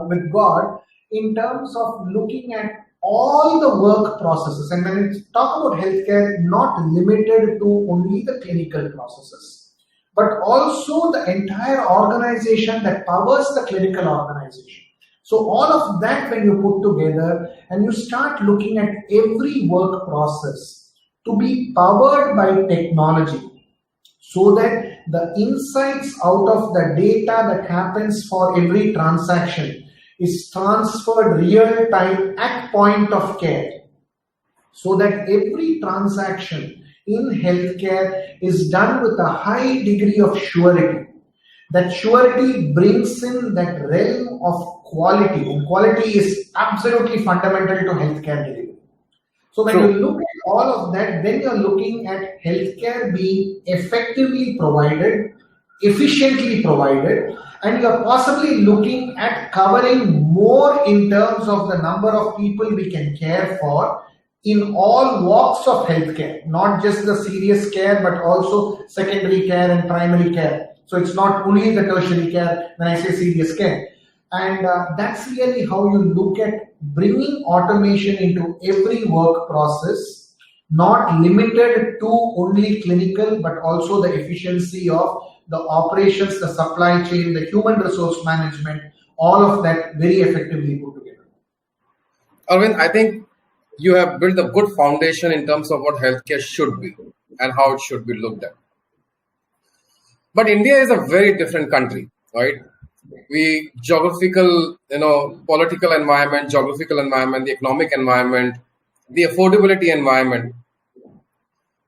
with God in terms of looking at all the work processes. And when we talk about healthcare, not limited to only the clinical processes, but also the entire organization that powers the clinical organization. So all of that when you put together and you start looking at every work process to be powered by technology so that the insights out of the data that happens for every transaction is transferred real time at point of care so that every transaction in healthcare is done with a high degree of surety. That surety brings in that realm of quality, and quality is absolutely fundamental to healthcare delivery. So when you look at all of that, then you're looking at healthcare being effectively provided, efficiently provided, and you're possibly looking at covering more in terms of the number of people we can care for in all walks of healthcare, not just the serious care, but also secondary care and primary care. So it's not only the tertiary care when I say serious care. And that's really how you look at bringing automation into every work process, not limited to only clinical, but also the efficiency of the operations, the supply chain, the human resource management, all of that very effectively put together. Arvind, I think you have built a good foundation in terms of what healthcare should be and how it should be looked at. But India is a very different country, right? We geographical, political environment, geographical environment, the economic environment, the affordability environment.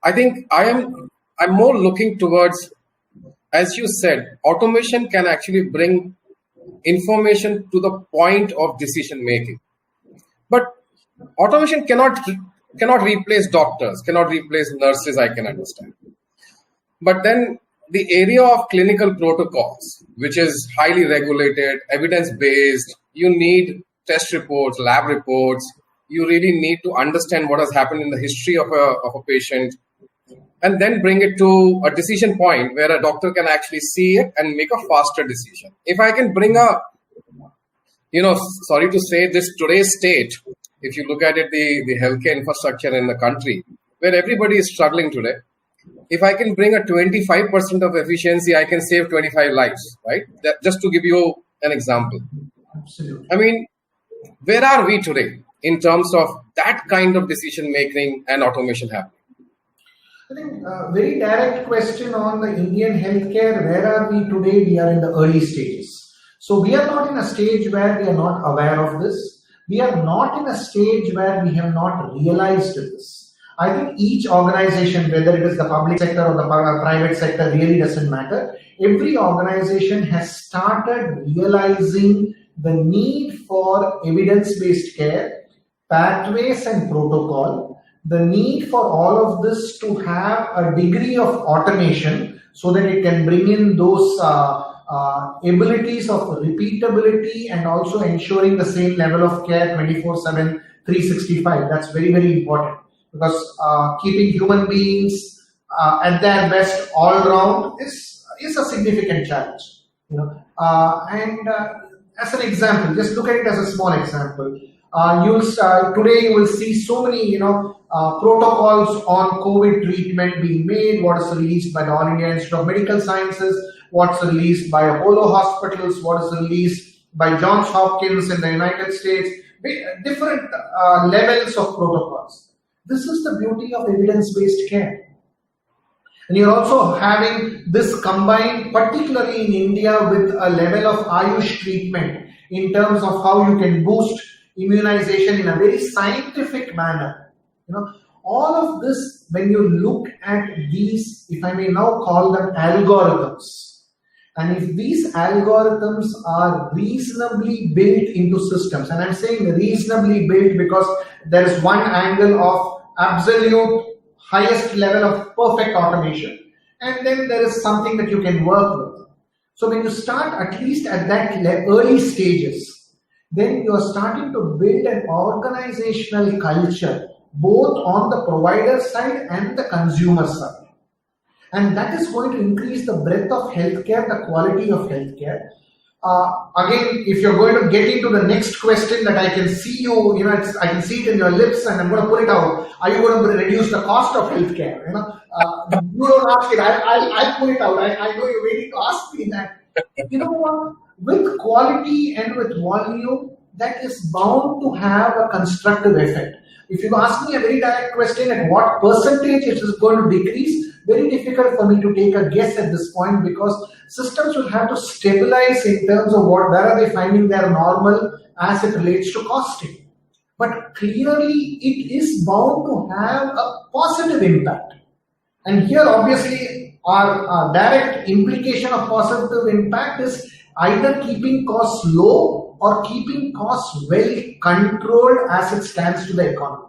I think I'm more looking towards, as you said, automation can actually bring information to the point of decision making. But automation cannot replace doctors, cannot replace nurses, I can understand. But then the area of clinical protocols, which is highly regulated, evidence-based, you need test reports, lab reports, you really need to understand what has happened in the history of a patient, and then bring it to a decision point where a doctor can actually see it and make a faster decision. If I can bring sorry to say this, today's state, if you look at it, the healthcare infrastructure in the country, where everybody is struggling today, if I can bring a 25% of efficiency, I can save 25 lives, right? Just to give you an example. Absolutely. I mean, where are we today in terms of that kind of decision making and automation happening? I think a very direct question on the Indian healthcare, where are we today? We are in the early stages. So we are not in a stage where we are not aware of this. We are not in a stage where we have not realized this. I think each organization, whether it is the public sector or the private sector, really doesn't matter. Every organization has started realizing the need for evidence-based care, pathways and protocol, the need for all of this to have a degree of automation so that it can bring in those abilities of repeatability and also ensuring the same level of care 24/7, 365. That's very, very important. Because keeping human beings at their best all around is a significant challenge. As an example, just look at it as a small example. Today you will see so many protocols on COVID treatment being made. What is released by the All India Institute of Medical Sciences? What's released by Apollo Hospitals? What is released by Johns Hopkins in the United States? Different levels of protocols. This is the beauty of evidence-based care. And you're also having this combined, particularly in India, with a level of Ayush treatment in terms of how you can boost immunization in a very scientific manner. All of this, when you look at these, if I may now call them algorithms, and if these algorithms are reasonably built into systems, and I'm saying reasonably built because there is one angle of absolute highest level of perfect automation, and then there is something that you can work with. So when you start at least at that early stages, then you are starting to build an organizational culture, both on the provider side and the consumer side. And that is going to increase the breadth of healthcare, the quality of healthcare. Again, if you're going to get into the next question that I can see you, I can see it in your lips and I'm going to put it out. Are you going to reduce the cost of healthcare? You don't ask it. I'll put it out. I know you're waiting to ask me that. You know what? With quality and with volume, that is bound to have a constructive effect. If you ask me a very direct question at what percentage it is going to decrease, very difficult for me to take a guess at this point, because systems will have to stabilize in terms of where are they finding their normal as it relates to costing. But clearly it is bound to have a positive impact. And here obviously our direct implication of positive impact is either keeping costs low or keeping costs well controlled as it stands to the economy.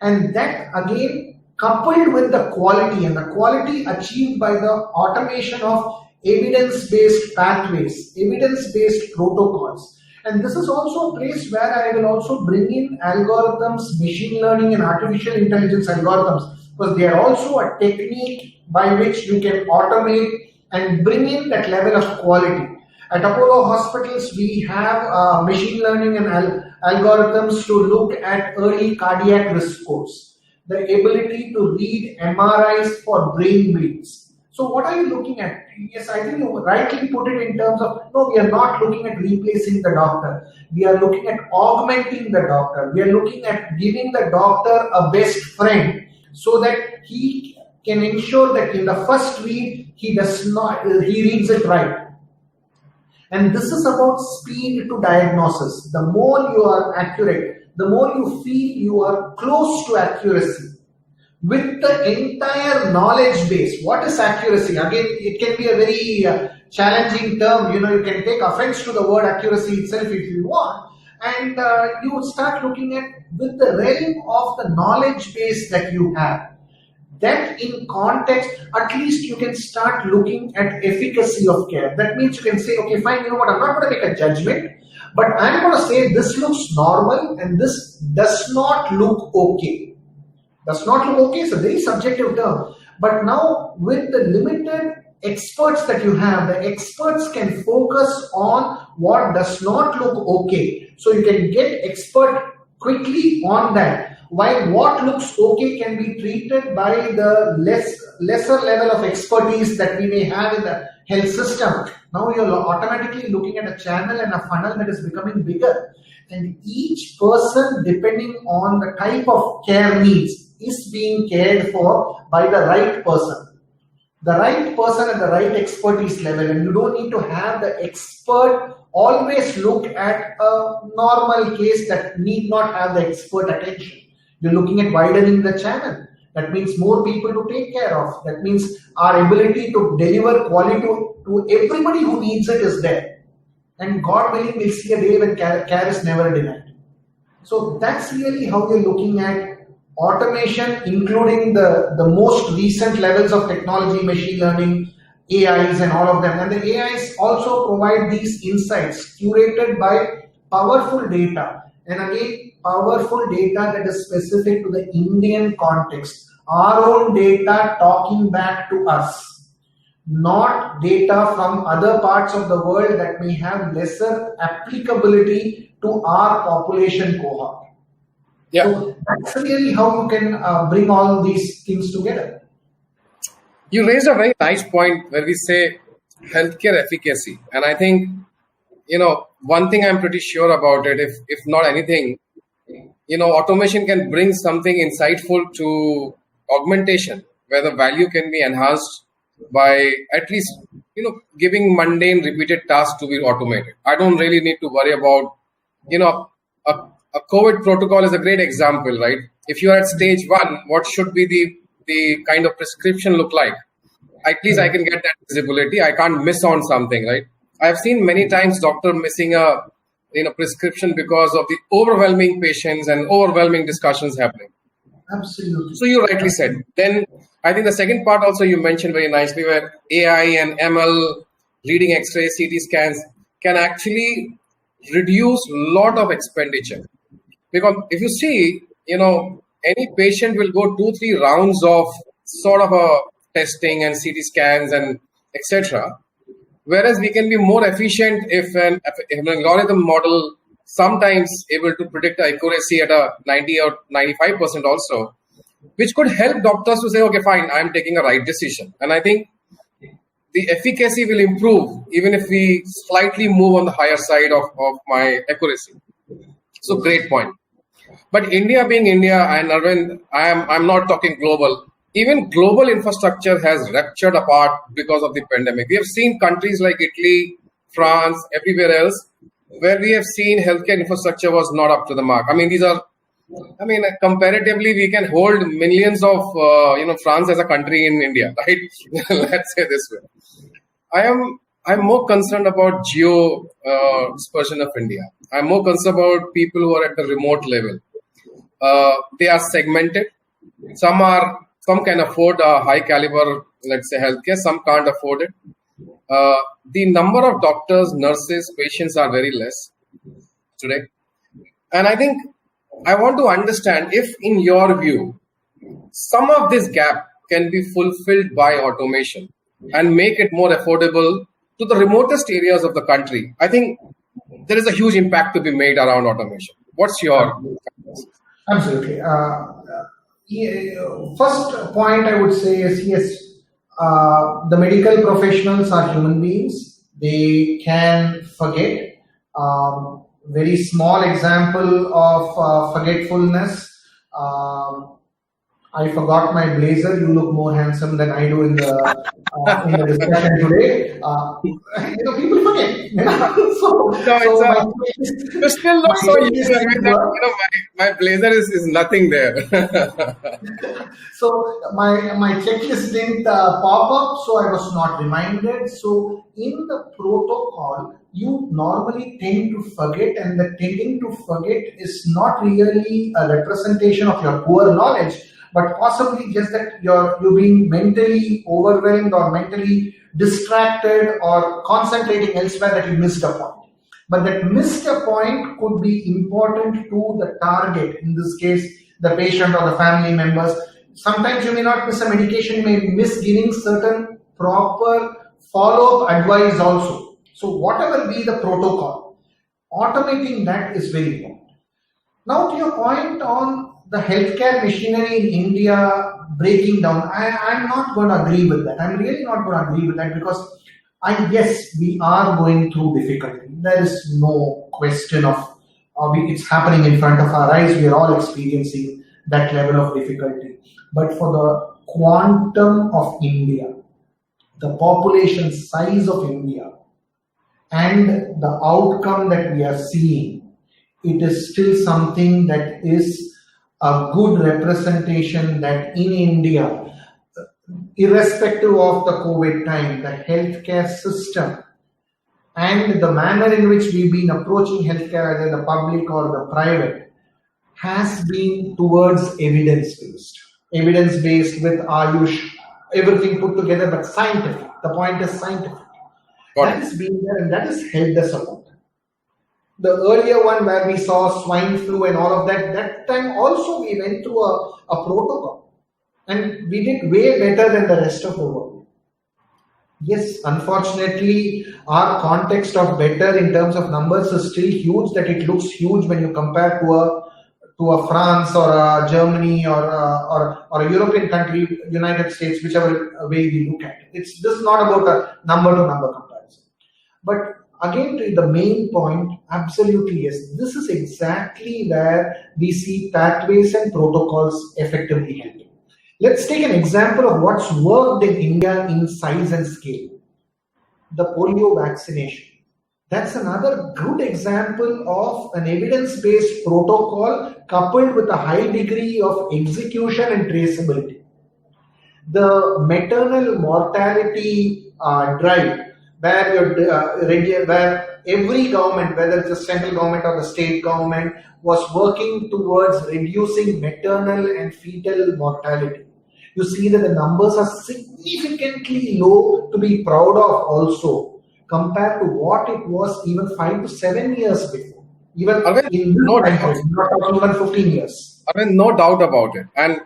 And that again coupled with the quality, and the quality achieved by the automation of evidence-based pathways, evidence-based protocols. And this is also a place where I will also bring in algorithms, machine learning and artificial intelligence algorithms, because they are also a technique by which you can automate and bring in that level of quality. At Apollo hospitals, we have machine learning and algorithms to look at early cardiac risk scores, the ability to read MRIs for brain bleeds. So what are you looking at? Yes, I think you rightly put it in terms of, no, we are not looking at replacing the doctor. We are looking at augmenting the doctor. We are looking at giving the doctor a best friend so that he can ensure that in the first read, he reads it right. And this is about speed to diagnosis. The more you are accurate, the more you feel you are close to accuracy. With the entire knowledge base, what is accuracy? Again, it can be a very challenging term. You can take offense to the word accuracy itself if you want. And you would start looking at with the realm of the knowledge base that you have. That in context, at least you can start looking at efficacy of care. That means you can say, okay, fine, you know what, I'm not going to make a judgment, but I'm going to say this looks normal and this does not look okay. Does not look okay is a very subjective term. But now with the limited experts that you have, the experts can focus on what does not look okay. So you can get expert quickly on that. While what looks okay can be treated by the lesser level of expertise that we may have in the health system. Now you're automatically looking at a channel and a funnel that is becoming bigger. And each person, depending on the type of care needs, is being cared for by the right person. The right person at the right expertise level. And you don't need to have the expert always look at a normal case that need not have the expert attention. You're looking at widening the channel. That means more people to take care of. That means our ability to deliver quality to everybody who needs it is there. And God willing, we'll see a day when care is never denied. So that's really how we're looking at automation, including the most recent levels of technology, machine learning, AIs and all of them. And the AIs also provide these insights curated by powerful data. And again, powerful data that is specific to the Indian context. Our own data talking back to us. Not data from other parts of the world that may have lesser applicability to our population cohort. Yeah. So that's really how you can bring all these things together. You raised a very nice point where we say healthcare efficacy. And I think, one thing I'm pretty sure about it, if not anything, automation can bring something insightful to augmentation, where the value can be enhanced by at least, giving mundane repeated tasks to be automated. I don't really need to worry about, a COVID protocol is a great example, right? If you are at stage 1, what should be the kind of prescription look like? At least I can get that visibility. I can't miss on something, right? I've seen many times doctor missing a prescription because of the overwhelming patients and overwhelming discussions happening. Absolutely. So you rightly said. Then I think the second part also you mentioned very nicely, where AI and ML, reading X-rays, CT scans can actually reduce a lot of expenditure. Because if you see, any patient will go 2-3 rounds of sort of a testing and CT scans and etc. Whereas we can be more efficient if an algorithm model sometimes able to predict accuracy at a 90 or 95% also, which could help doctors to say, okay, fine, I'm taking a right decision. And I think the efficacy will improve even if we slightly move on the higher side of my accuracy. So great point. But India being India, and Arvind, I'm not talking global. Even global infrastructure has ruptured apart because of the pandemic. We have seen countries like Italy, France, everywhere else, where we have seen healthcare infrastructure was not up to the mark. Comparatively, we can hold millions of, France as a country in India, right? Let's say this way. I am I'm more concerned about geo dispersion of India. I'm more concerned about people who are at the remote level. They are segmented. Some can afford a high caliber, let's say, healthcare. Some can't afford it. The number of doctors, nurses, patients are very less today. And I think I want to understand if, in your view, some of this gap can be fulfilled by automation and make it more affordable to the remotest areas of the country. I think there is a huge impact to be made around automation. What's your... Absolutely. First point I would say is, yes, the medical professionals are human beings. They can forget. Very small example of forgetfulness. I forgot my blazer. You look more handsome than I do in the discussion today. People forget. You still look so young. My blazer is nothing there. So my checklist didn't pop up, so I was not reminded. So in the protocol, you normally tend to forget, and the tending to forget is not really a representation of your poor knowledge, but possibly just that you're being mentally overwhelmed or mentally distracted or concentrating elsewhere, that you missed a point. But that missed a point could be important to the target, in this case, the patient or the family members. Sometimes you may not miss a medication, you may miss giving certain proper follow-up advice also. So whatever be the protocol, automating that is very important. Now to your point on the healthcare machinery in India breaking down, I'm not going to agree with that. I'm really not going to agree with that, because yes, we are going through difficulty. There is no question of it's happening in front of our eyes. We are all experiencing that level of difficulty. But for the quantum of India, the population size of India, and the outcome that we are seeing, it is still something that is a good representation that in India, irrespective of the COVID time, the healthcare system and the manner in which we've been approaching healthcare, either the public or the private, has been towards evidence-based. Evidence-based with Ayush, everything put together, but scientific. The point is scientific. That has been there, and that has helped us a lot. The earlier one where we saw swine flu and all of that, that time also we went through a protocol. And we did way better than the rest of the world. Yes, unfortunately, our context of better in terms of numbers is still huge, that it looks huge when you compare to a France or a Germany or a European country, United States, whichever way we look at it. This is not about a number-to-number comparison. But again, to the main point, absolutely yes. This is exactly where we see pathways and protocols effectively helping. Let's take an example of what's worked in India in size and scale. The polio vaccination. That's another good example of an evidence-based protocol coupled with a high degree of execution and traceability. The maternal mortality drive, where every government, whether it's the central government or the state government, was working towards reducing maternal and fetal mortality. You see that the numbers are significantly low to be proud of also, compared to what it was even 5 to 7 years before. Even in not even 15 years. I mean, no doubt about it. And,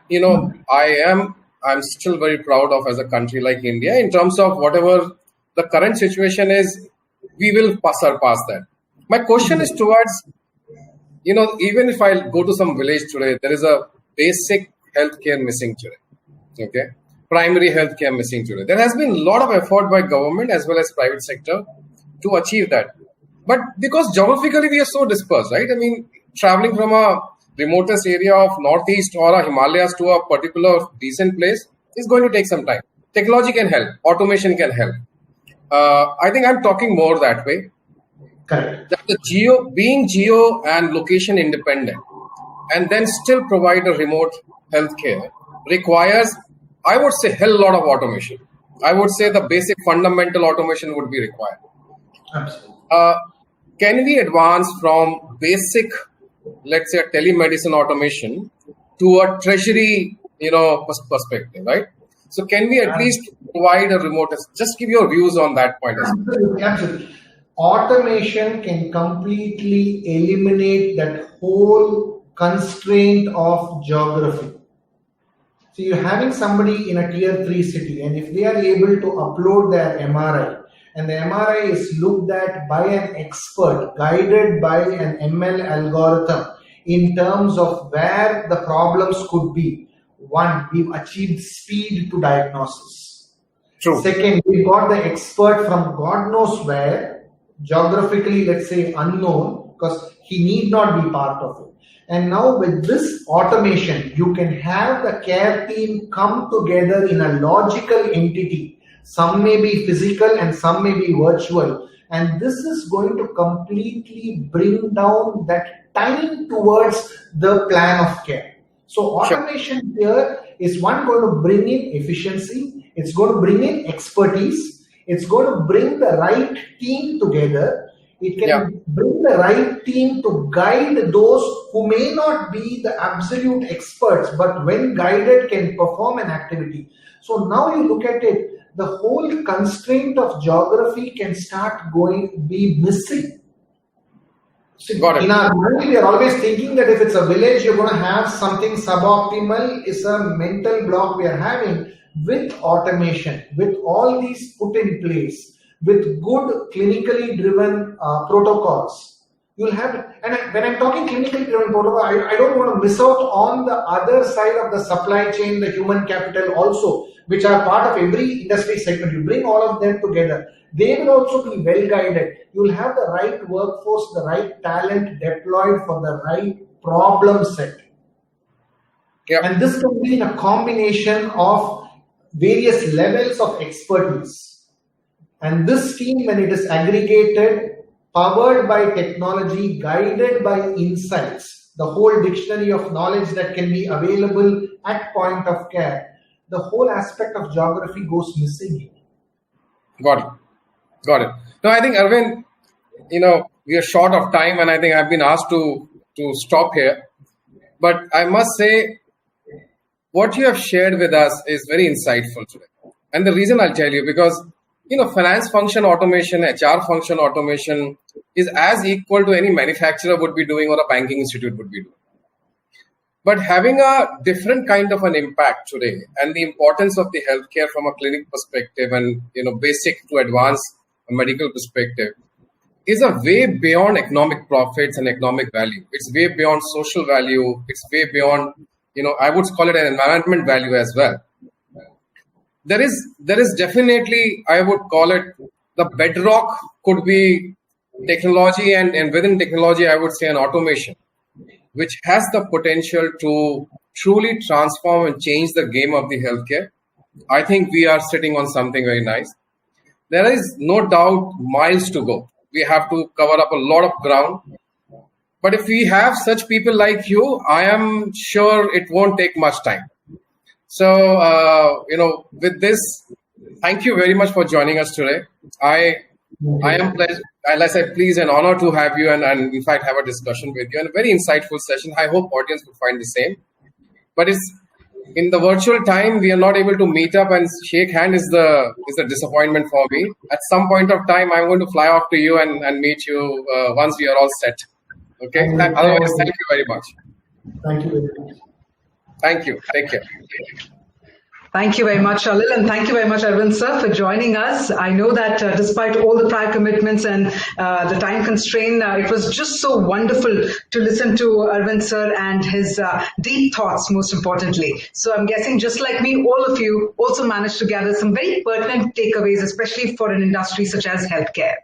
I'm still very proud of as a country like India in terms of whatever the current situation is, we will surpass that. My question is towards, even if I go to some village today, there is a basic healthcare missing today. Okay, primary healthcare missing today. There has been a lot of effort by government as well as private sector to achieve that. But because geographically we are so dispersed, right? I mean, traveling from a remotest area of Northeast or a Himalayas to a particular decent place is going to take some time. Technology can help. Automation can help. I think I'm talking more that way. Correct. That the being geo and location independent and then still provide a remote healthcare requires, I would say, hell lot of automation. I would say the basic fundamental automation would be required. Absolutely. Can we advance from basic, let's say, telemedicine automation to a treasury, perspective, right? So can we at least provide a remote? Just give your views on that point. Absolutely, absolutely. Automation can completely eliminate that whole constraint of geography. So you're having somebody in a tier 3 city, and if they are able to upload their MRI, and the MRI is looked at by an expert, guided by an ML algorithm in terms of where the problems could be. One, we've achieved speed to diagnosis. True. Second, we got the expert from God knows where, geographically, let's say, unknown, because he need not be part of it. And now with this automation, you can have the care team come together in a logical entity. Some may be physical and some may be virtual. And this is going to completely bring down that time towards the plan of care. So automation here is one going to bring in efficiency. It's going to bring in expertise. It's going to bring the right team together. It can bring the right team to guide those who may not be the absolute experts, but when guided can perform an activity. So now you look at it, the whole constraint of geography can start be missing. Got it. In our mind, we are always thinking that if it's a village, you're going to have something suboptimal. Is a mental block we are having. With automation, with all these put in place, with good clinically driven protocols, you'll have. And when I'm talking clinically driven protocol, I don't want to miss out on the other side of the supply chain, the human capital also, which are part of every industry segment. You bring all of them together. They will also be well guided. You'll have the right workforce, the right talent deployed for the right problem set. And this can be in a combination of various levels of expertise. And this team, when it is aggregated, powered by technology, guided by insights, the whole dictionary of knowledge that can be available at point of care, the whole aspect of geography goes missing here. Got it. No, I think, Arvind, we are short of time, and I think I've been asked to stop here. But I must say, what you have shared with us is very insightful today. And the reason I'll tell you, because, finance function automation, HR function automation is as equal to any manufacturer would be doing or a banking institute would be doing. But having a different kind of an impact today, and the importance of the healthcare from a clinic perspective and, basic to advanced medical perspective is a way beyond economic profits and economic value. It's way beyond social value. It's way beyond, I would call it an environment value as well. There is definitely, I would call it, the bedrock could be technology, and within technology, I would say an automation, which has the potential to truly transform and change the game of the healthcare. I think we are sitting on something very nice. There is no doubt miles to go. We have to cover up a lot of ground. But if we have such people like you, I am sure it won't take much time. So, with this, thank you very much for joining us today. I am, as I said, pleased and honored to have you and in fact have a discussion with you, and a very insightful session. I hope audience will find the same. But it's in the virtual time, we are not able to meet up and shake hand is the disappointment for me. At some point of time, I'm going to fly off to you and meet you once we are all set. Okay. Otherwise, thank you very much. Thank you very much. Thank you. Take care. Thank you very much, Shalil, and thank you very much, Arvind sir, for joining us. I know that despite all the prior commitments and the time constraint, it was just so wonderful to listen to Arvind sir and his deep thoughts, most importantly. So I'm guessing, just like me, all of you also managed to gather some very pertinent takeaways, especially for an industry such as healthcare.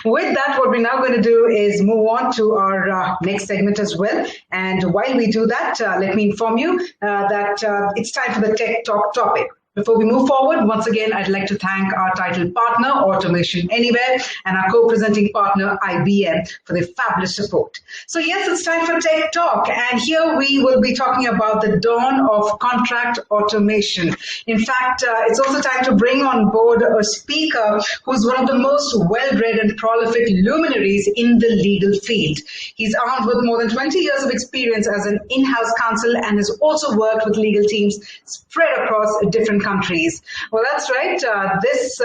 With that, what we're now going to do is move on to our next segment as well. And while we do that, let me inform you that it's time for the Tech Talk topic. Before we move forward, once again, I'd like to thank our title partner, Automation Anywhere, and our co-presenting partner, IBM, for their fabulous support. So yes, it's time for Tech Talk, and here we will be talking about the dawn of contract automation. In fact, it's also time to bring on board a speaker who's one of the most well-read and prolific luminaries in the legal field. He's armed with more than 20 years of experience as an in-house counsel and has also worked with legal teams spread across different countries. Well, that's right. This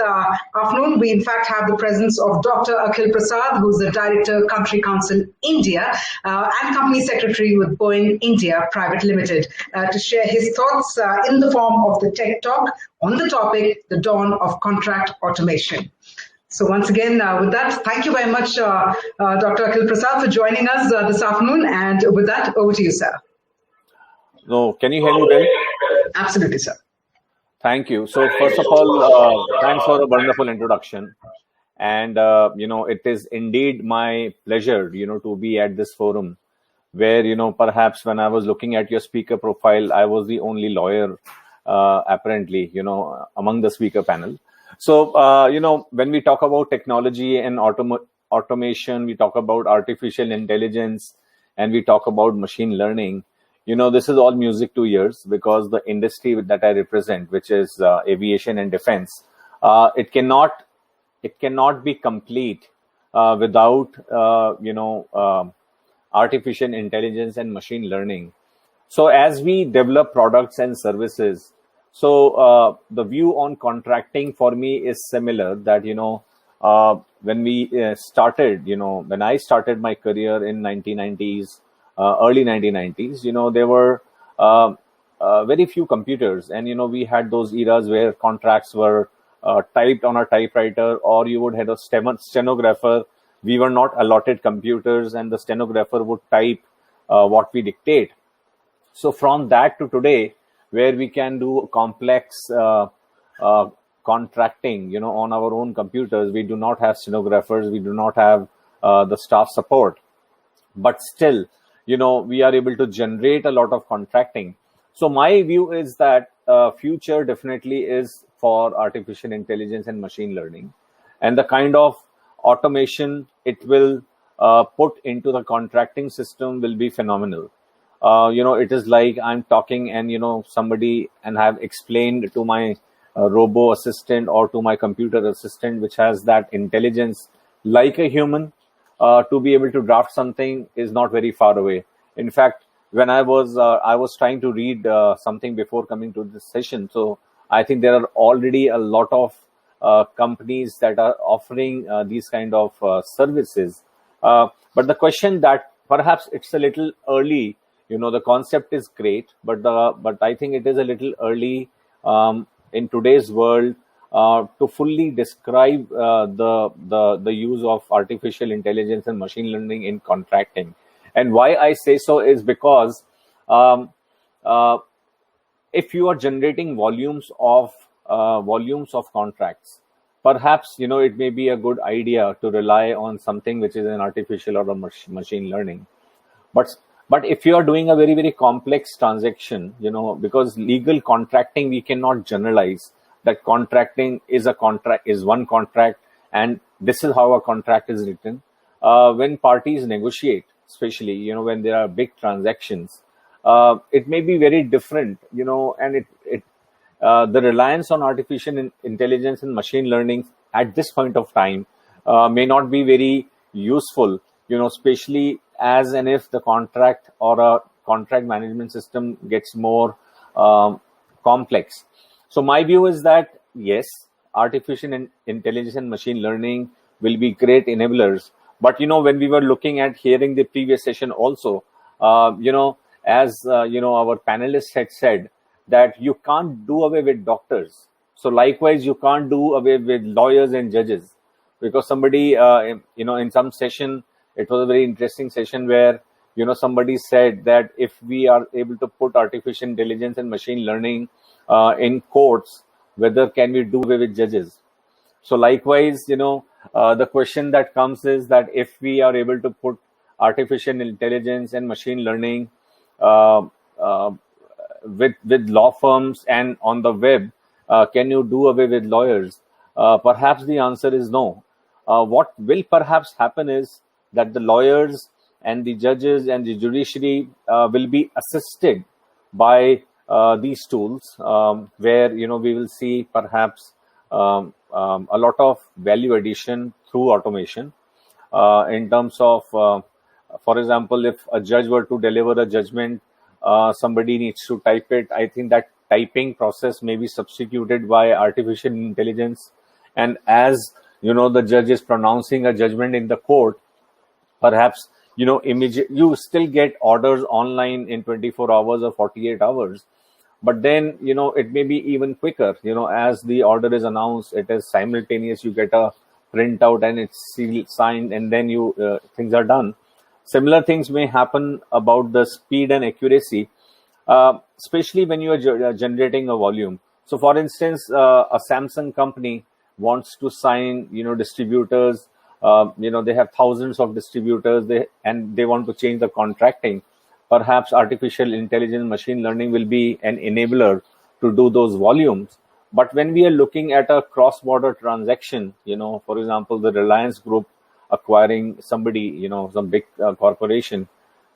afternoon, we in fact have the presence of Dr. Akhil Prasad, who's the Director, Country Counsel India, and Company Secretary with Boeing India Private Limited, to share his thoughts in the form of the Tech Talk on the topic, the dawn of contract automation. So once again, with that, thank you very much, Dr. Akhil Prasad, for joining us this afternoon. And with that, over to you, sir. No, can you hear me well? Absolutely, sir. Thank you. So first of all, thanks for a wonderful introduction. And, it is indeed my pleasure, to be at this forum where, perhaps when I was looking at your speaker profile, I was the only lawyer, apparently, among the speaker panel. So, when we talk about technology and automation, we talk about artificial intelligence, and we talk about machine learning. This is all music to ears because the industry that I represent, which is aviation and defense, it cannot be complete without artificial intelligence and machine learning. So as we develop products and services, so the view on contracting for me is similar. That when we started, when I started my career in 1990s. Early 1990s, there were very few computers, and we had those eras where contracts were typed on a typewriter, or you would have a stenographer. We were not allotted computers, and the stenographer would type what we dictate. So from that to today, where we can do complex contracting, on our own computers, we do not have stenographers, we do not have the staff support, but still, we are able to generate a lot of contracting. So my view is that future definitely is for artificial intelligence and machine learning, and the kind of automation it will put into the contracting system will be phenomenal. It is like I'm talking and, somebody and have explained to my robo assistant or to my computer assistant, which has that intelligence like a human, to be able to draft something is not very far away. In fact, when I was trying to read something before coming to this session, so I think there are already a lot of companies that are offering these kind of services. But the question that perhaps it's a little early, the concept is great, but I think it is a little early in today's world to fully describe the use of artificial intelligence and machine learning in contracting. And why I say so is because if you are generating volumes of contracts, perhaps it may be a good idea to rely on something which is an artificial or a machine learning. But if you are doing a very, very complex transaction, because legal contracting we cannot generalize that contracting is one contract, and this is how a contract is written. When parties negotiate, especially when there are big transactions, it may be very different, and the reliance on artificial intelligence and machine learning at this point of time may not be very useful, especially as and if the contract or a contract management system gets more complex. So my view is that, yes, artificial intelligence and machine learning will be great enablers. But, when we were looking at hearing the previous session also, as our panelists had said, that you can't do away with doctors. So likewise, you can't do away with lawyers and judges, because somebody, in some session, it was a very interesting session where, somebody said that if we are able to put artificial intelligence and machine learning in courts, whether can we do away with judges? So likewise, the question that comes is that if we are able to put artificial intelligence and machine learning with law firms and on the web, can you do away with lawyers? Perhaps the answer is no. What will perhaps happen is that the lawyers and the judges and the judiciary will be assisted by these tools, where we will see perhaps a lot of value addition through automation, in terms of, for example, if a judge were to deliver a judgment, somebody needs to type it. I think that typing process may be substituted by artificial intelligence, and as the judge is pronouncing a judgment in the court, perhaps you still get orders online in 24 hours or 48 hours, but then it may be even quicker. As the order is announced, it is simultaneous. You get a printout and it's sealed, signed, and then things are done. Similar things may happen about the speed and accuracy, especially when you are generating a volume. So, for instance, a Samsung company wants to sign, distributors. They have thousands of distributors, and they want to change the contracting. Perhaps artificial intelligence, machine learning will be an enabler to do those volumes. But when we are looking at a cross-border transaction, for example, the Reliance Group acquiring somebody, some big corporation,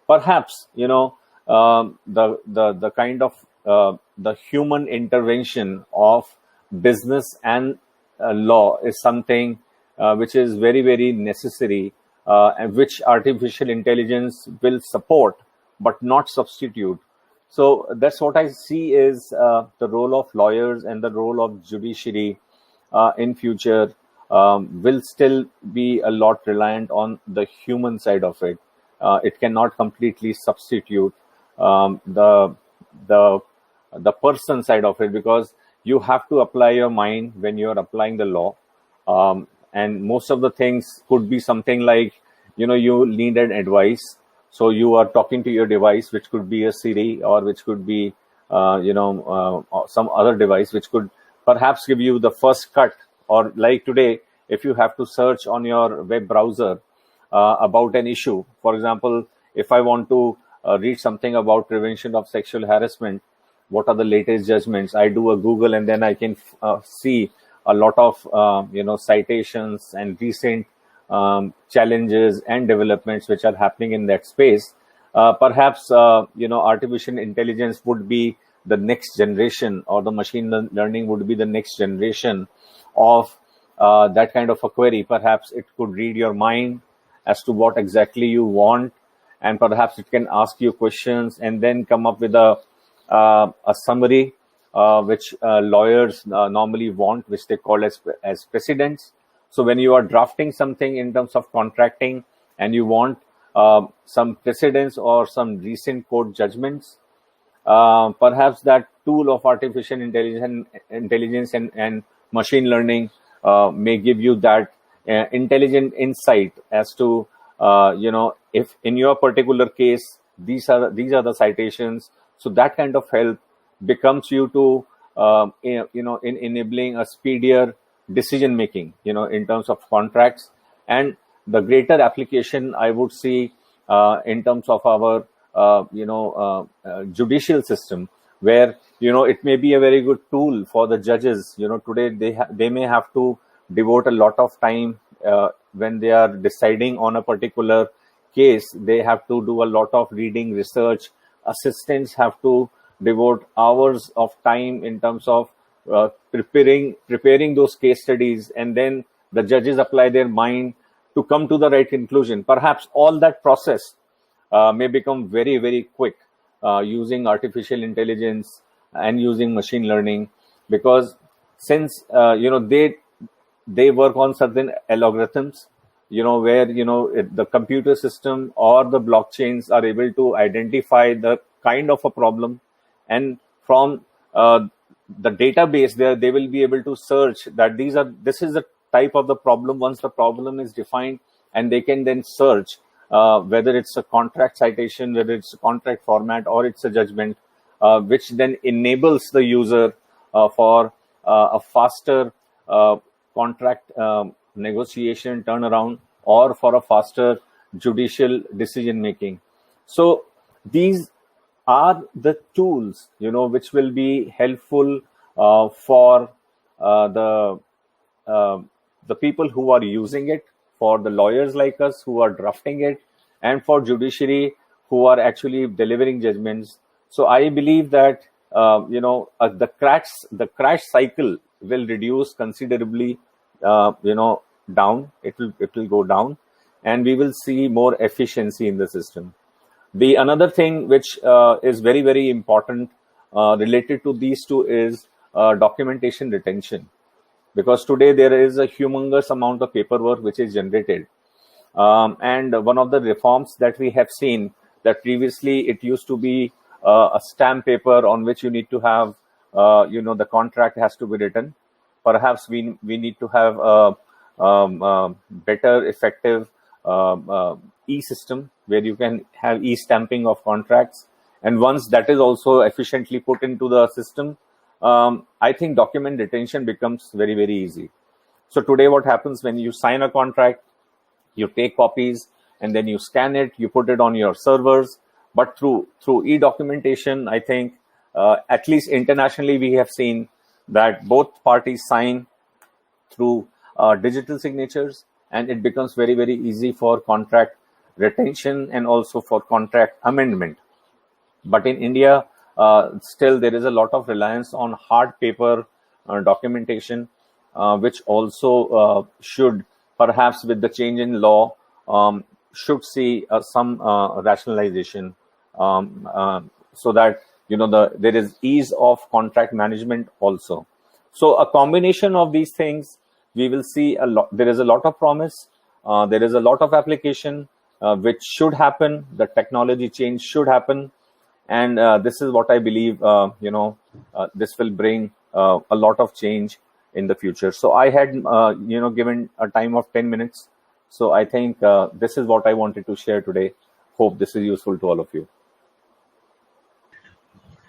perhaps, the kind of the human intervention of business and law is something which is very, very necessary, and which artificial intelligence will support, but not substitute. So that's what I see is the role of lawyers and the role of judiciary in future will still be a lot reliant on the human side of it. It cannot completely substitute the person side of it, because you have to apply your mind when you're applying the law. And most of the things could be something like, you need an advice. So you are talking to your device, which could be a Siri, or which could be, some other device, which could perhaps give you the first cut. Or like today, if you have to search on your web browser about an issue, for example, if I want to read something about prevention of sexual harassment, what are the latest judgments? I do a Google, and then I can see a lot of citations and recent challenges and developments which are happening in that space. Perhaps artificial intelligence would be the next generation, or the machine learning would be the next generation of that kind of a query. Perhaps it could read your mind as to what exactly you want, and perhaps it can ask you questions and then come up with a summary which lawyers normally want, which they call as precedents. So when you are drafting something in terms of contracting and you want some precedents or some recent court judgments, perhaps that tool of artificial intelligence and machine learning may give you that intelligent insight as to if in your particular case these are the citations. So that kind of help becomes you to in enabling a speedier decision making, in terms of contracts, and the greater application I would see in terms of our judicial system, where it may be a very good tool for the judges. Today they may have to devote a lot of time when they are deciding on a particular case. They have to do a lot of reading, research. Assistants have to devote hours of time in terms of preparing those case studies, and then the judges apply their mind to come to the right conclusion. Perhaps all that process may become very, very quick using artificial intelligence and using machine learning, because since they work on certain algorithms, where the computer system or the blockchains are able to identify the kind of a problem, and from the database there, they will be able to search that this is the type of the problem. Once the problem is defined, and they can then search whether it's a contract citation, whether it's a contract format, or it's a judgment, which then enables the user for a faster contract negotiation turnaround, or for a faster judicial decision making. So these are the tools which will be helpful for the people who are using it, for the lawyers like us who are drafting it, and for judiciary who are actually delivering judgments. So I believe that the crash cycle will reduce considerably. Down. It will go down, and we will see more efficiency in the system. The another thing which is very, very important related to these two is documentation retention, because today there is a humongous amount of paperwork which is generated, and one of the reforms that we have seen, that previously it used to be a stamp paper on which you need to have the contract has to be written. Perhaps we need to have a better effective e-system where you can have e-stamping of contracts, and once that is also efficiently put into the system, I think document retention becomes very, very easy. So today what happens when you sign a contract, you take copies and then you scan it, you put it on your servers. But through e-documentation, I think at least internationally we have seen that both parties sign through digital signatures, and it becomes very, very easy for contract retention and also for contract amendment. But in India, still there is a lot of reliance on hard paper documentation, which also should, perhaps with the change in law, should see some rationalization, so that there is ease of contract management also. So a combination of these things, we will see a lot. There is a lot of promise. There is a lot of application which should happen. The technology change should happen, and this is what I believe. This will bring a lot of change in the future. So I had given a time of 10 minutes. So I think this is what I wanted to share today. Hope this is useful to all of you.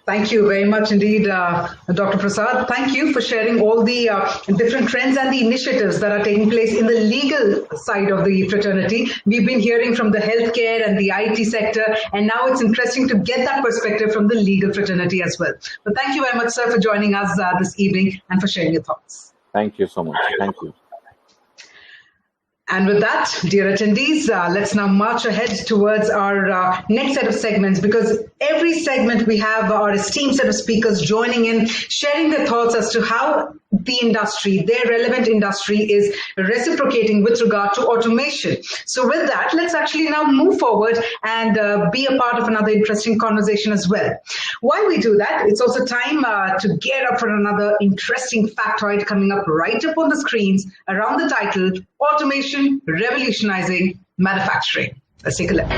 Thank you very much indeed, Dr. Prasad. Thank you for sharing all the different trends and the initiatives that are taking place in the legal side of the fraternity. We've been hearing from the healthcare and the IT sector, and now it's interesting to get that perspective from the legal fraternity as well. But thank you very much, sir, for joining us this evening and for sharing your thoughts. Thank you so much. Thank you. And with that, dear attendees, let's now march ahead towards our next set of segments, because every segment we have our esteemed set of speakers joining in, sharing their thoughts as to how the industry, their relevant industry, is reciprocating with regard to automation. So with that, let's actually now move forward and be a part of another interesting conversation as well. While we do that, it's also time to gear up for another interesting factoid coming up right up on the screens around the title, Automation Revolutionizing Manufacturing. Let's take a look.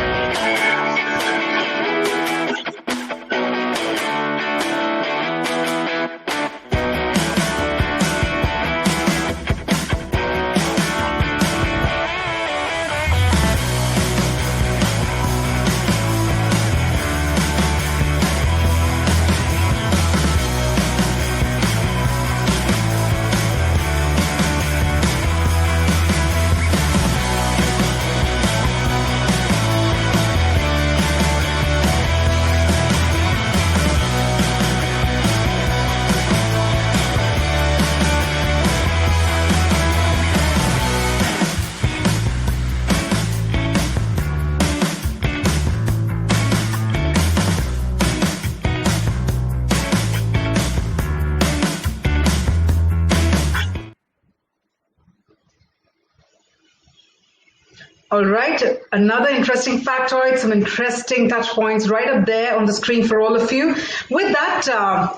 All right, another interesting factoid, some interesting touch points right up there on the screen for all of you. With that,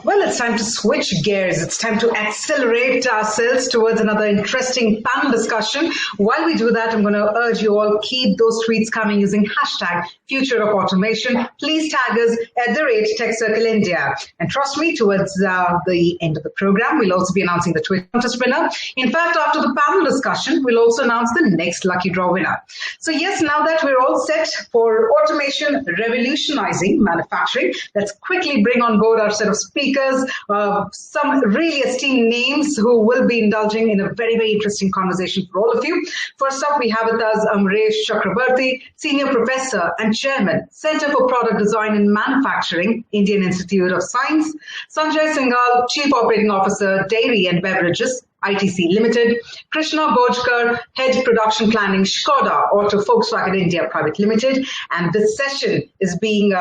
well, it's time to switch gears. It's time to accelerate ourselves towards another interesting panel discussion. While we do that, I'm going to urge you all, keep those tweets coming using hashtag Future of Automation. Please tag us at @TechCircle India. And trust me, towards the end of the program, we'll also be announcing the Twitter contest winner. In fact, after the panel discussion, we'll also announce the next lucky draw winner. So yes, now that we're all set for automation revolutionizing manufacturing, let's quickly bring on board our set of speakers, some really esteemed names who will be indulging in a very, very interesting conversation for all of you. First up, we have with us Amresh Chakrabarti, Senior Professor and Chairman, Center for Product Design and Manufacturing, Indian Institute of Science. Sanjay Singhal, Chief Operating Officer, Dairy and Beverages, ITC Limited. Krishna Bojkar, Head Production Planning, Škoda Auto Volkswagen India Private Limited. And this session is being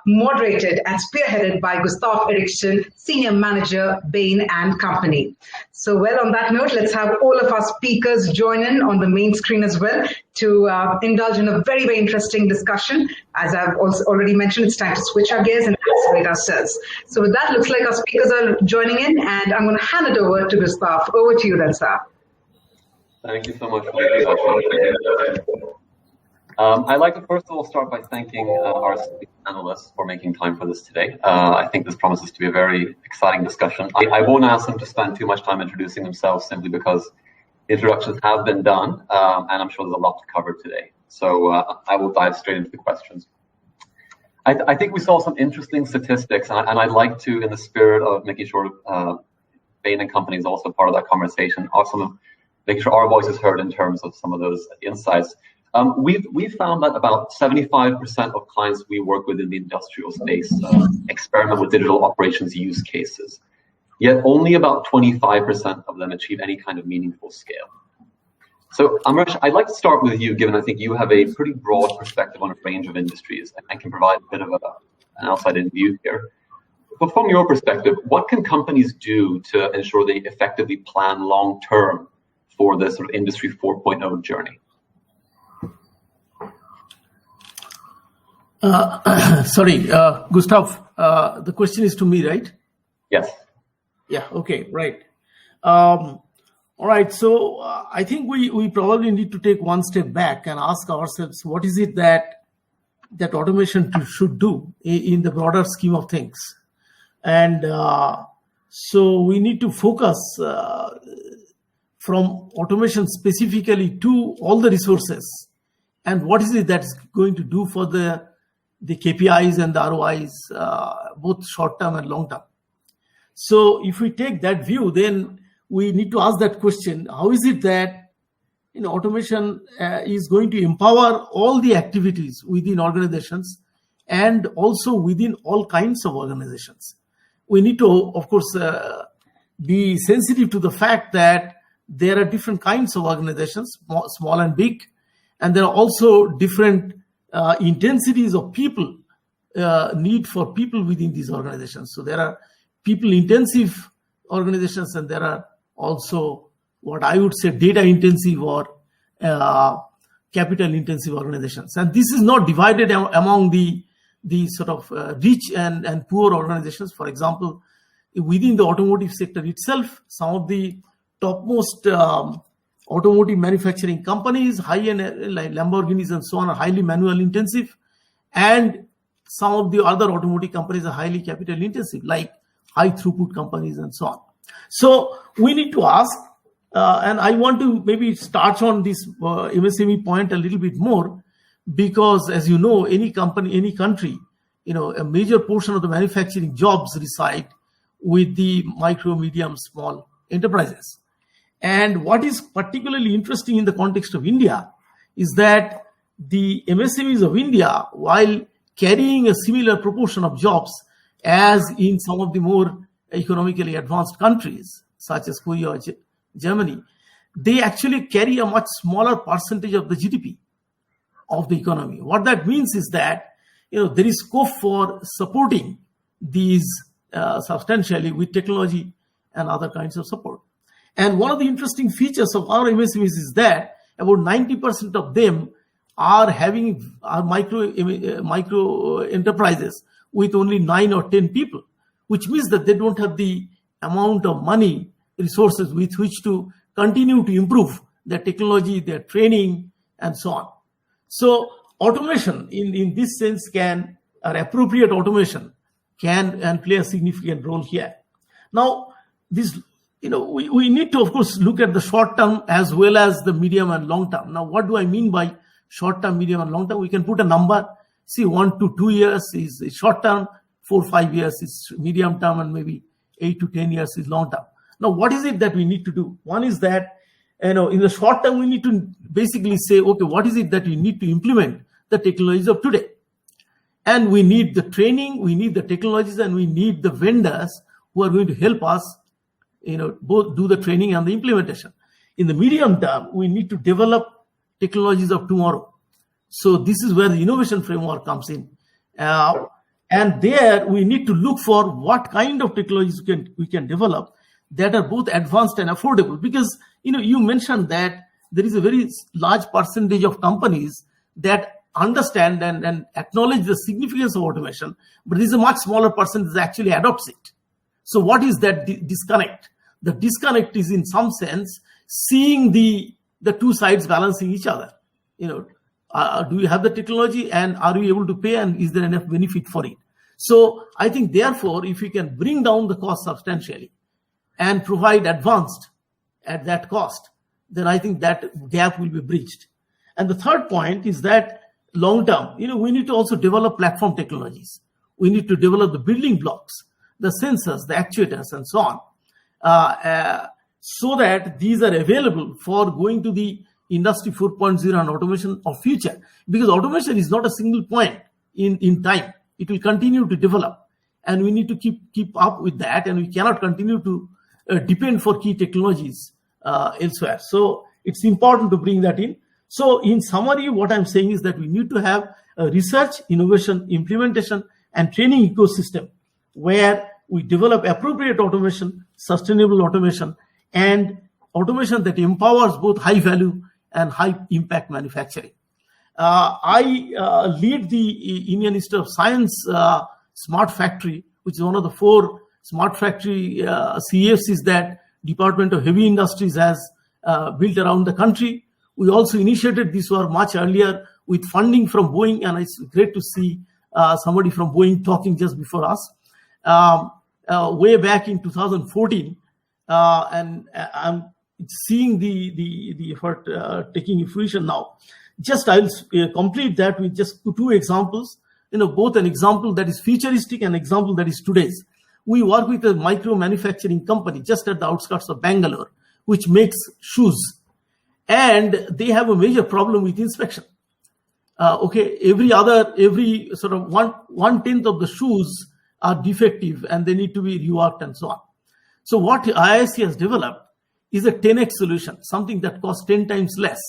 moderated and spearheaded by Gustav Eriksson, Senior Manager, Bain and Company. So, well, on that note, let's have all of our speakers join in on the main screen as well to indulge in a very, very interesting discussion. As I've also already mentioned, it's time to switch our gears and accelerate ourselves. So with that, looks like our speakers are joining in, and I'm going to hand it over to Gustav. Over to you then, sir. Thank you so much for the introduction. I'd like to first of all start by thanking our panelists for making time for this today. I think this promises to be a very exciting discussion. I won't ask them to spend too much time introducing themselves simply because introductions have been done, and I'm sure there's a lot to cover today. So I will dive straight into the questions. I think we saw some interesting statistics, and I'd like to, in the spirit of making sure Bain and Company is also part of that conversation, also making sure our voice is heard in terms of some of those insights. We've found that about 75% of clients we work with in the industrial space experiment with digital operations use cases. Yet only about 25% of them achieve any kind of meaningful scale. So Amresh, I'd like to start with you, given I think you have a pretty broad perspective on a range of industries and can provide a bit of an outside-in view here. But from your perspective, what can companies do to ensure they effectively plan long-term for this sort of Industry 4.0 journey? Sorry, Gustav, the question is to me, right? Yes. Yeah, okay, right. All right, so I think we probably need to take one step back and ask ourselves, what is it that automation should do in the broader scheme of things? And so we need to focus from automation specifically to all the resources. And what is it that's going to do for the KPIs and the ROIs, both short-term and long-term? So if we take that view, then we need to ask that question: how is it that automation is going to empower all the activities within organizations and also within all kinds of organizations? We need to, of course, be sensitive to the fact that there are different kinds of organizations, small and big, and there are also different intensities of people, need for people within these organizations. So there are people-intensive organizations, and there are also what I would say data-intensive or capital-intensive organizations. And this is not divided among the sort of rich and poor organizations. For example, within the automotive sector itself, some of the topmost automotive manufacturing companies, high-end like Lamborghinis and so on, are highly manual-intensive, and some of the other automotive companies are highly capital-intensive, like high-throughput companies and so on. So we need to ask, and I want to maybe start on this MSME point a little bit more, because as you know, any company, any country, a major portion of the manufacturing jobs reside with the micro, medium, small enterprises. And what is particularly interesting in the context of India is that the MSMEs of India, while carrying a similar proportion of jobs as in some of the more economically advanced countries, such as Korea or Germany, they actually carry a much smaller percentage of the GDP of the economy. What that means is that there is scope for supporting these substantially with technology and other kinds of support. And one of the interesting features of our MSMEs is that about 90% of them are micro enterprises with only 9 or 10 people, which means that they don't have the amount of money, resources with which to continue to improve their technology, their training, and so on. So automation in this sense appropriate automation can play a significant role here. Now, this, we need to, of course, look at the short term as well as the medium and long term. Now, what do I mean by short term, medium, and long term. We can put a number. See, 1 to 2 years is short term, 4 or 5 years is medium term, and maybe 8 to 10 years is long term. Now, what is it that we need to do? One is that, in the short term, we need to basically say, okay, what is it that we need to implement the technologies of today? And we need the training, we need the technologies, and we need the vendors who are going to help us, both do the training and the implementation. In the medium term, we need to develop technologies of tomorrow. So this is where the innovation framework comes in. And there we need to look for what kind of technologies we can develop that are both advanced and affordable. Because, you mentioned that there is a very large percentage of companies that understand and acknowledge the significance of automation, but there is a much smaller percentage that actually adopts it. So what is that disconnect? The disconnect is, in some sense, seeing the two sides balancing each other. Do we have the technology, and are we able to pay, and is there enough benefit for it? So I think, therefore, if we can bring down the cost substantially and provide advanced at that cost, then I think that gap will be bridged. And the third point is that long term, we need to also develop platform technologies. We need to develop the building blocks, the sensors, the actuators, and so on, so that these are available for going to the Industry 4.0 and automation of future. Because automation is not a single point in time. It will continue to develop, and we need to keep up with that, and we cannot continue to depend for key technologies elsewhere. So it's important to bring that in. So in summary, what I'm saying is that we need to have a research, innovation, implementation, and training ecosystem where we develop appropriate automation, sustainable automation, and automation that empowers both high value and high impact manufacturing. I lead the Indian Institute of Science Smart Factory, which is one of the 4 smart factory CFCs that Department of Heavy Industries has built around the country. We also initiated this work much earlier with funding from Boeing, and it's great to see somebody from Boeing talking just before us. Way back in 2014, and I'm seeing the effort taking fruition now. Just I'll complete that with just 2 examples, both an example that is futuristic and an example that is today's. We work with a micro manufacturing company just at the outskirts of Bangalore, which makes shoes. And they have a major problem with inspection. Every sort of 1/10 of the shoes are defective, and they need to be reworked and so on. So what IISc has developed is a 10x solution, something that costs 10 times less.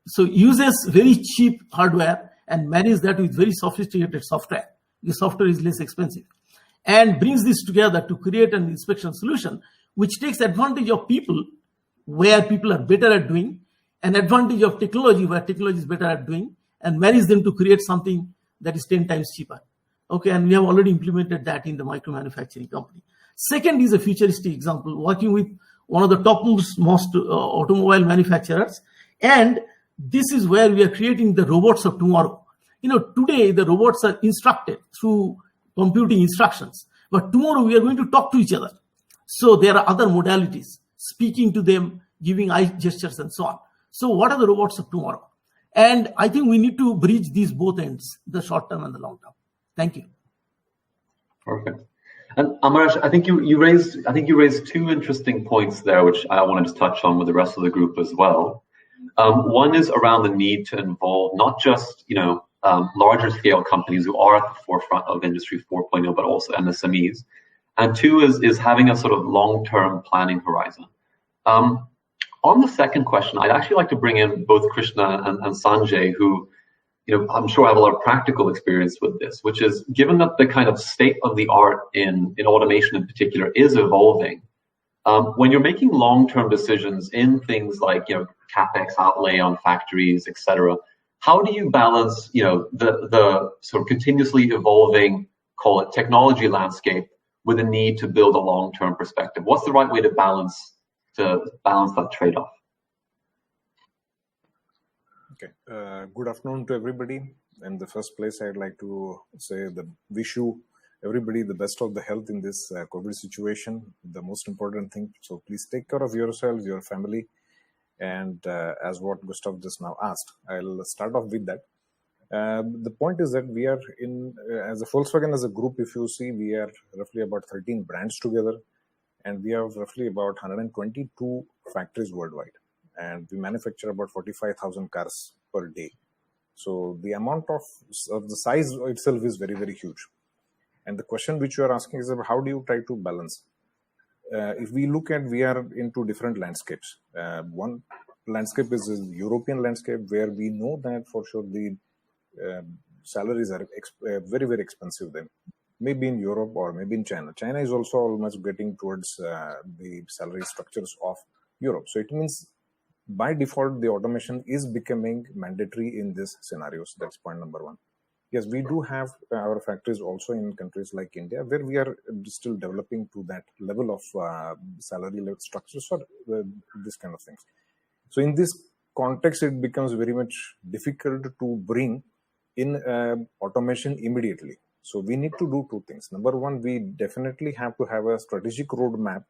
So uses very cheap hardware and marries that with very sophisticated software. The software is less expensive, and brings this together to create an inspection solution which takes advantage of people where people are better at doing, and advantage of technology where technology is better at doing, and marries them to create something that is 10 times cheaper. And we have already implemented that in the micro manufacturing company. Second is a futuristic example, working with one of the topmost automobile manufacturers. And this is where we are creating the robots of tomorrow. Today the robots are instructed through computing instructions, but tomorrow we are going to talk to each other. So there are other modalities, speaking to them, giving eye gestures, and so on. So what are the robots of tomorrow? And I think we need to bridge these both ends, the short term and the long term. Thank you. Perfect. And Amarash, I think you raised 2 interesting points there, which I wanted to touch on with the rest of the group as well. One is around the need to involve not just larger scale companies who are at the forefront of Industry 4.0, but also MSMEs. And 2 is having a sort of long-term planning horizon. On the second question, I'd actually like to bring in both Krishna and Sanjay, who I'm sure have a lot of practical experience with this, which is, given that the kind of state of the art in automation in particular is evolving, when you're making long-term decisions in things like capex outlay on factories, etc., how do you balance the sort of continuously evolving, call it technology landscape, with a need to build a long-term perspective? What's the right way to balance that trade-off? Okay. Good afternoon to everybody. In the first place, I'd like to wish you everybody the best of the health in this COVID situation, the most important thing. So please take care of yourselves, your family, And as what Gustav just now asked, I'll start off with that. The point is that we are as a Volkswagen as a group, if you see, we are roughly about 13 brands together, and we have roughly about 122 factories worldwide, and we manufacture about 45,000 cars per day. So the amount of the size itself is very, very huge. And the question which you are asking is about how do you try to balance? If we look at, we are into different landscapes. One landscape is a European landscape where we know that for sure the salaries are very, very expensive then. Maybe in Europe or maybe in China. China is also almost getting towards the salary structures of Europe. So it means by default, the automation is becoming mandatory in these scenarios. That's point number one. Yes, we do have our factories also in countries like India, where we are still developing to that level of salary level structures for this kind of things. So in this context, it becomes very much difficult to bring in automation immediately. So we need to do two things. Number one, we definitely have to have a strategic roadmap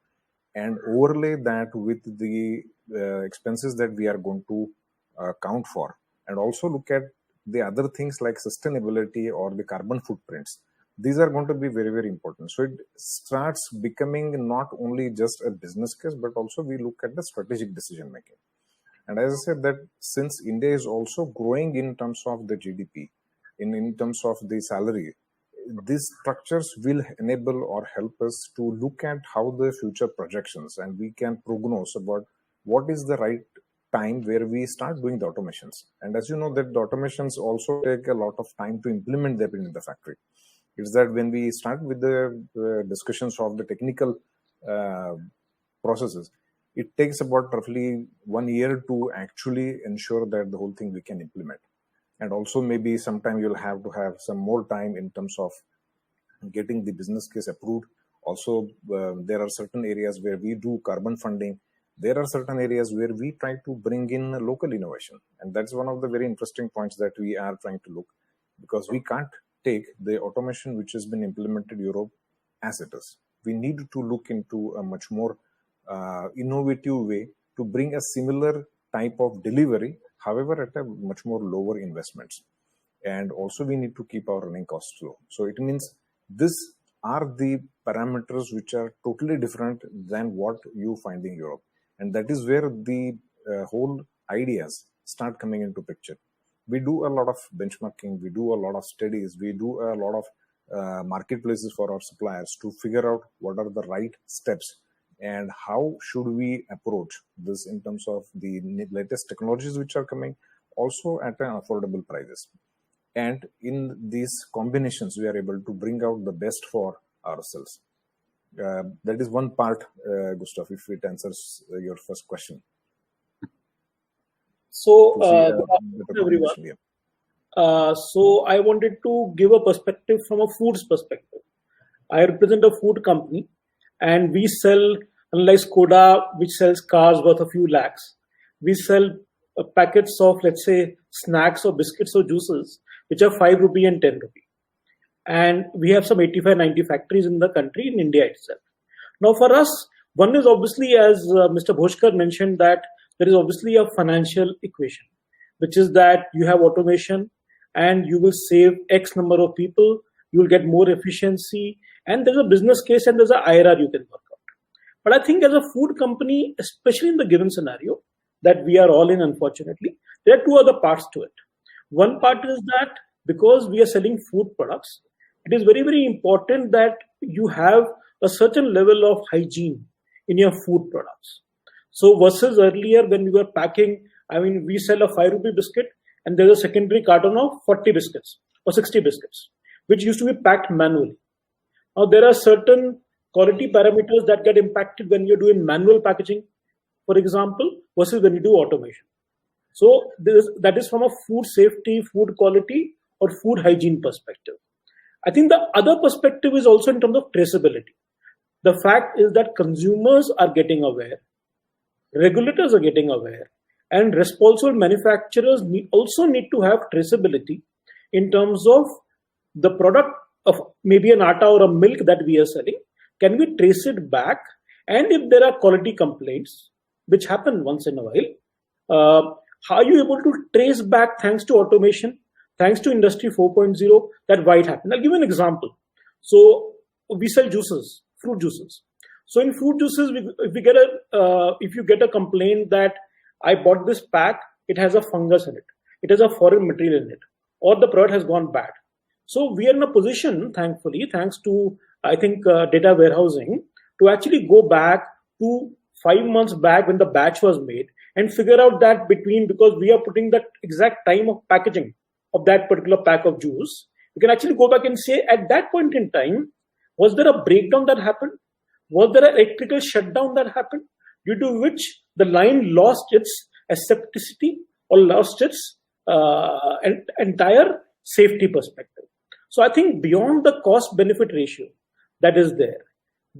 and overlay that with the expenses that we are going to account for, and also look at the other things like sustainability or the carbon footprints. These are going to be very, very important. So it starts becoming not only just a business case, but also we look at the strategic decision making. And as I said, that since India is also growing in terms of the GDP, in terms of the salary, these structures will enable or help us to look at how the future projections, and we can prognose about what is the right time where we start doing the automations. And as you know, that the automations also take a lot of time to implement them in the factory. It's that when we start with the discussions of the technical processes, it takes about roughly 1 year to actually ensure that the whole thing we can implement. And also maybe sometime you'll have to have some more time in terms of getting the business case approved. Also, there are certain areas where we do carbon funding. There are certain areas where we try to bring in local innovation. And that's one of the very interesting points that we are trying to look, because we can't take the automation which has been implemented in Europe as it is. We need to look into a much more innovative way to bring a similar type of delivery, however, at a much more lower investments. And also we need to keep our running costs low. So it means these are the parameters which are totally different than what you find in Europe. And that is where the whole ideas start coming into picture. We do a lot of benchmarking, we do a lot of studies, we do a lot of marketplaces for our suppliers to figure out what are the right steps and how should we approach this in terms of the latest technologies which are coming, also at an affordable prices. And in these combinations, we are able to bring out the best for ourselves. That is one part, Gustav, if it answers your first question. So, good afternoon, everyone. So I wanted to give a perspective from a foods perspective. I represent a food company, and we sell, unlike Skoda, which sells cars worth a few lakhs, we sell packets of, let's say, snacks or biscuits or juices, which are 5 rupee and 10 rupee. And we have some 85, 90 factories in the country, in India itself. Now for us, one is obviously, as Mr. Bhoshkar mentioned, that there is obviously a financial equation, which is that you have automation and you will save X number of people, you will get more efficiency, and there's a business case and there's an IRR you can work out. But I think as a food company, especially in the given scenario that we are all in, unfortunately, there are two other parts to it. One part is that because we are selling food products, it is very, very important that you have a certain level of hygiene in your food products. So versus earlier when we were packing, I mean, we sell a 5 rupee biscuit and there's a secondary carton of 40 biscuits or 60 biscuits, which used to be packed manually. Now there are certain quality parameters that get impacted when you're doing manual packaging, for example, versus when you do automation. So that is from a food safety, food quality, or food hygiene perspective. I think the other perspective is also in terms of traceability. The fact is that consumers are getting aware, regulators are getting aware, and responsible manufacturers also need to have traceability in terms of the product of maybe an atta or a milk that we are selling. Can we trace it back? And if there are quality complaints, which happen once in a while, How are you able to trace back, thanks to automation, thanks to Industry 4.0, that why it happened? I'll give you an example. So we sell juices, fruit juices. So in fruit juices, if you get a complaint that I bought this pack, it has a fungus in it, it has a foreign material in it, or the product has gone bad. So we are in a position, thankfully, thanks to, I think, data warehousing, to actually go back to 5 months back when the batch was made and figure out that because we are putting that exact time of packaging of that particular pack of juice, we can actually go back and say, at that point in time, was there a breakdown that happened? Was there an electrical shutdown that happened, due to which the line lost its asepticity or lost its entire safety perspective? So I think beyond the cost-benefit ratio that is there,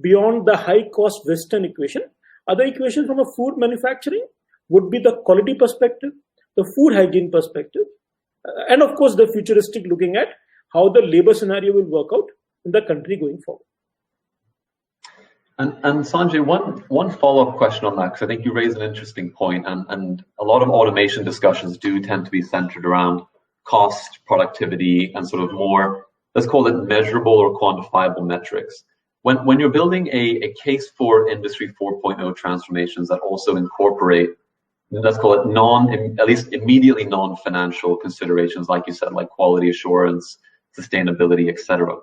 beyond the high-cost Western equation, other equations from a food manufacturing would be the quality perspective, the food hygiene perspective, and of course the futuristic looking at how the labor scenario will work out in the country going forward. And Sanjay, one follow-up question on that, because I think you raised an interesting point, and a lot of automation discussions do tend to be centered around cost, productivity, and sort of more, let's call it measurable or quantifiable metrics. When you're building a case for Industry 4.0 transformations that also incorporate, let's call it at least immediately non-financial considerations, like you said, like quality assurance, sustainability, etc.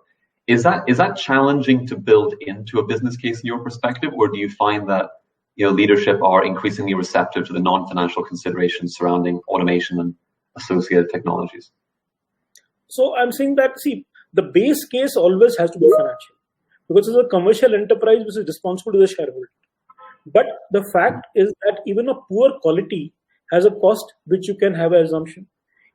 Is that challenging to build into a business case in your perspective, or do you find that leadership are increasingly receptive to the non-financial considerations surrounding automation and associated technologies? So I'm saying that, the base case always has to be financial, because it's a commercial enterprise which is responsible to the shareholder. But the fact is that even a poor quality has a cost which you can have an assumption.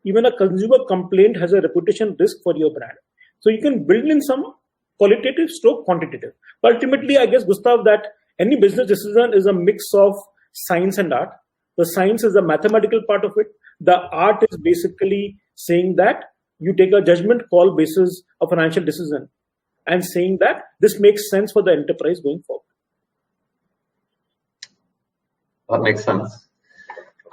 Even a consumer complaint has a reputation risk for your brand. So you can build in some qualitative stroke quantitative. But ultimately, I guess, Gustav, that any business decision is a mix of science and art. The science is the mathematical part of it. The art is basically saying that you take a judgment call basis of financial decision and saying that this makes sense for the enterprise going forward. That makes sense.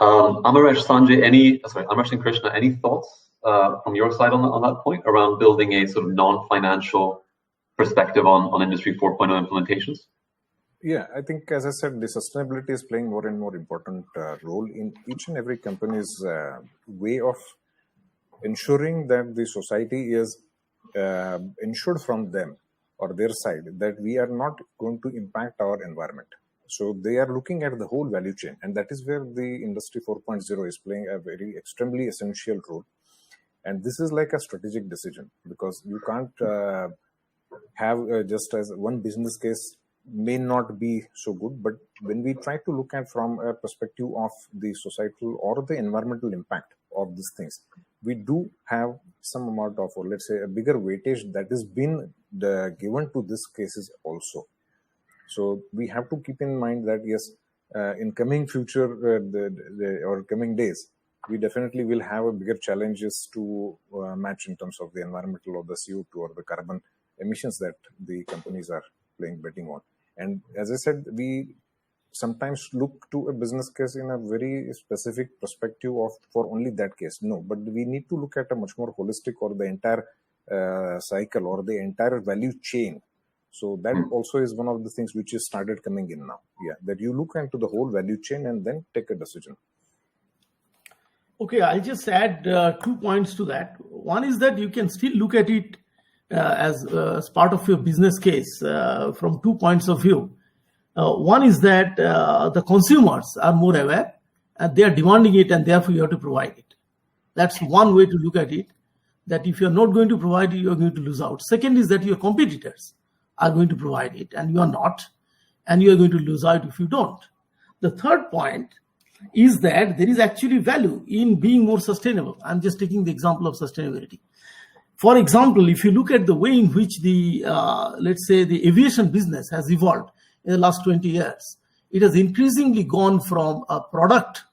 Amaresh, Sanjay, Amaresh and Krishna, any thoughts from your side on that point around building a sort of non-financial perspective on Industry 4.0 implementations? Yeah, I think, as I said, the sustainability is playing more and more important role in each and every company's way of ensuring that the society is ensured from them or their side that we are not going to impact our environment. So they are looking at the whole value chain, and that is where the Industry 4.0 is playing a very extremely essential role. And this is like a strategic decision, because you can't have just as one business case may not be so good, but when we try to look at from a perspective of the societal or the environmental impact of these things, we do have some amount of, or let's say, a bigger weightage that is been given to these cases also. So we have to keep in mind that yes, in coming future or coming days, we definitely will have a bigger challenges to match in terms of the environmental or the CO2 or the carbon emissions that the companies are betting on. And as I said, we sometimes look to a business case in a very specific perspective of for only that case. No, but we need to look at a much more holistic or the entire cycle or the entire value chain. So that also is one of the things which has started coming in now. Yeah, that you look into the whole value chain and then take a decision. Okay, I'll just add 2 points to that. One is that you can still look at it as part of your business case from 2 points of view. One is that the consumers are more aware and they are demanding it, and therefore you have to provide it. That's one way to look at it, that if you're not going to provide it, you're going to lose out. Second is that your competitors are going to provide it and you are not, and you are going to lose out if you don't. The third point is that there is actually value in being more sustainable. I'm just taking the example of sustainability. For example, if you look at the way in which the, let's say, the aviation business has evolved in the last 20 years, it has increasingly gone from a product,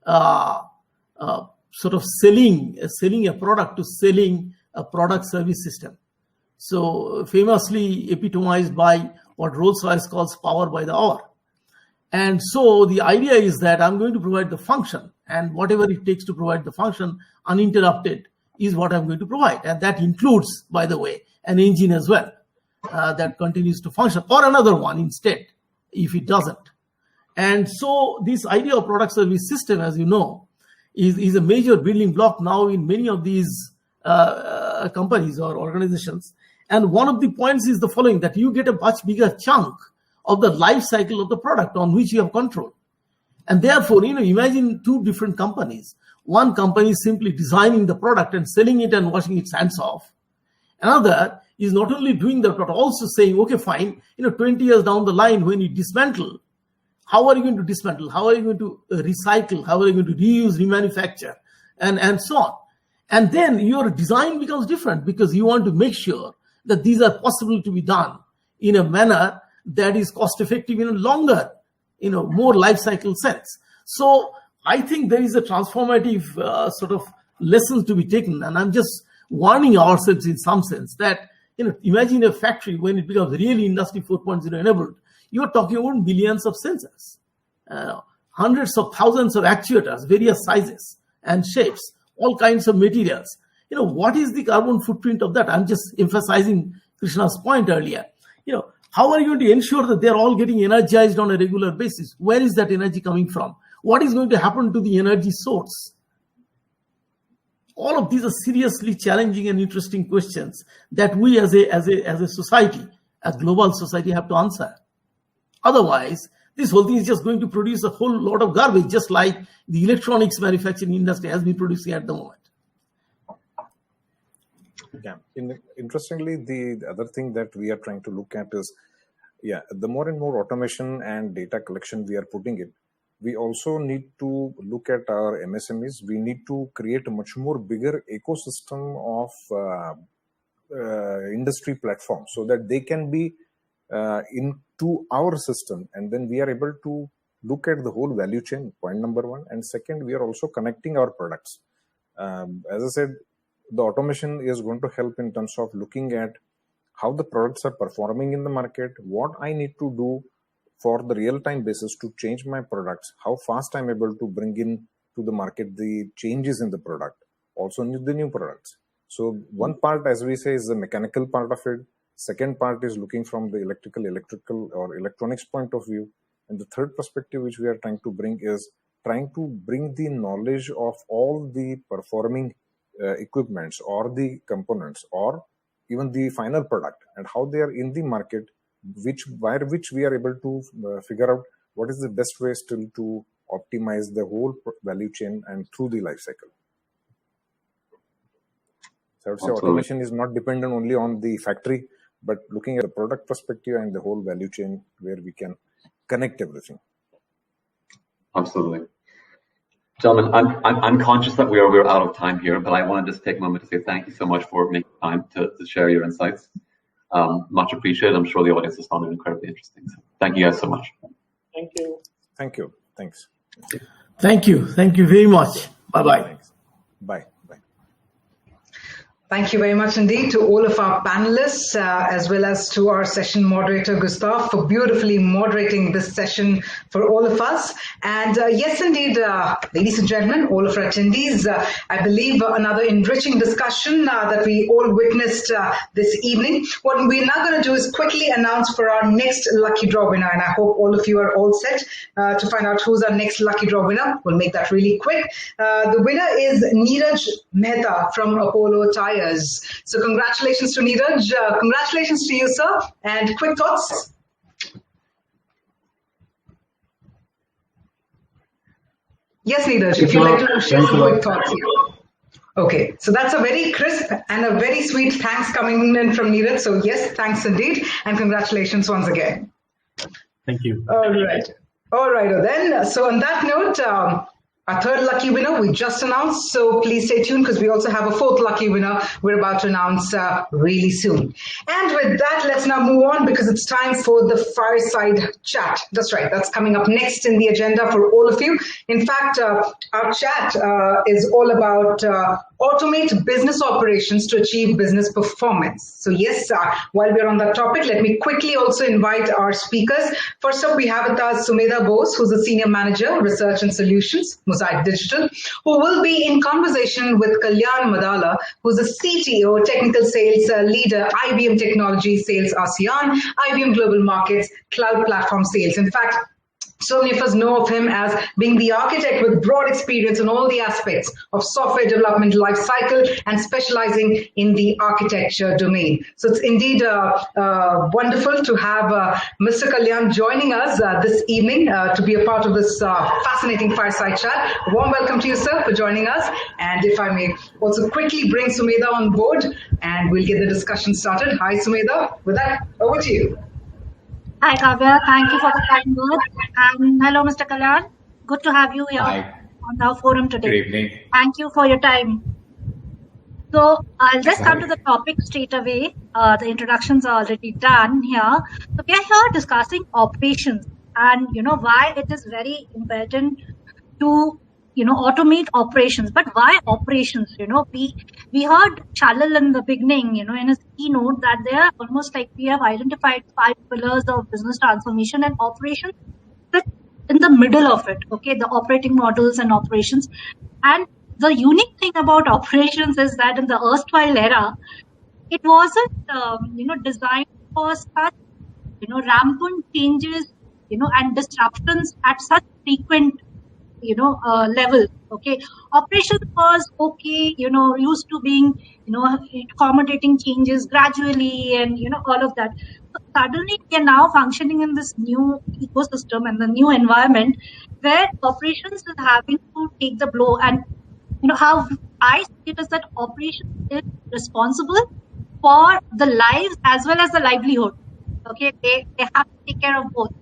sort of selling a product to selling a product service system. So famously epitomized by what Rolls-Royce calls power by the hour. And so the idea is that I'm going to provide the function, and whatever it takes to provide the function uninterrupted is what I'm going to provide. And that includes, by the way, an engine as well that continues to function, or another one instead, if it doesn't. And so this idea of product service system, as you know, is a major building block now in many of these companies or organizations. And one of the points is the following, that you get a much bigger chunk of the life cycle of the product on which you have control. And therefore, imagine two different companies. One company is simply designing the product and selling it and washing its hands off. Another is not only doing that, but also saying, okay, fine, 20 years down the line, when you dismantle, how are you going to dismantle? How are you going to recycle? How are you going to reuse, remanufacture, and so on? And then your design becomes different, because you want to make sure that these are possible to be done in a manner that is cost effective in a longer, more life cycle sense. So I think there is a transformative sort of lessons to be taken. And I'm just warning ourselves in some sense that, imagine a factory when it becomes really Industry 4.0 enabled. You're talking about billions of sensors, hundreds of thousands of actuators, various sizes and shapes, all kinds of materials. What is the carbon footprint of that? I'm just emphasizing Krishna's point earlier. How are you going to ensure that they're all getting energized on a regular basis? Where is that energy coming from? What is going to happen to the energy source? All of these are seriously challenging and interesting questions that we as a society, a global society, have to answer. Otherwise, this whole thing is just going to produce a whole lot of garbage, just like the electronics manufacturing industry has been producing at the moment. Yeah. Interestingly, the other thing that we are trying to look at is, the more and more automation and data collection we are putting in, we also need to look at our MSMEs. We need to create a much more bigger ecosystem of industry platforms so that they can be into our system, and then we are able to look at the whole value chain, point number one. And second, we are also connecting our products. As I said, the automation is going to help in terms of looking at how the products are performing in the market, what I need to do for the real-time basis to change my products, how fast I'm able to bring in to the market the changes in the product, also the new products. So one part, as we say, is the mechanical part of it. Second part is looking from the electrical or electronics point of view. And the third perspective which we are trying to bring is trying to bring the knowledge of all the performing equipments or the components or even the final product and how they are in the market, which we are able to figure out what is the best way still to optimize the whole value chain and through the life cycle. So I would say automation is not dependent only on the factory, but looking at the product perspective and the whole value chain where we can connect everything. Absolutely. Gentlemen, I'm conscious that we're out of time here, but I want to just take a moment to say thank you so much for making time to share your insights. Much appreciated. I'm sure the audience has found it incredibly interesting. So thank you guys so much. Thank you. Thank you. Thanks. Thank you. Thank you very much. Bye-bye. Thanks. Bye. Thank you very much indeed to all of our panelists, as well as to our session moderator, Gustav, for beautifully moderating this session for all of us. And yes, indeed, ladies and gentlemen, all of our attendees, I believe another enriching discussion that we all witnessed this evening. What we're now going to do is quickly announce for our next lucky draw winner. And I hope all of you are all set to find out who's our next lucky draw winner. We'll make that really quick. The winner is Neeraj Mehta from Apollo Tires. So congratulations to Neeraj. Congratulations to you, sir. And quick thoughts? Yes, Neeraj, if you'd like to share some quick thoughts here. Okay, so that's a very crisp and a very sweet thanks coming in from Neeraj. So yes, thanks indeed. And congratulations once again. Thank you. All right. All right, then. So on that note, Our third lucky winner we just announced, so please stay tuned because we also have a fourth lucky winner we're about to announce really soon. And with that, let's now move on because it's time for the fireside chat. That's right, that's coming up next in the agenda for all of you. In fact, our chat is all about automate business operations to achieve business performance. So yes, while we're on that topic, let me quickly also invite our speakers. First up, we have with us Sumedha Bose, who's a Senior Manager, Research and Solutions, Mosaic Digital, who will be in conversation with Kalyan Madala, who's a CTO, Technical Sales Leader, IBM Technology Sales ASEAN, IBM Global Markets, Cloud Platform Sales. In fact, so many of us know of him as being the architect with broad experience in all the aspects of software development life cycle and specializing in the architecture domain. So it's indeed wonderful to have Mr. Kalyan joining us this evening to be a part of this fascinating fireside chat. A warm welcome to you, sir, for joining us. And if I may also quickly bring Sumedha on board and we'll get the discussion started. Hi, Sumedha. With that, over to you. Hi, Kavya. Thank you for the kind words. And hello, Mr. Kalyan. Good to have you here on our forum today. Good evening. Thank you for your time. So I'll just come to the topic straight away. The introductions are already done here. So we are here discussing operations and, why it is very important to, automate operations. But why operations? We heard Chalil in the beginning, in his keynote that there are almost like we have identified 5 pillars of business transformation and operations in the middle of it. Okay, the operating models and operations. And the unique thing about operations is that in the erstwhile era, it wasn't, designed for such, rampant changes, and disruptions at such frequent level. Okay, operations was okay, used to being, accommodating changes gradually and, all of that. So suddenly we are now functioning in this new ecosystem and the new environment where operations is having to take the blow. And, how I see it is that operations is responsible for the lives as well as the livelihood. Okay, they have to take care of both.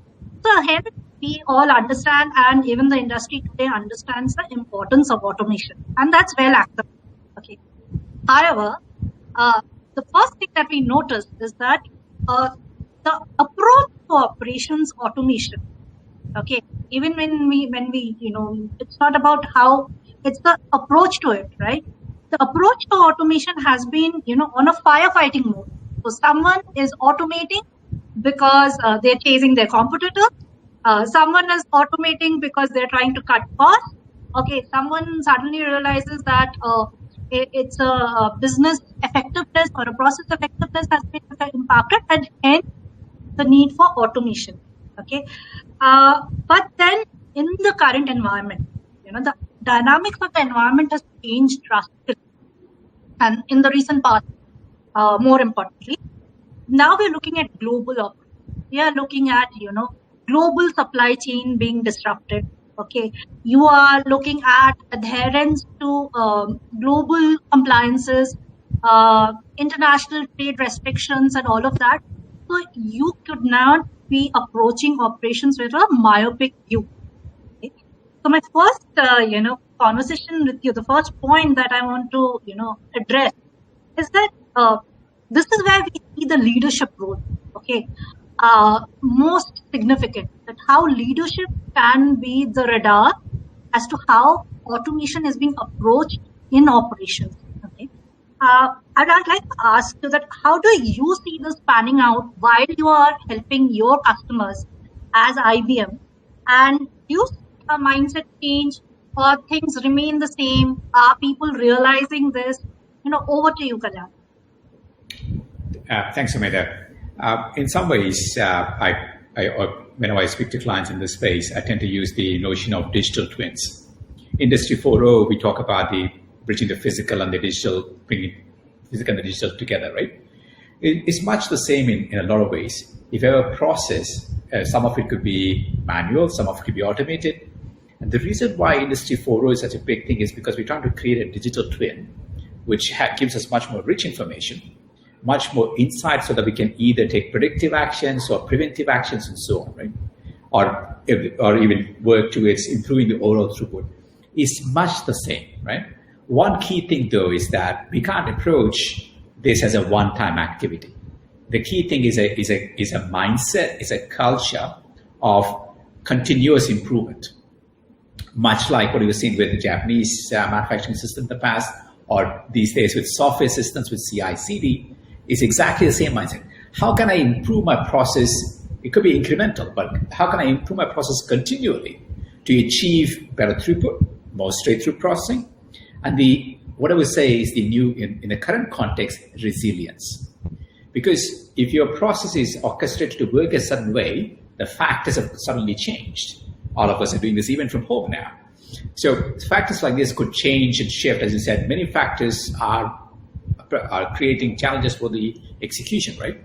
So hence, we all understand, and even the industry today understands the importance of automation, and that's well accepted. Okay. However, the first thing that we notice is that the approach to operations automation. Okay, even when we it's not about how, it's the approach to it, right? The approach to automation has been on a firefighting mode. So someone is automating because they're chasing their competitors. Someone is automating because they're trying to cut costs. Okay, someone suddenly realizes that it's a business effectiveness or a process effectiveness has been impacted, and hence the need for automation. Okay, but then in the current environment, the dynamics of the environment has changed drastically, and in the recent past, more importantly, now we're looking at global operations. We are looking at global supply chain being disrupted. Okay, you are looking at adherence to global compliances, international trade restrictions, and all of that. So you could not be approaching operations with a myopic view. Okay? So my first, conversation with you, the first point that I want to, address is that this is where we see the leadership role. Okay. Most significant, that how leadership can be the radar as to how automation is being approached in operations. Okay, I'd like to ask you that how do you see this panning out while you are helping your customers as IBM, and do you see a mindset change or things remain the same? Are people realizing this? Over to you, Kalyan. Thanks, Sumedha. In some ways, whenever I speak to clients in this space, I tend to use the notion of digital twins. Industry 4.0, we talk about the bridging the physical and the digital, bringing physical and the digital together, right? It's much the same in a lot of ways. If you have a process, some of it could be manual, some of it could be automated. And the reason why Industry 4.0 is such a big thing is because we're trying to create a digital twin, which gives us much more rich information, much more insight, so that we can either take predictive actions or preventive actions and so on, right? Or even work towards improving the overall throughput. is much the same, right? One key thing, though, is that we can't approach this as a one-time activity. The key thing is a mindset, is a culture of continuous improvement, much like what we were seeing with the Japanese manufacturing system in the past, or these days with software systems with CI/CD, is exactly the same mindset. How can I improve my process? It could be incremental, but how can I improve my process continually to achieve better throughput, more straight-through processing? And what I would say is the new, in the current context, resilience. Because if your process is orchestrated to work a certain way, the factors have suddenly changed. All of us are doing this even from home now. So factors like this could change and shift. As you said, many factors are creating challenges for the execution, right?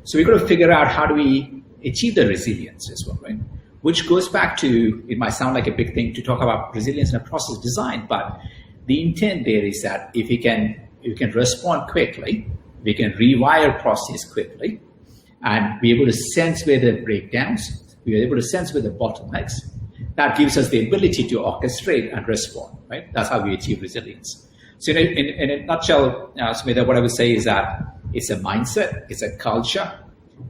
So we've got to figure out how do we achieve the resilience as well, right? Which goes back to, it might sound like a big thing to talk about resilience in a process design, but the intent there is that if we can respond quickly, we can rewire process quickly, and be able to sense where the breakdowns, we are able to sense where the bottlenecks. That gives us the ability to orchestrate and respond, right? That's how we achieve resilience. So in a nutshell, Smita, what I would say is that it's a mindset, it's a culture,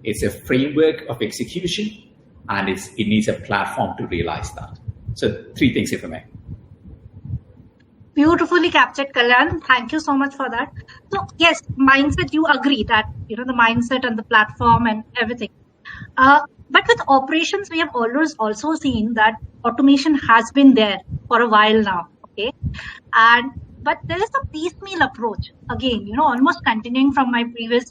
it's a framework of execution, and it needs a platform to realize that. So 3 things, if I may. Beautifully captured, Kalyan. Thank you so much for that. So yes, mindset, you agree that, the mindset and the platform and everything. But with operations, we have always also seen that automation has been there for a while now. Okay. But there is a piecemeal approach. Again, almost continuing from my previous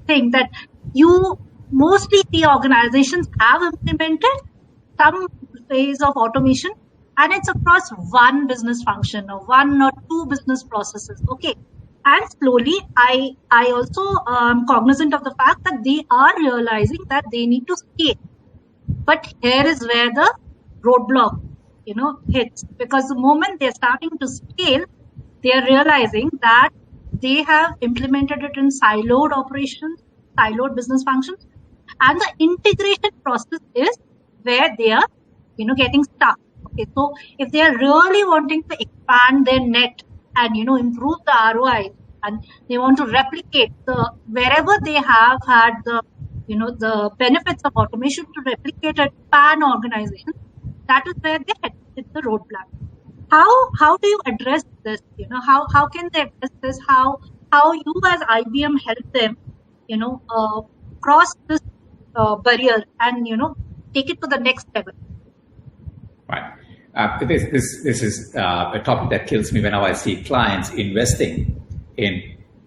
thing, that you mostly see organizations have implemented some phase of automation, and it's across one business function or 1 or 2 business processes. Okay. And slowly, I also am cognizant of the fact that they are realizing that they need to scale. But here is where the roadblock, hits. Because the moment they're starting to scale, they are realizing that they have implemented it in siloed operations, siloed business functions, and the integration process is where they are, getting stuck. Okay, so if they are really wanting to expand their net and improve the ROI, and they want to replicate wherever they have had the benefits of automation to replicate a pan organization, that is where they hit. It's the roadblock. How do you address this? How can they address this? How you as IBM help them, cross this barrier and take it to the next level? Right. This is a topic that kills me whenever I see clients investing in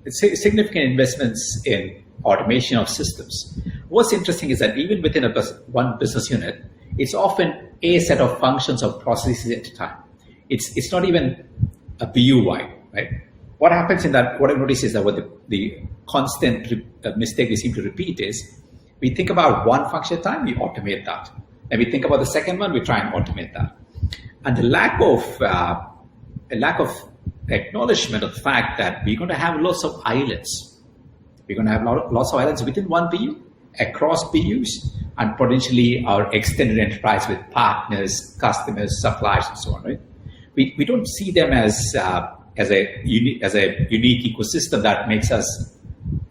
significant investments in automation of systems. What's interesting is that even within one business unit, it's often a set of functions or processes at a time. It's not even a BU-wide, right? What happens in that, what I notice is that what the constant mistake we seem to repeat is, we think about one function at a time, we automate that. And we think about the second one, we try and automate that. And the lack of acknowledgement of the fact that we're going to have lots of islands. We're going to have lots of islands within one BU, across BUs, and potentially our extended enterprise with partners, customers, suppliers, and so on, right? We don't see them as a unique ecosystem that makes us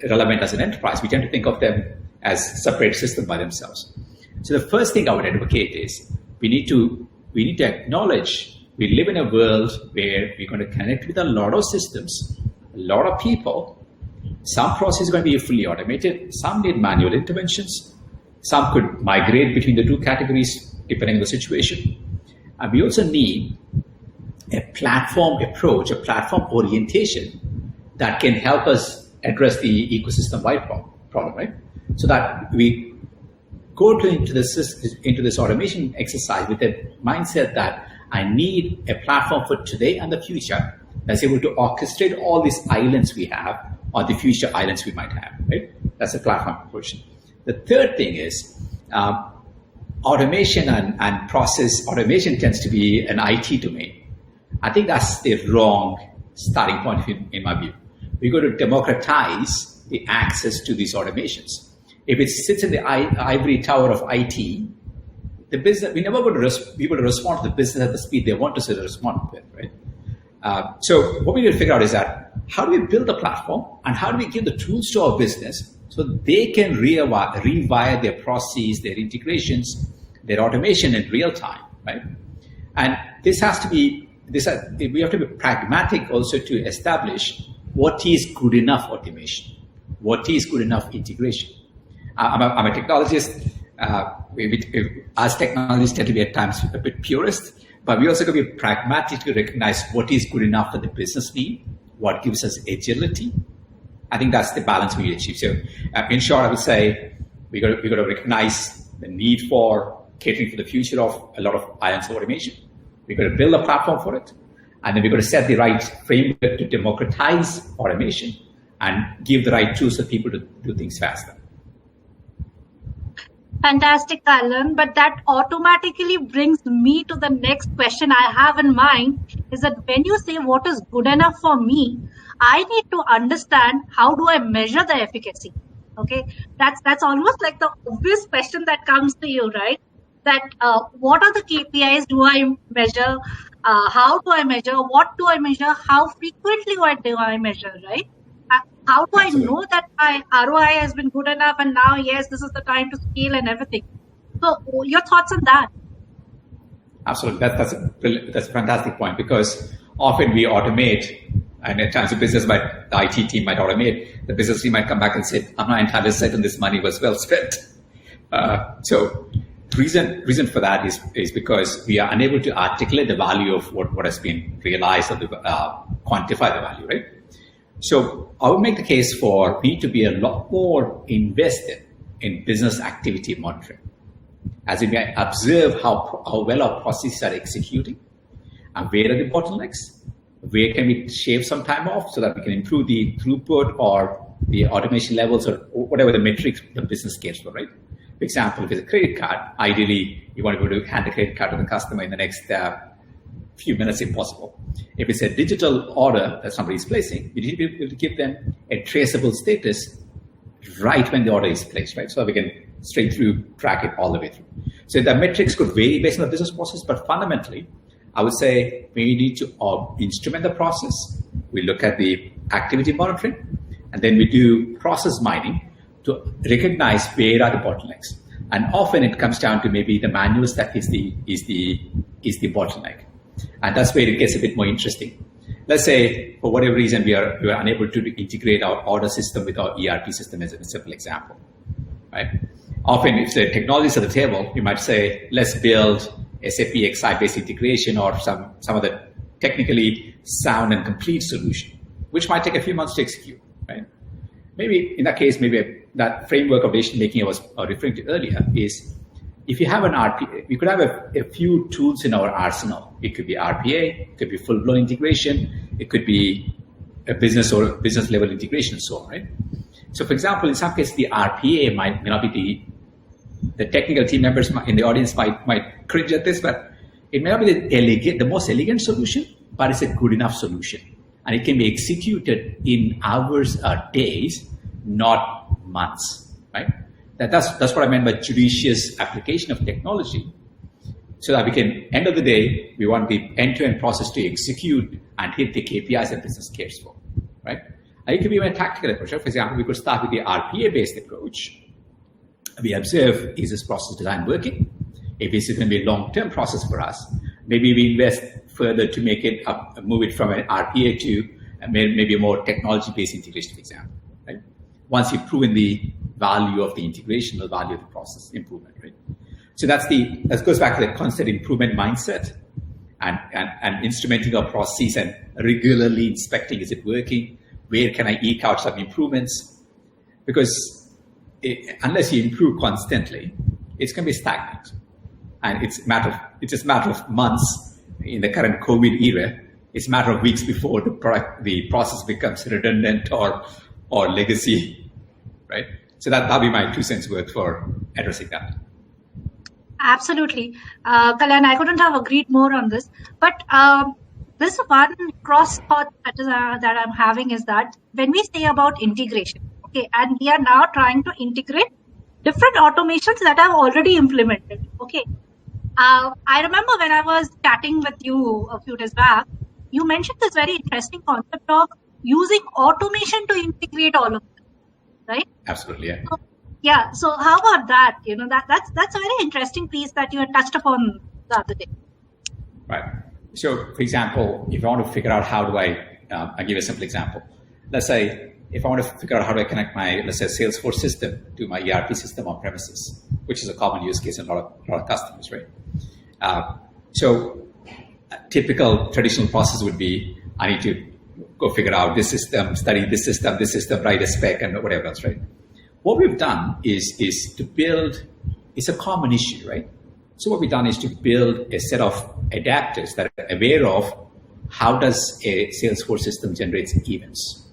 relevant as an enterprise. We tend to think of them as separate systems by themselves. So the first thing I would advocate is we need to acknowledge we live in a world where we're going to connect with a lot of systems, a lot of people. Some processes are going to be fully automated. Some need manual interventions. Some could migrate between the 2 categories depending on the situation. And we also need a platform approach, a platform orientation that can help us address the ecosystem-wide problem, right? So that we go into this automation exercise with a mindset that I need a platform for today and the future that's able to orchestrate all these islands we have or the future islands we might have, right? That's a platform approach. The third thing is automation and process automation tends to be an IT domain. I think that's the wrong starting point in my view. We're going to democratize the access to these automations. If it sits in the ivory tower of IT, the business, we never going to be able to respond to the business at the speed they want to respond with, right? So what we need to figure out is that how do we build a platform and how do we give the tools to our business so they can rewire their processes, their integrations, their automation in real time, right? And this has to be, we have to be pragmatic also to establish what is good enough automation, what is good enough integration. I'm a technologist. As technologists tend to be at times a bit purist, but we also got to be pragmatic to recognize what is good enough for the business need, what gives us agility. I think that's the balance we achieve. So, in short, I would say we got to recognize the need for catering for the future of a lot of islands of automation. We got to build a platform for it, and then we got to set the right framework to democratize automation and give the right tools for people to do things faster. Fantastic, Alan. But that automatically brings me to the next question I have in mind is that when you say what is good enough for me, I need to understand how do I measure the efficacy. Okay, that's almost like the obvious question that comes to you, right? That what are the KPIs do I measure? How do I measure? What do I measure? How frequently do I measure, right? How do I know that my ROI has been good enough and now, yes, this is the time to scale and everything? So your thoughts on that? Absolutely. That's a fantastic point, because often we automate, and at times the IT team might automate, the business team might come back and say, I'm not entirely certain this money was well spent. So reason for that is because we are unable to articulate the value of what has been realized or quantify the value, right? So I would make the case for me to be a lot more invested in business activity monitoring, as we may observe how well our processes are executing, and where are the bottlenecks, where can we shave some time off so that we can improve the throughput or the automation levels or whatever the metrics the business cares for, right? For example, if it's a credit card, ideally you want to be able to hand the credit card to the customer in the next few minutes if possible. If it's a digital order that somebody is placing, you need to be able to give them a traceable status right when the order is placed, right? So that we can straight through track it all the way through. So the metrics could vary based on the business process, but fundamentally, I would say we need to instrument the process. We look at the activity monitoring, and then we do process mining to recognize where are the bottlenecks. And often it comes down to maybe the manual step is the bottleneck. And that's where it gets a bit more interesting. Let's say, for whatever reason, we are unable to integrate our order system with our ERP system as a simple example, right? Often, if the technology is at the table, you might say, let's build SAP XI-based integration or some other technically sound and complete solution, which might take a few months to execute, right? Maybe in that case, maybe that framework of decision making I was referring to earlier is, if you have an RPA, we could have a few tools in our arsenal. It could be RPA, it could be full-blown integration, it could be a business or business level integration and so on, right? So for example, in some cases, the RPA may not be the technical team members in the audience might cringe at this, but it may not be the most elegant solution, but it's a good enough solution. And it can be executed in hours or days, not months, right? That's what I meant by judicious application of technology, so that we can, end of the day, we want the end-to-end process to execute and hit the KPIs that business cares for, right? And it could be a tactical approach. For example, we could start with the RPA-based approach. We observe, is this process design working? If this is going to be a long-term process for us, maybe we invest further to make it move it from an RPA to maybe a more technology-based integration, for example, right? Once you've proven the value of the integration, the value of the process improvement, right? So that goes back to the constant improvement mindset and instrumenting our processes and regularly inspecting, is it working? Where can I eke out some improvements? Because unless you improve constantly, it's going to be stagnant. And it's just a matter of months in the current COVID era. It's a matter of weeks before the process becomes redundant or legacy, right? So that'll be my 2 cents worth for addressing that. Absolutely. Kalyan, I couldn't have agreed more on this. But this one cross thought that I'm having is that when we say about integration, okay, and we are now trying to integrate different automations that I've already implemented, okay. I remember when I was chatting with you a few days back, you mentioned this very interesting concept of using automation to integrate all of this, right? Absolutely, yeah. So, yeah. So how about that? That's a very interesting piece that you had touched upon the other day. Right. So, for example, if I want to figure out how do I'll give you a simple example. Let's say if I want to figure out how do I connect my, let's say, Salesforce system to my ERP system on premises, which is a common use case in a lot of customers, right? So a typical traditional process would be, I need to go figure out this system, study this system, write a spec, and whatever else, right? What we've done is to build, it's a common issue, right? So what we've done is to build a set of adapters that are aware of how does a Salesforce system generate events?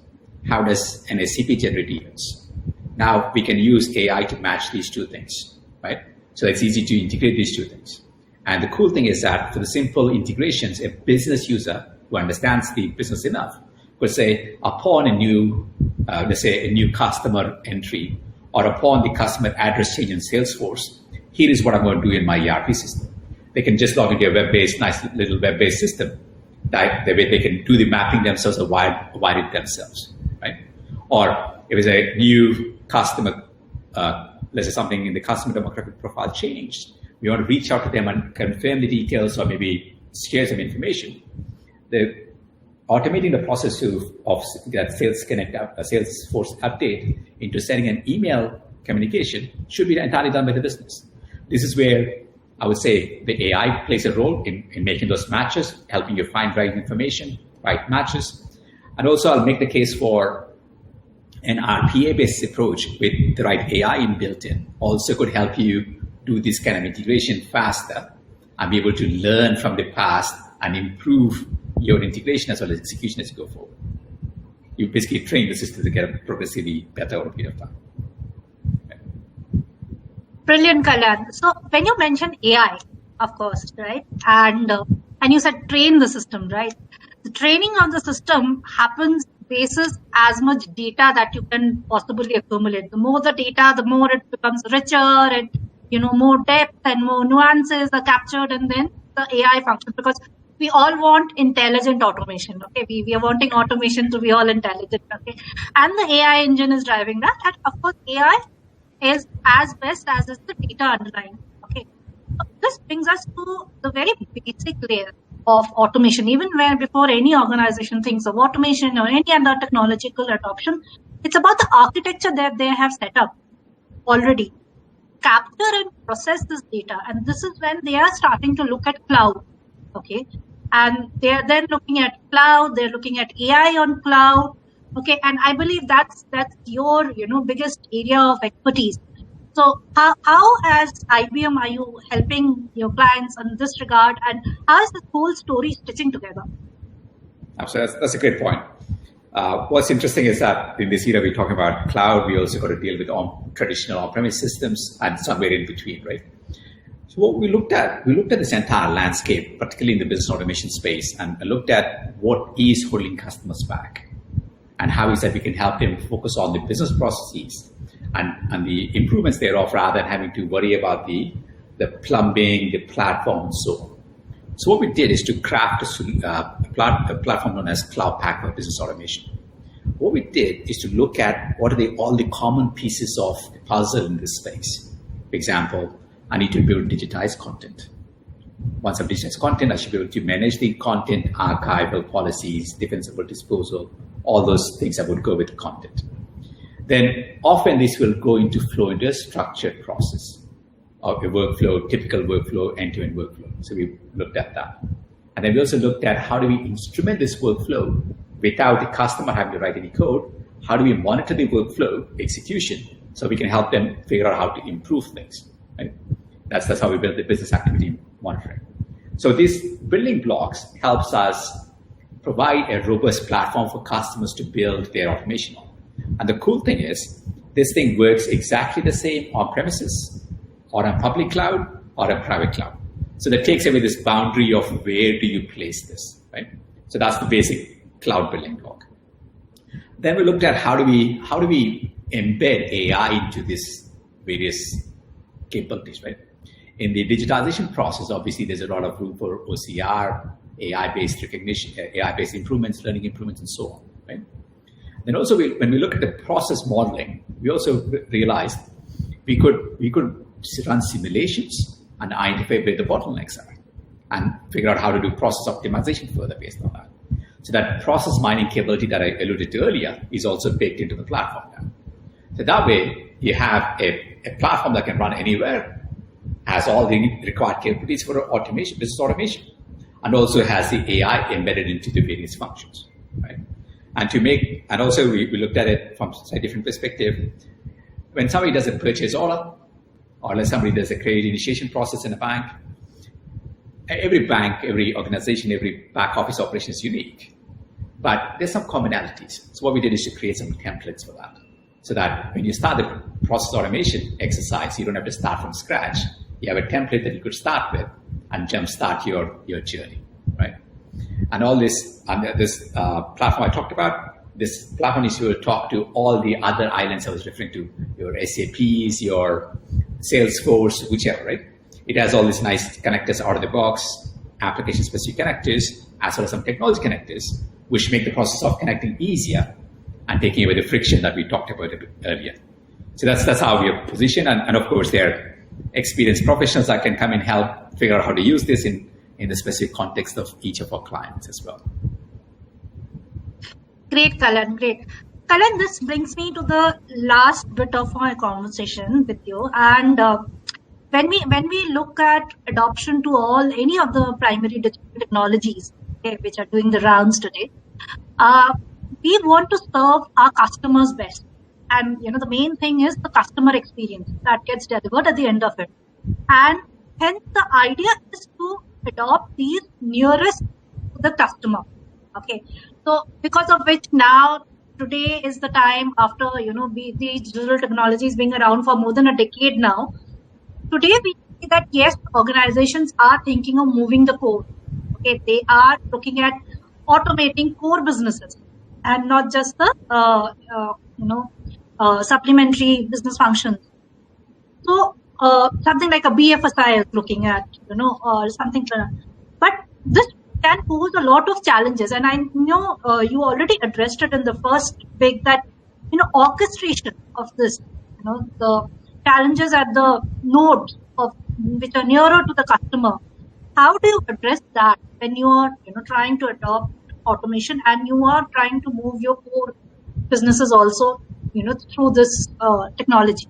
How does an SAP generate events? Now we can use AI to match these two things, right? So it's easy to integrate these two things. And the cool thing is that for the simple integrations, a business user who understands the business enough could say, upon a new, let's say a new customer entry, or upon the customer address change in Salesforce, here is what I'm going to do in my ERP system. They can just log into a web-based, nice little web-based system. That the way they can do the mapping themselves or wire it themselves, right? Or if it's a new customer, let's say something in the customer demographic profile changed, we want to reach out to them and confirm the details or maybe share some information. Automating the process of that Salesforce update into sending an email communication should be entirely done by the business. This is where I would say the AI plays a role in making those matches, helping you find right information, right matches. And also I'll make the case for an RPA-based approach with the right AI built in also could help you do this kind of integration faster and be able to learn from the past and improve your integration as well as execution as you go forward. You basically train the system to get progressively better over a period of time. Brilliant, Kalyan. So when you mentioned AI, of course, right? And you said train the system, right? The training of the system happens basis as much data that you can possibly accumulate. The more the data, the more it becomes richer, more depth and more nuances are captured, and then the AI functions, because we all want intelligent automation. Okay, we are wanting automation to be all intelligent. Okay, and the AI engine is driving that. And of course, AI is as best as is the data underlying. Okay, so this brings us to the very basic layer of automation. Even where before any organization thinks of automation or any other technological adoption, it's about the architecture that they have set up already. Capture and process this data, and this is when they are starting to look at cloud. Okay, and they are then looking at cloud. They're looking at AI on cloud. Okay, and I believe that's your biggest area of expertise. So how as IBM are you helping your clients in this regard, and how is this whole story stitching together? Absolutely, that's a great point. What's interesting is that in this era we're talking about cloud, we also got to deal with traditional on-premise systems and somewhere in between, right? So what we looked at this entire landscape, particularly in the business automation space, and looked at what is holding customers back and how is that we can help them focus on the business processes and the improvements thereof rather than having to worry about the plumbing, the platform, and so on. So what we did is to craft a platform known as Cloud Pak for Business Automation. What we did is to look at what are all the common pieces of the puzzle in this space. For example, I need to build digitized content. Once I've digitized content, I should be able to manage the content, archival policies, defensible disposal, all those things that would go with the content. Then often this will go into flow into a structured process of a workflow, typical workflow, end-to-end workflow. So we looked at that. And then we also looked at how do we instrument this workflow without the customer having to write any code? How do we monitor the workflow execution so we can help them figure out how to improve things? Right? That's how we build the business activity monitoring. So these building blocks helps us provide a robust platform for customers to build their automation on. And the cool thing is, this thing works exactly the same on premises, or on public cloud, or a private cloud. So that takes away this boundary of where do you place this, right? So that's the basic cloud building block. Then we looked at how do we embed AI into these various capabilities, right? In the digitization process, obviously, there's a lot of room for OCR, AI-based recognition, AI-based improvements, learning improvements, and so on. Right? Then also, when we look at the process modeling, we also realized we could run simulations and identify where the bottlenecks are, and figure out how to do process optimization further based on that. So that process mining capability that I alluded to earlier is also baked into the platform now. So that way, you have a platform that can run anywhere, has all the required capabilities for automation, business automation, and also has the AI embedded into the various functions, right? And also we looked at it from a different perspective. When somebody does a purchase order, or when somebody does a credit initiation process in a bank, every bank, every organization, every back office operation is unique. But there's some commonalities. So what we did is to create some templates for that. So that when you start the process automation exercise, you don't have to start from scratch. You have a template that you could start with and jumpstart your journey, right? And all this, this platform I talked about, this platform is to talk to all the other islands I was referring to, your SAPs, your Salesforce, whichever, right? It has all these nice connectors out of the box, application-specific connectors, as well as some technology connectors, which make the process of connecting easier and taking away the friction that we talked about a bit earlier. So that's how we are positioned. And of course, there are experienced professionals that can come and help figure out how to use this in the specific context of each of our clients as well. Great, Kalan, great. Kalan, this brings me to the last bit of my conversation with you. And when we look at adoption to any of the primary digital technologies, okay, which are doing the rounds today, we want to serve our customers best. And the main thing is the customer experience that gets delivered at the end of it. And hence the idea is to adopt these nearest to the customer. Okay. So because of which now today is the time after, these digital technologies being around for more than a decade now. Today we see that yes, organizations are thinking of moving the core. Okay. They are looking at automating core businesses and not just the, supplementary business functions. So something like a BFSI is looking at, or something like that. But this can pose a lot of challenges. And I know you already addressed it in the first big that, orchestration of this, the challenges at the nodes of which are nearer to the customer. How do you address that when you are, trying to adopt automation and you are trying to move your core businesses also, through this technology?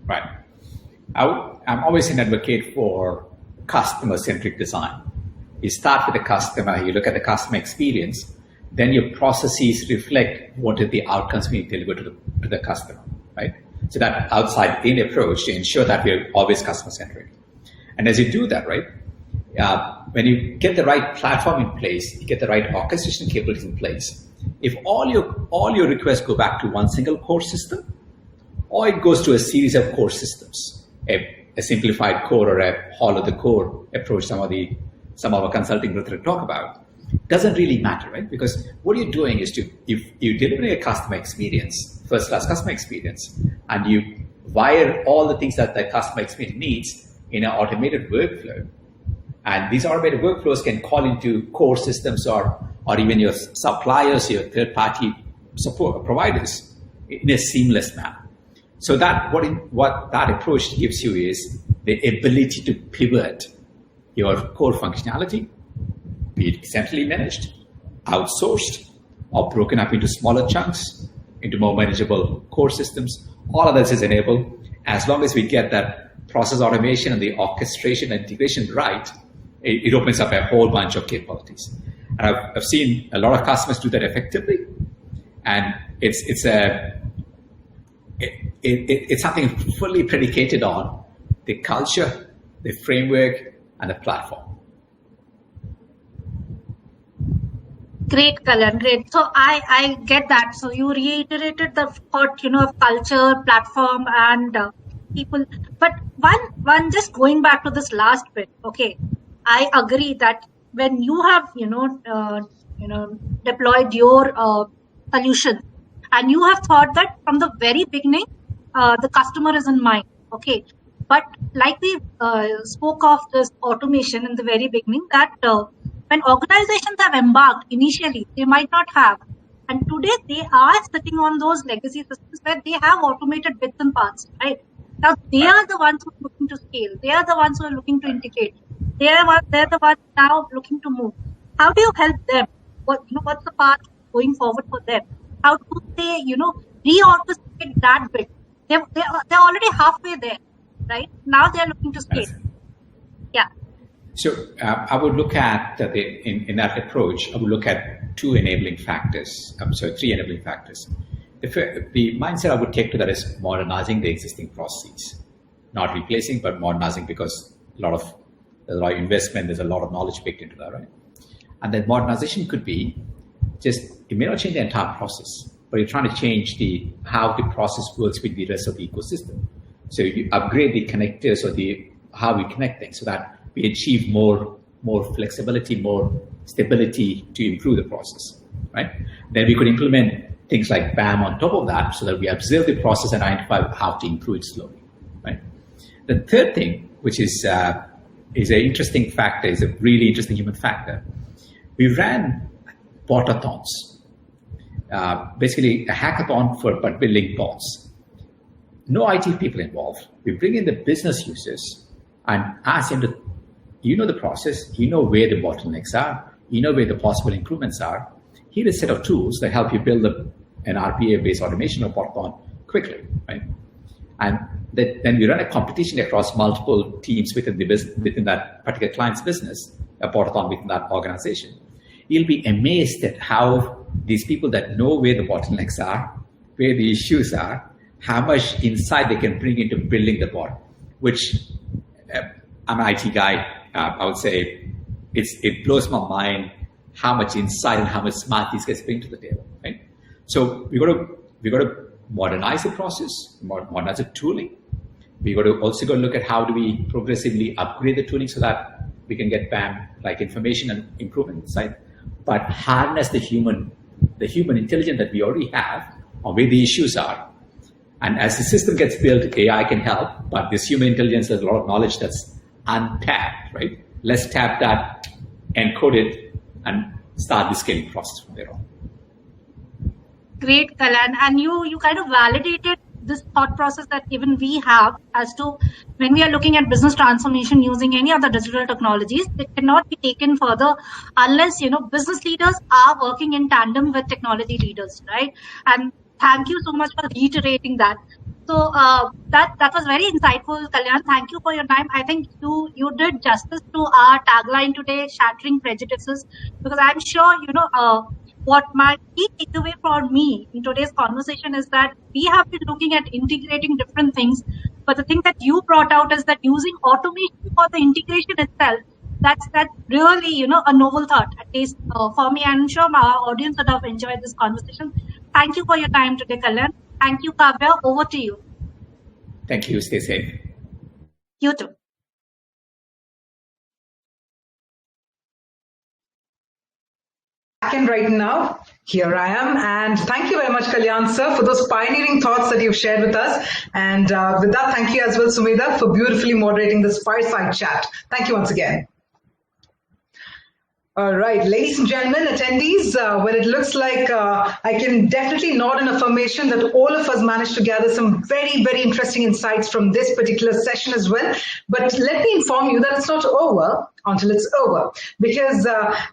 Right. I'm always an advocate for customer-centric design. You start with the customer, you look at the customer experience, then your processes reflect what are the outcomes we deliver to the customer, right? So that outside-in approach to ensure that we're always customer-centric. And as you do that, right, when you get the right platform in place, you get the right orchestration capabilities in place. If all your requests go back to one single core system, or it goes to a series of core systems, a simplified core or a hollow the core approach some of our consulting groups talk about, doesn't really matter, right? Because what you're doing is if you're delivering a customer experience, first-class customer experience, and you wire all the things that the customer experience needs in an automated workflow, and these automated workflows can call into core systems or even your suppliers, your third-party support providers in a seamless manner. So that what that approach gives you is the ability to pivot your core functionality, be it centrally managed, outsourced, or broken up into smaller chunks, into more manageable core systems. All of this is enabled as long as we get that process automation and the orchestration and integration right. It opens up a whole bunch of capabilities. And I've seen a lot of customers do that effectively, and it's something fully predicated on the culture, the framework, and the platform. Great, Kalan, great. So I get that. So you reiterated the thought, of culture, platform, and people. But one just going back to this last bit. Okay, I agree that when you have deployed your solution, and you have thought that from the very beginning, the customer is in mind. Okay, But like we spoke of this automation in the very beginning, that when organizations have embarked initially, they might not have. And today they are sitting on those legacy systems where they have automated bits and parts, right? Now they are the ones who are looking to scale. They are the ones who are looking to integrate. They're the ones now looking to move. How do you help them? What's the path going forward for them? How do they, re-orchestrate that bit? They're already halfway there, right? Now they're looking to scale. Yeah. So I would look at in that approach. I would look at two enabling factors. Three enabling factors. The mindset I would take to that is modernizing the existing processes, not replacing, but modernizing, because there's a lot of investment, there's a lot of knowledge baked into that, right? And then modernization could be it may not change the entire process, but you're trying to change how the process works with the rest of the ecosystem. So you upgrade the connectors or how we connect things so that we achieve more flexibility, more stability to improve the process, right? Then we could implement things like BAM on top of that so that we observe the process and identify how to improve it slowly, right? The third thing, which is an interesting factor, is a really interesting human factor. We ran botathons, basically a hackathon for building bots. No IT people involved. We bring in the business users and ask them to, the process, where the bottlenecks are, where the possible improvements are. Here's a set of tools that help you build an RPA-based automation or botathon quickly, right? And then we run a competition across multiple teams within that particular client's business, a botathon within that organization. You'll be amazed at how these people that know where the bottlenecks are, where the issues are, how much insight they can bring into building the bot, which I'm an IT guy. I would say it blows my mind how much insight and how much smart these guys bring to the table, right? So we got to modernize the process, modernize the tooling. We got to also look at how do we progressively upgrade the tooling so that we can get BAM like information and improvement inside, but harness the human intelligence that we already have on where the issues are. And as the system gets built, AI can help, but this human intelligence has a lot of knowledge that's untapped, right? Let's tap that, encode it, and start the scaling process from there on. Great, Kalyan. And you kind of validated this thought process that even we have as to when we are looking at business transformation using any other digital technologies, it cannot be taken further unless, business leaders are working in tandem with technology leaders, right? And thank you so much for reiterating that. So that was very insightful, Kalyan. Thank you for your time. I think you did justice to our tagline today, Shattering Prejudices, because I'm sure, what my key takeaway for me in today's conversation is that we have been looking at integrating different things, but the thing that you brought out is that using automation for the integration itself, that's really, a novel thought, at least for me. I'm sure our audience would have enjoyed this conversation. Thank you for your time today, Kalyan. Thank you, Kavya. Over to you. Thank you. Stay safe. You too. And right now, here I am. And thank you very much, Kalyan sir, for those pioneering thoughts that you've shared with us. And with that, thank you as well, Sumedha, for beautifully moderating this fireside chat. Thank you once again. All right, ladies and gentlemen, attendees, well, it looks like I can definitely nod in affirmation that all of us managed to gather some very, very interesting insights from this particular session as well. But let me inform you that it's not over until it's over, because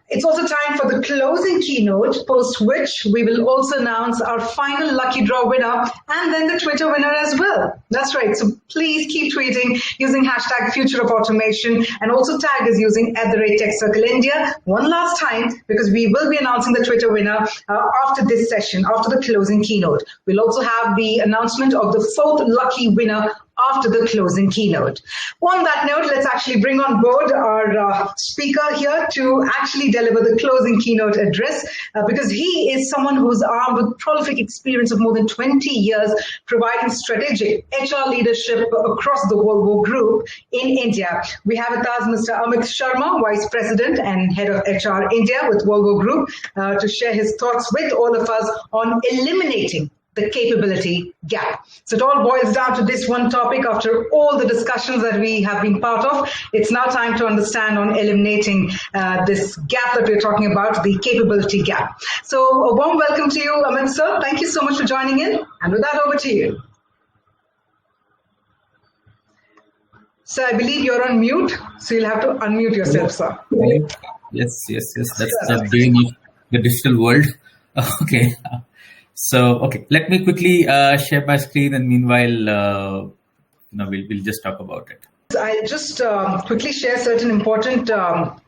it's also time for the closing keynote, post which we will also announce our final lucky draw winner and then the Twitter winner as well. That's right. So please keep tweeting using hashtag Future of Automation, and also tag us using @TechCircle India one last time, because we will be announcing the Twitter winner after this session, after the closing keynote. We'll also have the announcement of the 4th lucky winner after the closing keynote. On that note, let's actually bring on board our speaker here to actually deliver the closing keynote address, because he is someone who's armed with prolific experience of more than 20 years providing strategic HR leadership across the Volvo Group in India. We have with us Mr. Amit Sharma, Vice President and Head of HR India with Volvo Group, to share his thoughts with all of us on eliminating the capability gap. So it all boils down to this one topic. After all the discussions that we have been part of, it's now time to understand on eliminating this gap that we're talking about, the capability gap. So a warm welcome to you, Amit sir. Thank you so much for joining in. And with that, over to you. So I believe you're on mute, so you'll have to unmute yourself, sir. Yes. That's the game of the digital world. Okay. So, let me quickly share my screen, and meanwhile, we'll just talk about it. I'll just quickly share certain important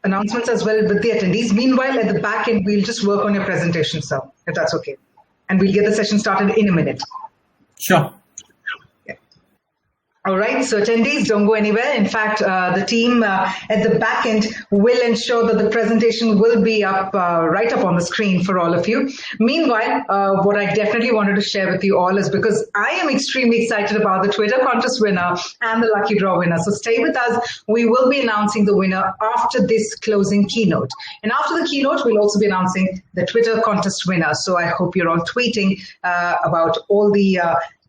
announcements as well with the attendees. Meanwhile, at the back end, we'll just work on your presentation, sir, if that's okay. And we'll get the session started in a minute. Sure. All right, so attendees, don't go anywhere. In fact, the team at the back end will ensure that the presentation will be up right up on the screen for all of you. Meanwhile, what I definitely wanted to share with you all is because I am extremely excited about the Twitter contest winner and the lucky draw winner. So stay with us. We will be announcing the winner after this closing keynote. And after the keynote, we'll also be announcing the Twitter contest winner. So I hope you're all tweeting about all the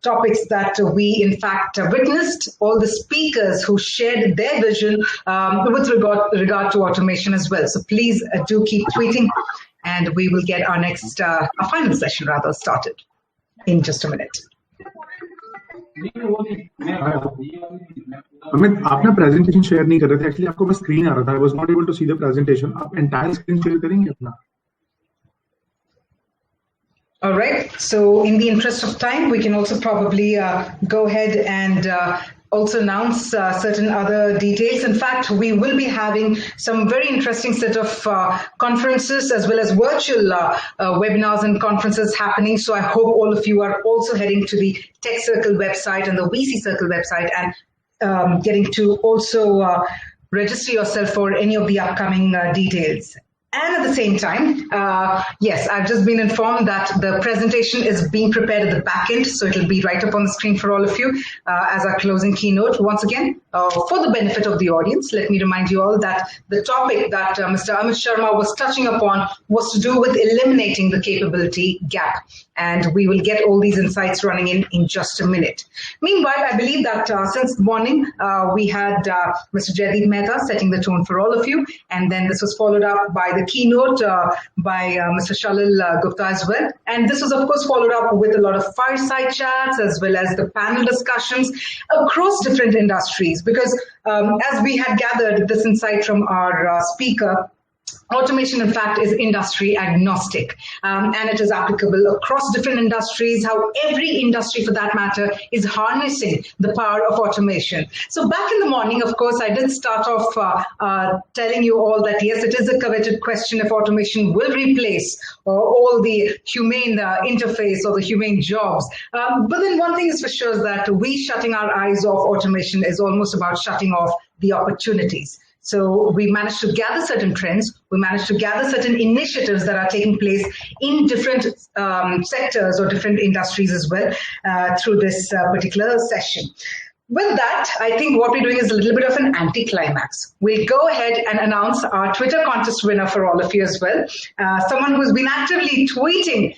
topics that we in fact witnessed, all the speakers who shared their vision with regard to automation as well. So please do keep tweeting, and we will get our next, our final session rather started in just a minute. Amit, आपने presentation share नहीं कर रहे थे. Actually, आपको बस screen आ रहा था. I was not able to see the presentation. आप entire screen share करेंगे अपना? All right. So in the interest of time, we can also probably go ahead and also announce certain other details. In fact, we will be having some very interesting set of conferences as well as virtual webinars and conferences happening. So I hope all of you are also heading to the TechCircle website and the VC Circle website and getting to also register yourself for any of the upcoming details. And at the same time, yes, I've just been informed that the presentation is being prepared at the back end, so it'll be right up on the screen for all of you as our closing keynote. Once again, for the benefit of the audience, let me remind you all that the topic that Mr. Amit Sharma was touching upon was to do with eliminating the capability gap. And we will get all these insights running in just a minute. Meanwhile, I believe that since the morning, we had Mr. Jaideep Mehta setting the tone for all of you. And then this was followed up by the keynote by Mr. Shalil Gupta as well. And this was, of course, followed up with a lot of fireside chats as well as the panel discussions across different industries. Because as we had gathered this insight from our speaker, automation, in fact, is industry agnostic, and it is applicable across different industries, how every industry, for that matter, is harnessing the power of automation. So back in the morning, of course, I did start off telling you all that, yes, it is a coveted question if automation will replace all the humane interface or the humane jobs. But then one thing is for sure is that we shutting our eyes off automation is almost about shutting off the opportunities. So we managed to gather certain trends, we managed to gather certain initiatives that are taking place in different sectors or different industries as well through this particular session. With that, I think what we're doing is a little bit of an anticlimax. We'll go ahead and announce our Twitter contest winner for all of you as well. Someone who's been actively tweeting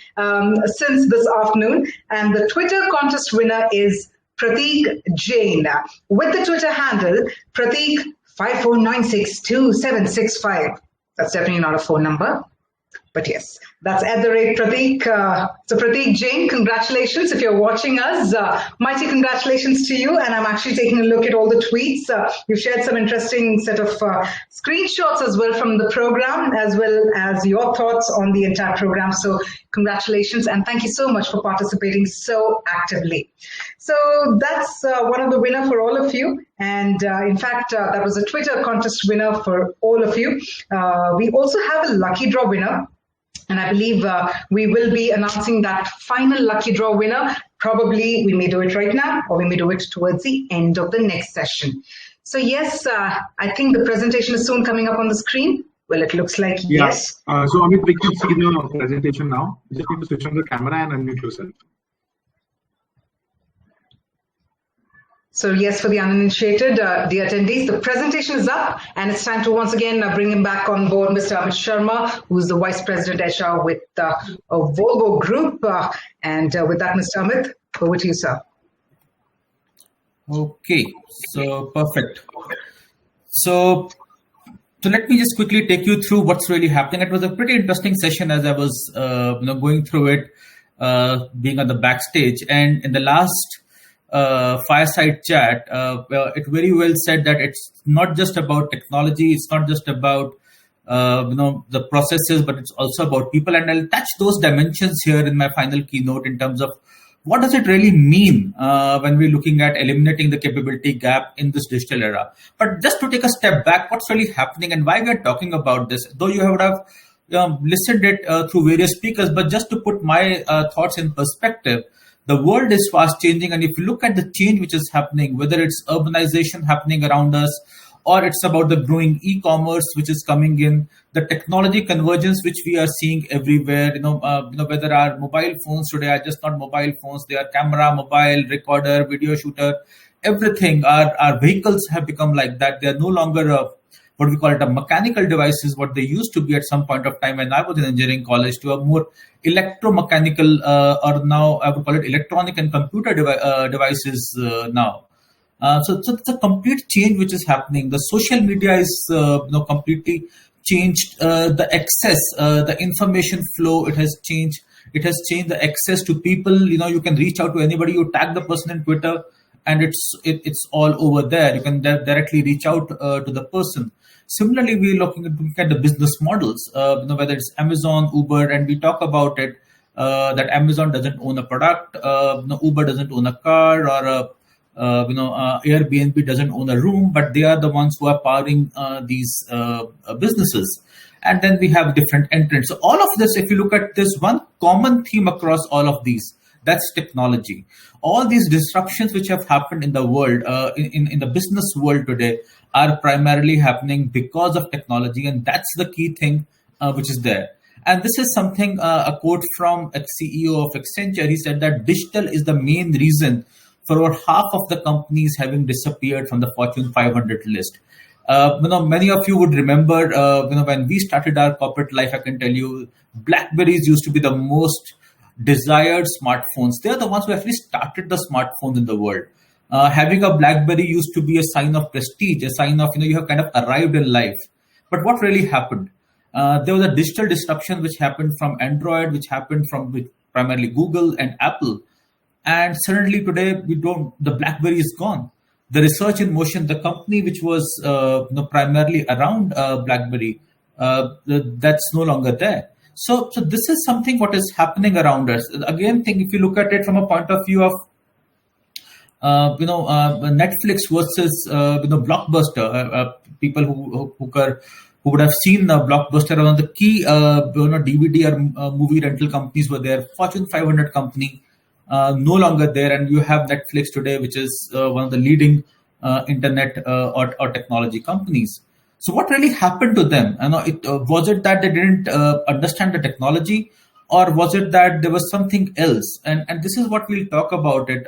since this afternoon. And the Twitter contest winner is Prateek Jain. With the Twitter handle, Prateek 54962765. That's definitely not a phone number, but yes, that's @Prateek. So Prateek Jain, congratulations. If you're watching us, mighty congratulations to you. And I'm actually taking a look at all the tweets. You've shared some interesting set of screenshots as well from the program, as well as your thoughts on the entire program. So congratulations, and thank you so much for participating so actively. So that's one of the winner for all of you. And in fact, that was a Twitter contest winner for all of you. We also have a lucky draw winner. And I believe we will be announcing that final lucky draw winner. Probably we may do it right now, or we may do it towards the end of the next session. So yes, I think the presentation is soon coming up on the screen. Well, it looks like yes. So Amit, we can see the presentation now. You just need to switch on the camera and unmute yourself. So yes, for the uninitiated, the attendees, the presentation is up, and it's time to once again bring him back on board, Mr. Amit Sharma, who's the Vice President HR with Volvo Group. And with that, Mr. Amit, over to you, sir. Okay, so perfect. So let me just quickly take you through what's really happening. It was a pretty interesting session as I was going through it, being on the backstage. And in the last fireside chat, it very well said that it's not just about technology, it's not just about the processes, but it's also about people. And I'll touch those dimensions here in my final keynote in terms of what does it really mean when we're looking at eliminating the capability gap in this digital era. But just to take a step back, what's really happening and why we're talking about this, though you would have listened it through various speakers, but just to put my thoughts in perspective, the world is fast changing. And if you look at the change which is happening, whether it's urbanization happening around us, or it's about the growing e-commerce which is coming in, the technology convergence which we are seeing everywhere. Whether our mobile phones today are just not mobile phones, they are camera, mobile, recorder, video shooter, everything. Our vehicles have become like that. They are no longer what we call it a mechanical devices, what they used to be at some point of time when I was in engineering college, to a more electromechanical or now I would call it electronic and computer devices now. So it's a complete change which is happening. The social media is completely changed the access, the information flow. It has changed. It has changed the access to people. You can reach out to anybody. You tag the person in Twitter, and it's all over there. You can directly reach out to the person. Similarly, we're looking at the business models. Whether it's Amazon, Uber, and we talk about it that Amazon doesn't own a product, Uber doesn't own a car, or Airbnb doesn't own a room, but they are the ones who are powering these businesses. And then we have different entrants. So all of this, if you look at this, one common theme across all of these, that's technology. All these disruptions which have happened in the world, in the business world today, are primarily happening because of technology. And that's the key thing which is there. And this is something, a quote from ex-CEO of Accenture. He said that digital is the main reason for over half of the companies having disappeared from the Fortune 500 list. Many of you would remember, when we started our corporate life, I can tell you, Blackberries used to be the most desired smartphones. They're the ones who actually started the smartphones in the world. Having a Blackberry used to be a sign of prestige, a sign of, you have kind of arrived in life. But what really happened? There was a digital disruption which happened from Android, which happened from primarily Google and Apple. And suddenly today, the BlackBerry is gone. The research in motion, the company which was primarily around BlackBerry, that's no longer there. So this is something what is happening around us. Again, if you look at it from a point of view of Netflix versus Blockbuster, people who would have seen Blockbuster, one of the key DVD or movie rental companies were there. Fortune 500 company. No longer there, and you have Netflix today, which is one of the leading internet or technology companies. So what really happened to them? Was it that they didn't understand the technology, or was it that there was something else? And this is what we'll talk about it,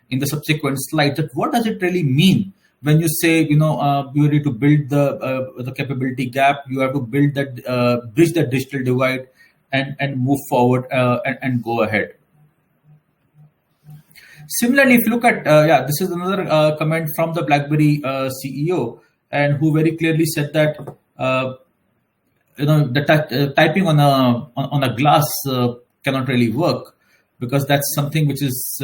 in the subsequent slides. That what does it really mean when you say, you need to build the capability gap, you have to build that bridge that digital divide, and move forward and go ahead. Similarly, if you look at, this is another comment from the BlackBerry CEO, and who very clearly said that, the typing on a glass cannot really work, because that's something which is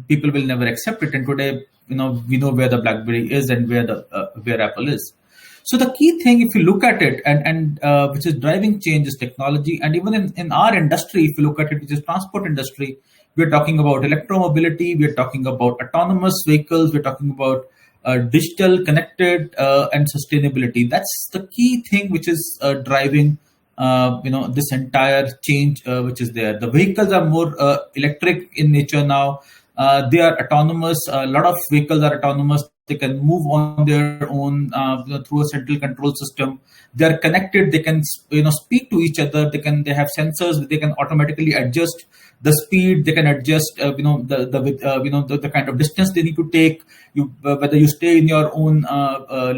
people will never accept it. And today, we know where the BlackBerry is and where Apple is. So the key thing, if you look at it, and which is driving change, is technology. And even in our industry, if you look at it, which is transport industry, we're talking about electromobility, we're talking about autonomous vehicles, we're talking about digital, connected, and sustainability. That's the key thing which is driving, this entire change which is there. The vehicles are more electric in nature now. They are autonomous. A lot of vehicles are autonomous. They can move on their own through a central control system. They are connected. They can speak to each other. They have sensors. They can automatically adjust the speed. They can adjust the kind of distance they need to take. Whether you stay in your own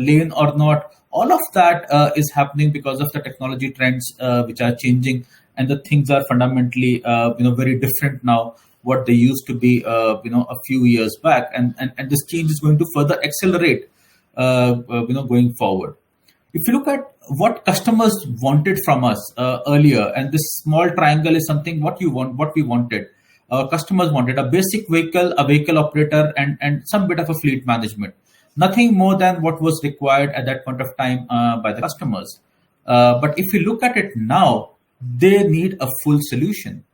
lane or not. All of that is happening because of the technology trends which are changing, and the things are fundamentally very different now what they used to be a few years back, and this change is going to further accelerate going forward. If you look at what customers wanted from us earlier, and this small triangle is something what we wanted. Customers wanted a basic vehicle, a vehicle operator, and some bit of a fleet management. Nothing more than what was required at that point of time by the customers. But if you look at it now, they need a full solution.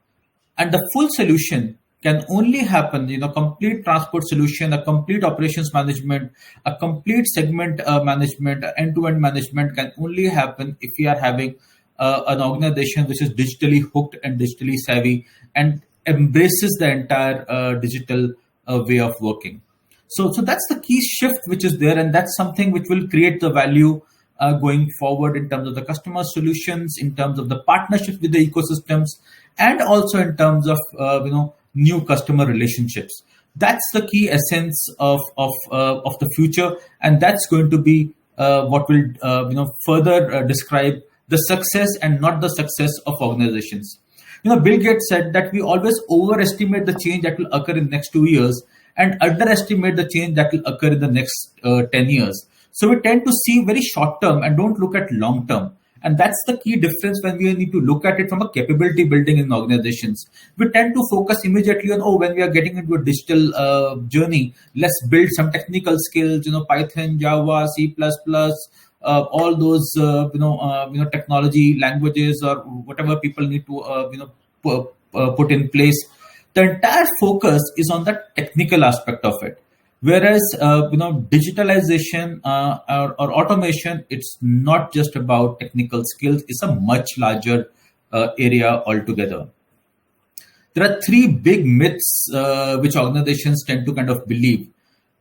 And the full solution can only happen, complete transport solution, a complete operations management, a complete segment management, end-to-end management can only happen if we are having an organization which is digitally hooked and digitally savvy and embraces the entire digital way of working. So that's the key shift which is there, and that's something which will create the value going forward in terms of the customer solutions, in terms of the partnership with the ecosystems, and also in terms of new customer relationships. That's the key essence of the future, and that's going to be what will further describe the success and not the success of organizations. Bill Gates said that we always overestimate the change that will occur in the next 2 years and underestimate the change that will occur in the next 10 years. So we tend to see very short term and don't look at long term. And that's the key difference when we need to look at it from a capability building in organizations. We tend to focus immediately on, when we are getting into a digital journey, let's build some technical skills, Python, Java, C++, all those, technology languages or whatever people need to, put in place. The entire focus is on the technical aspect of it. Whereas, digitalization or automation, it's not just about technical skills. It's a much larger area altogether. There are three big myths which organizations tend to kind of believe.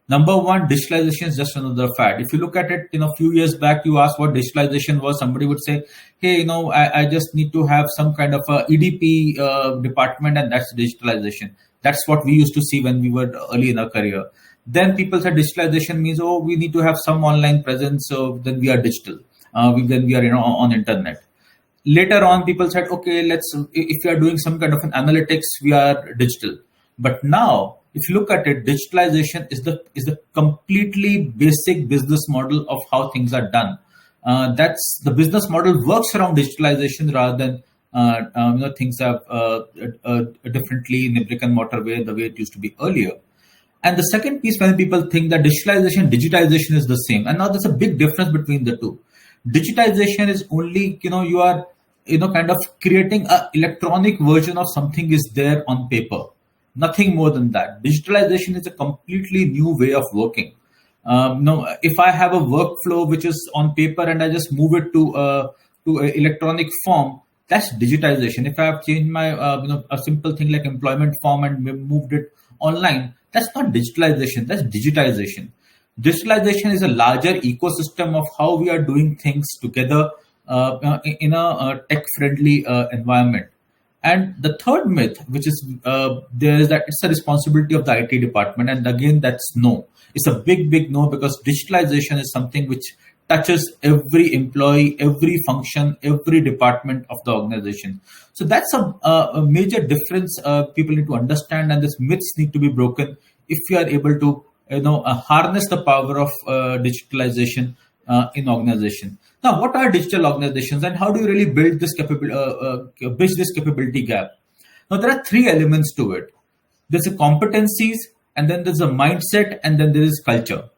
Number one, digitalization is just another fad. If you look at it, a few years back, you asked what digitalization was, somebody would say, hey, I just need to have some kind of a EDP department, and that's digitalization. That's what we used to see when we were early in our career. Then people said digitalization means, we need to have some online presence, so then we are digital. Then we are, on internet. Later on, people said, okay, if we are doing some kind of an analytics, we are digital. But now, if you look at it, digitalization is the completely basic business model of how things are done. That's the business model works around digitalization rather than things have differently in a brick and mortar way, the way it used to be earlier. And the second piece, when people think that digitization is the same, and now there's a big difference between the two. Digitization is only, you are, kind of creating an electronic version of something is there on paper. Nothing more than that. Digitalization is a completely new way of working. If I have a workflow which is on paper and I just move it to an electronic form, that's digitization. If I have changed my, a simple thing like employment form and moved it online, that's not digitalization, that's digitization. Digitalization is a larger ecosystem of how we are doing things together in a tech-friendly environment. And the third myth, which is there, is that it's a responsibility of the IT department. And again, that's no. It's a big no, because digitalization is something which touches every employee, every function, every department of the organization. So that's a major difference people need to understand, and these myths need to be broken if we are able to harness the power of digitalization in organization. Now, what are digital organizations, and how do you really build this bridge this capability gap? Now, there are three elements to it. There's the competencies, and then there's a mindset, and then there is culture.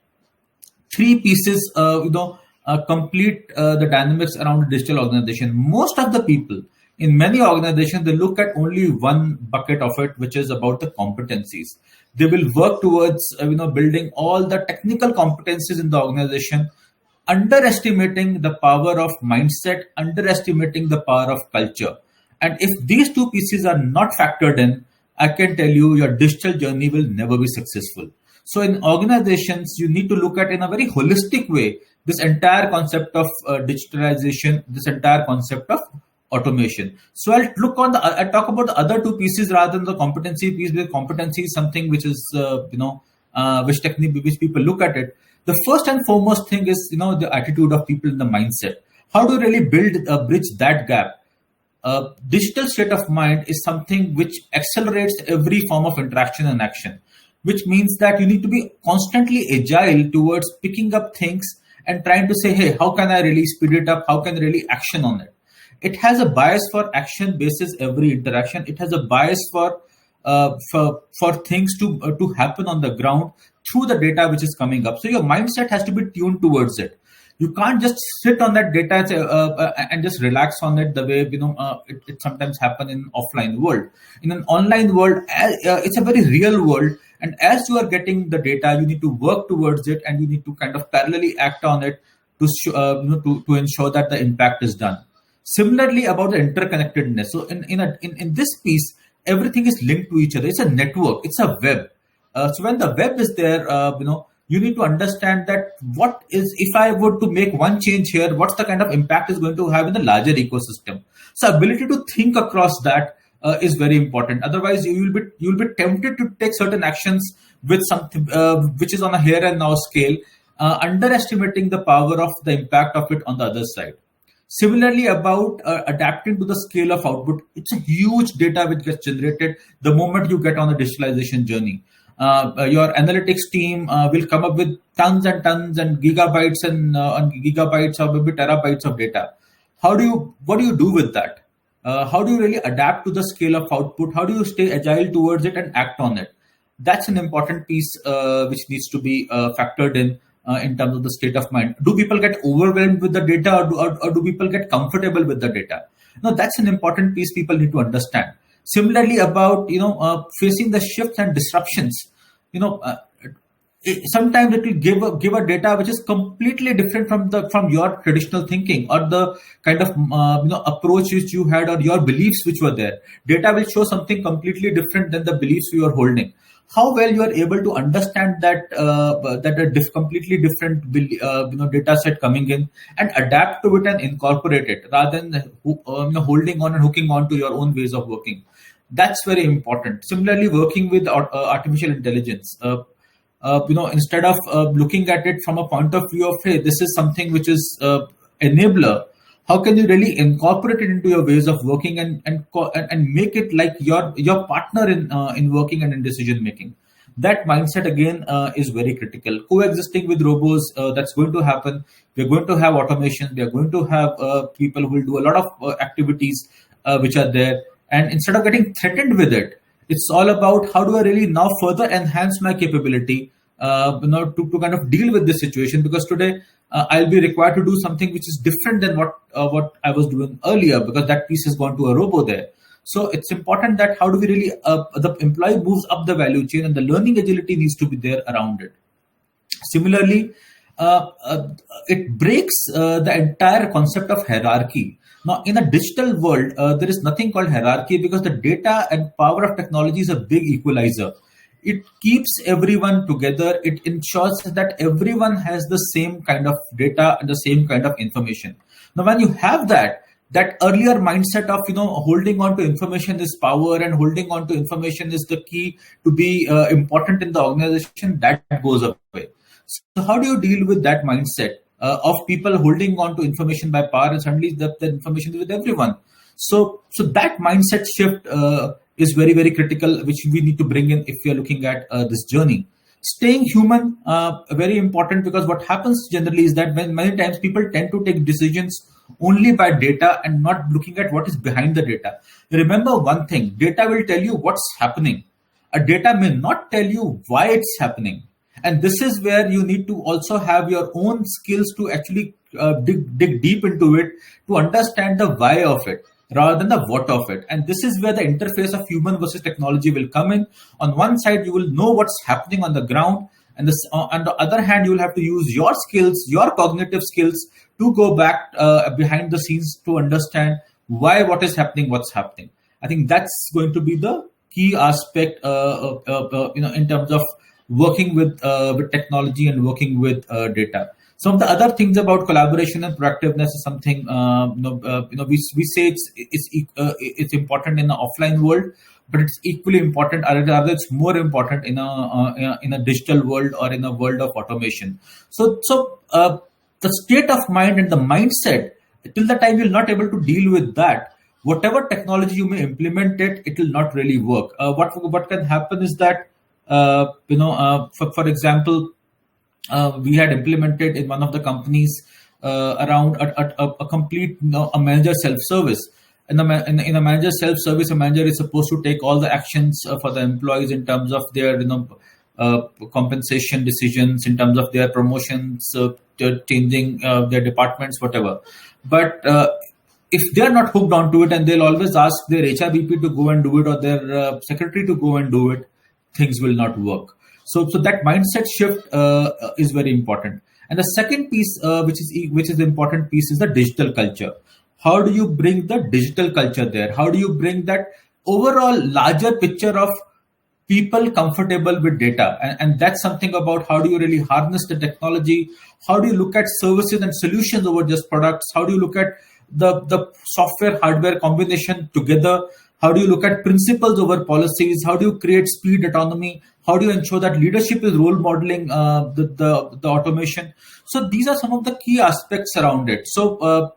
Three pieces, complete the dynamics around a digital organization. Most of the people in many organizations, they look at only one bucket of it, which is about the competencies. They will work towards building all the technical competencies in the organization, underestimating the power of mindset, underestimating the power of culture. And if these two pieces are not factored in, I can tell you your digital journey will never be successful. So in organizations, you need to look at in a very holistic way this entire concept of digitalization, this entire concept of automation. So I'll talk about the other two pieces rather than the competency piece, because competency is something which is which people look at it. The first and foremost thing is the attitude of people in the mindset. How do you really bridge that gap? Digital state of mind is something which accelerates every form of interaction and action, which means that you need to be constantly agile towards picking up things and trying to say, hey, how can I really speed it up? How can I really action on it? It has a bias for action basis every interaction. It has a bias for things to happen on the ground through the data which is coming up. So your mindset has to be tuned towards it. You can't just sit on that data and just relax on it the way it sometimes happen in offline world. In an online world, it's a very real world, and as you are getting the data, you need to work towards it, and you need to kind of parallelly act on it to ensure that the impact is done. Similarly, about the interconnectedness. So in this piece, everything is linked to each other. It's a network. It's a web. So when the web is there, you need to understand that if I were to make one change here, what's the kind of impact is going to have in the larger ecosystem. So ability to think across that is very important. Otherwise, you will be tempted to take certain actions with something which is on a here and now scale, underestimating the power of the impact of it on the other side. Similarly, about adapting to the scale of output, it's a huge data which gets generated the moment you get on the digitalization journey. Your analytics team will come up with tons and tons and gigabytes and gigabytes or maybe terabytes of data. What do you do with that? How do you really adapt to the scale of output? How do you stay agile towards it and act on it? That's an important piece which needs to be factored in terms of the state of mind. Do people get overwhelmed with the data, or do people get comfortable with the data? No, that's an important piece people need to understand. Similarly, about facing the shifts and disruptions, sometimes it will give a data which is completely different from your traditional thinking or the kind of approach which you had or your beliefs which were there. Data will show something completely different than the beliefs you are holding. How well you are able to understand that a completely different data set coming in and adapt to it and incorporate it rather than holding on and hooking on to your own ways of working. That's very important. Similarly, working with artificial intelligence, instead of looking at it from a point of view of, hey, this is something which is enabler, how can you really incorporate it into your ways of working and make it like your partner in working and in decision making? That mindset again is very critical. Coexisting with robots, that's going to happen. We're going to have automation. We are going to have people who will do a lot of activities which are there. And instead of getting threatened with it, it's all about how do I really now further enhance my capability to kind of deal with this situation, because today I'll be required to do something which is different than what I was doing earlier, because that piece has gone to a robo there. So it's important that how do we really, the employee moves up the value chain, and the learning agility needs to be there around it. Similarly, it breaks the entire concept of hierarchy. Now, in a digital world, there is nothing called hierarchy, because the data and power of technology is a big equalizer. It keeps everyone together. It ensures that everyone has the same kind of data and the same kind of information. Now, when you have that earlier mindset of holding on to information is power and holding on to information is the key to be important in the organization, that goes away. So how do you deal with that mindset of people holding on to information by power, and suddenly the information is with everyone? So that mindset shift is very, very critical, which we need to bring in if we are looking at this journey. Staying human, very important, because what happens generally is that when many times people tend to take decisions only by data and not looking at what is behind the data. Remember one thing, data will tell you what's happening. A data may not tell you why it's happening. And this is where you need to also have your own skills to actually dig deep into it, to understand the why of it rather than the what of it. And this is where the interface of human versus technology will come in. On one side, you will know what's happening on the ground. And on the other hand, you will have to use your skills, your cognitive skills, to go back behind the scenes to understand why what is happening, what's happening. I think that's going to be the key aspect, in terms of working with technology and working with data. Some of the other things about collaboration and proactiveness is something we say it's important in the offline world, but it's equally important, or rather it's more important in a digital world or in a world of automation. So the state of mind and the mindset, till the time you're not able to deal with that, whatever technology you may implement it will not really work. What can happen is that for example, we had implemented in one of the companies around a complete a manager self-service. In a manager self-service, a manager is supposed to take all the actions for the employees in terms of their compensation decisions, in terms of their promotions, changing their departments, whatever. But if they are not hooked onto it, and they'll always ask their HRBP to go and do it, or their secretary to go and do it, things will not work. So that mindset shift is very important. And the second piece, which is the important piece, is the digital culture. How do you bring the digital culture there? How do you bring that overall larger picture of people comfortable with data? And that's something about how do you really harness the technology? How do you look at services and solutions over just products? How do you look at the software hardware combination together? How do you look at principles over policies? How do you create speed, autonomy? How do you ensure that leadership is role modeling the automation? So these are some of the key aspects around it. So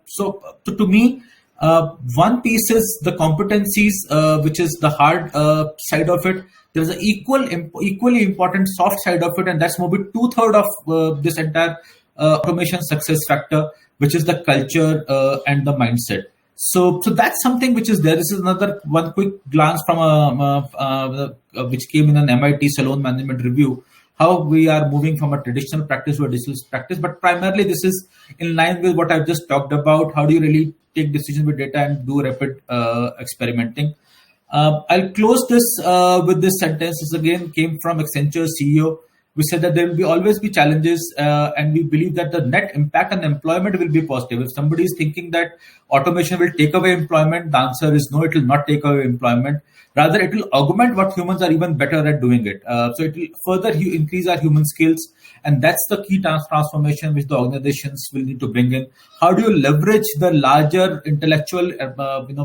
to me, one piece is the competencies, which is the hard side of it. There's an equally important soft side of it, and that's maybe 2/3 of this entire automation success factor, which is the culture and the mindset. So that's something which is there. This is another one quick glance from which came in an MIT Salon Management Review, how we are moving from a traditional practice to a digital practice. But primarily this is in line with what I've just talked about. How do you really take decisions with data and do rapid experimenting? I'll close this with this sentence. This again came from Accenture CEO. We said that there will always be challenges, and we believe that the net impact on employment will be positive. If somebody is thinking that automation will take away employment, the answer is no, it will not take away employment. Rather, it will augment what humans are even better at doing it. So it will further increase our human skills, and that's the key transformation which the organizations will need to bring in. How do you leverage the larger intellectual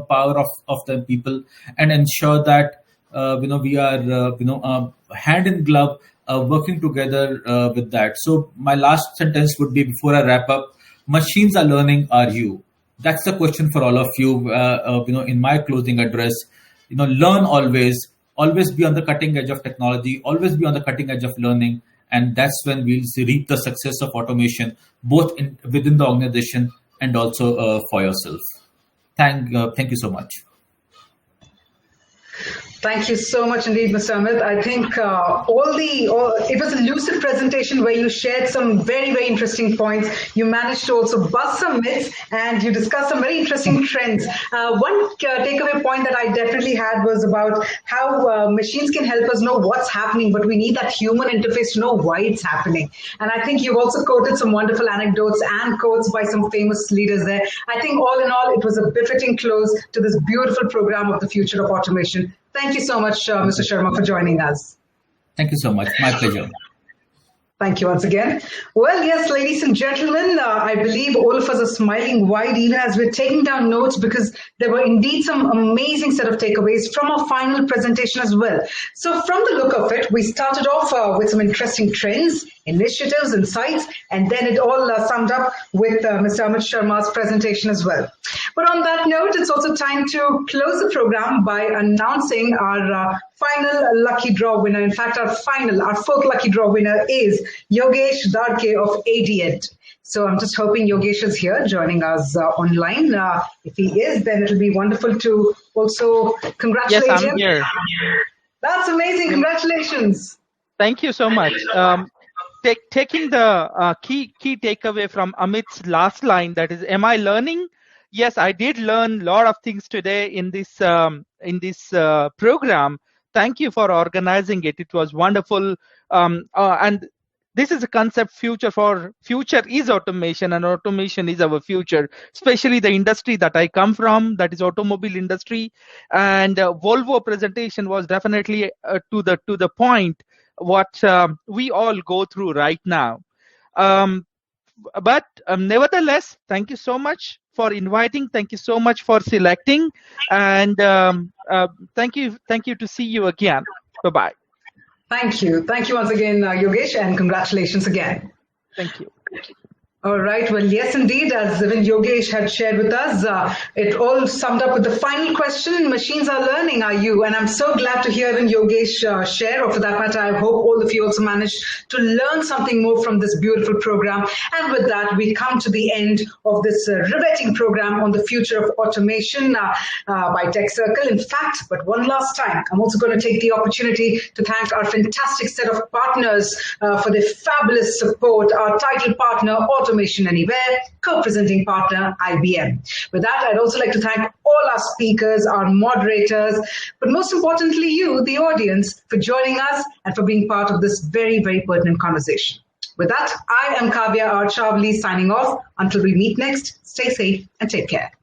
power of the people and ensure that we are hand in glove, working together with that. So my last sentence would be, before I wrap up, machines are learning, are you? That's the question for all of you. In my closing address, learn always be on the cutting edge of technology, always be on the cutting edge of learning, and that's when we'll reap the success of automation, both within the organization and also for yourself. Thank you so much. Thank you so much indeed, Mr. Amit. I think it was a lucid presentation where you shared some very, very interesting points. You managed to also bust some myths, and you discussed some very interesting trends. One takeaway point that I definitely had was about how machines can help us know what's happening, but we need that human interface to know why it's happening. And I think you've also quoted some wonderful anecdotes and quotes by some famous leaders there. I think all in all, it was a befitting close to this beautiful program of the future of automation. Thank you so much, Mr. Sharma, for joining us. Thank you so much. My pleasure. Thank you once again. Well, yes, ladies and gentlemen, I believe all of us are smiling wide even as we're taking down notes, because there were indeed some amazing set of takeaways from our final presentation as well. So from the look of it, we started off with some interesting trends, initiatives, insights, and then it all summed up with Mr. Amit Sharma's presentation as well. But on that note, it's also time to close the program by announcing our final lucky draw winner. In fact, our fourth lucky draw winner is Yogesh Darke of Adient. So I'm just hoping Yogesh is here joining us online. If he is, then it'll be wonderful to also congratulate him. Yes, I'm here. That's amazing. Congratulations. Thank you so much. Taking the key takeaway from Amit's last line, that is, am I learning? Yes, I did learn a lot of things today in this program. Thank you for organizing it. It was wonderful. And this is a concept, future is automation, and automation is our future, especially the industry that I come from, that is automobile industry. And Volvo presentation was definitely to the point. what we all go through right now. But nevertheless, thank you so much for inviting. Thank you so much for selecting, and thank you to see you again. Bye-bye. Thank you once again, Yogesh, and congratulations again. Thank you. All right. Well, yes, indeed. As even Yogesh had shared with us, it all summed up with the final question: machines are learning, are you? And I'm so glad to hear even Yogesh share, or for that matter, I hope all of you also managed to learn something more from this beautiful program. And with that, we come to the end of this riveting program on the future of automation by TechCircle. In fact, but one last time, I'm also going to take the opportunity to thank our fantastic set of partners for their fabulous support. Our title partner, Automation Anywhere, co-presenting partner, IBM. With that, I'd also like to thank all our speakers, our moderators, but most importantly, you, the audience, for joining us and for being part of this very, very pertinent conversation. With that, I am Kavya R. Chavali signing off. Until we meet next, stay safe and take care.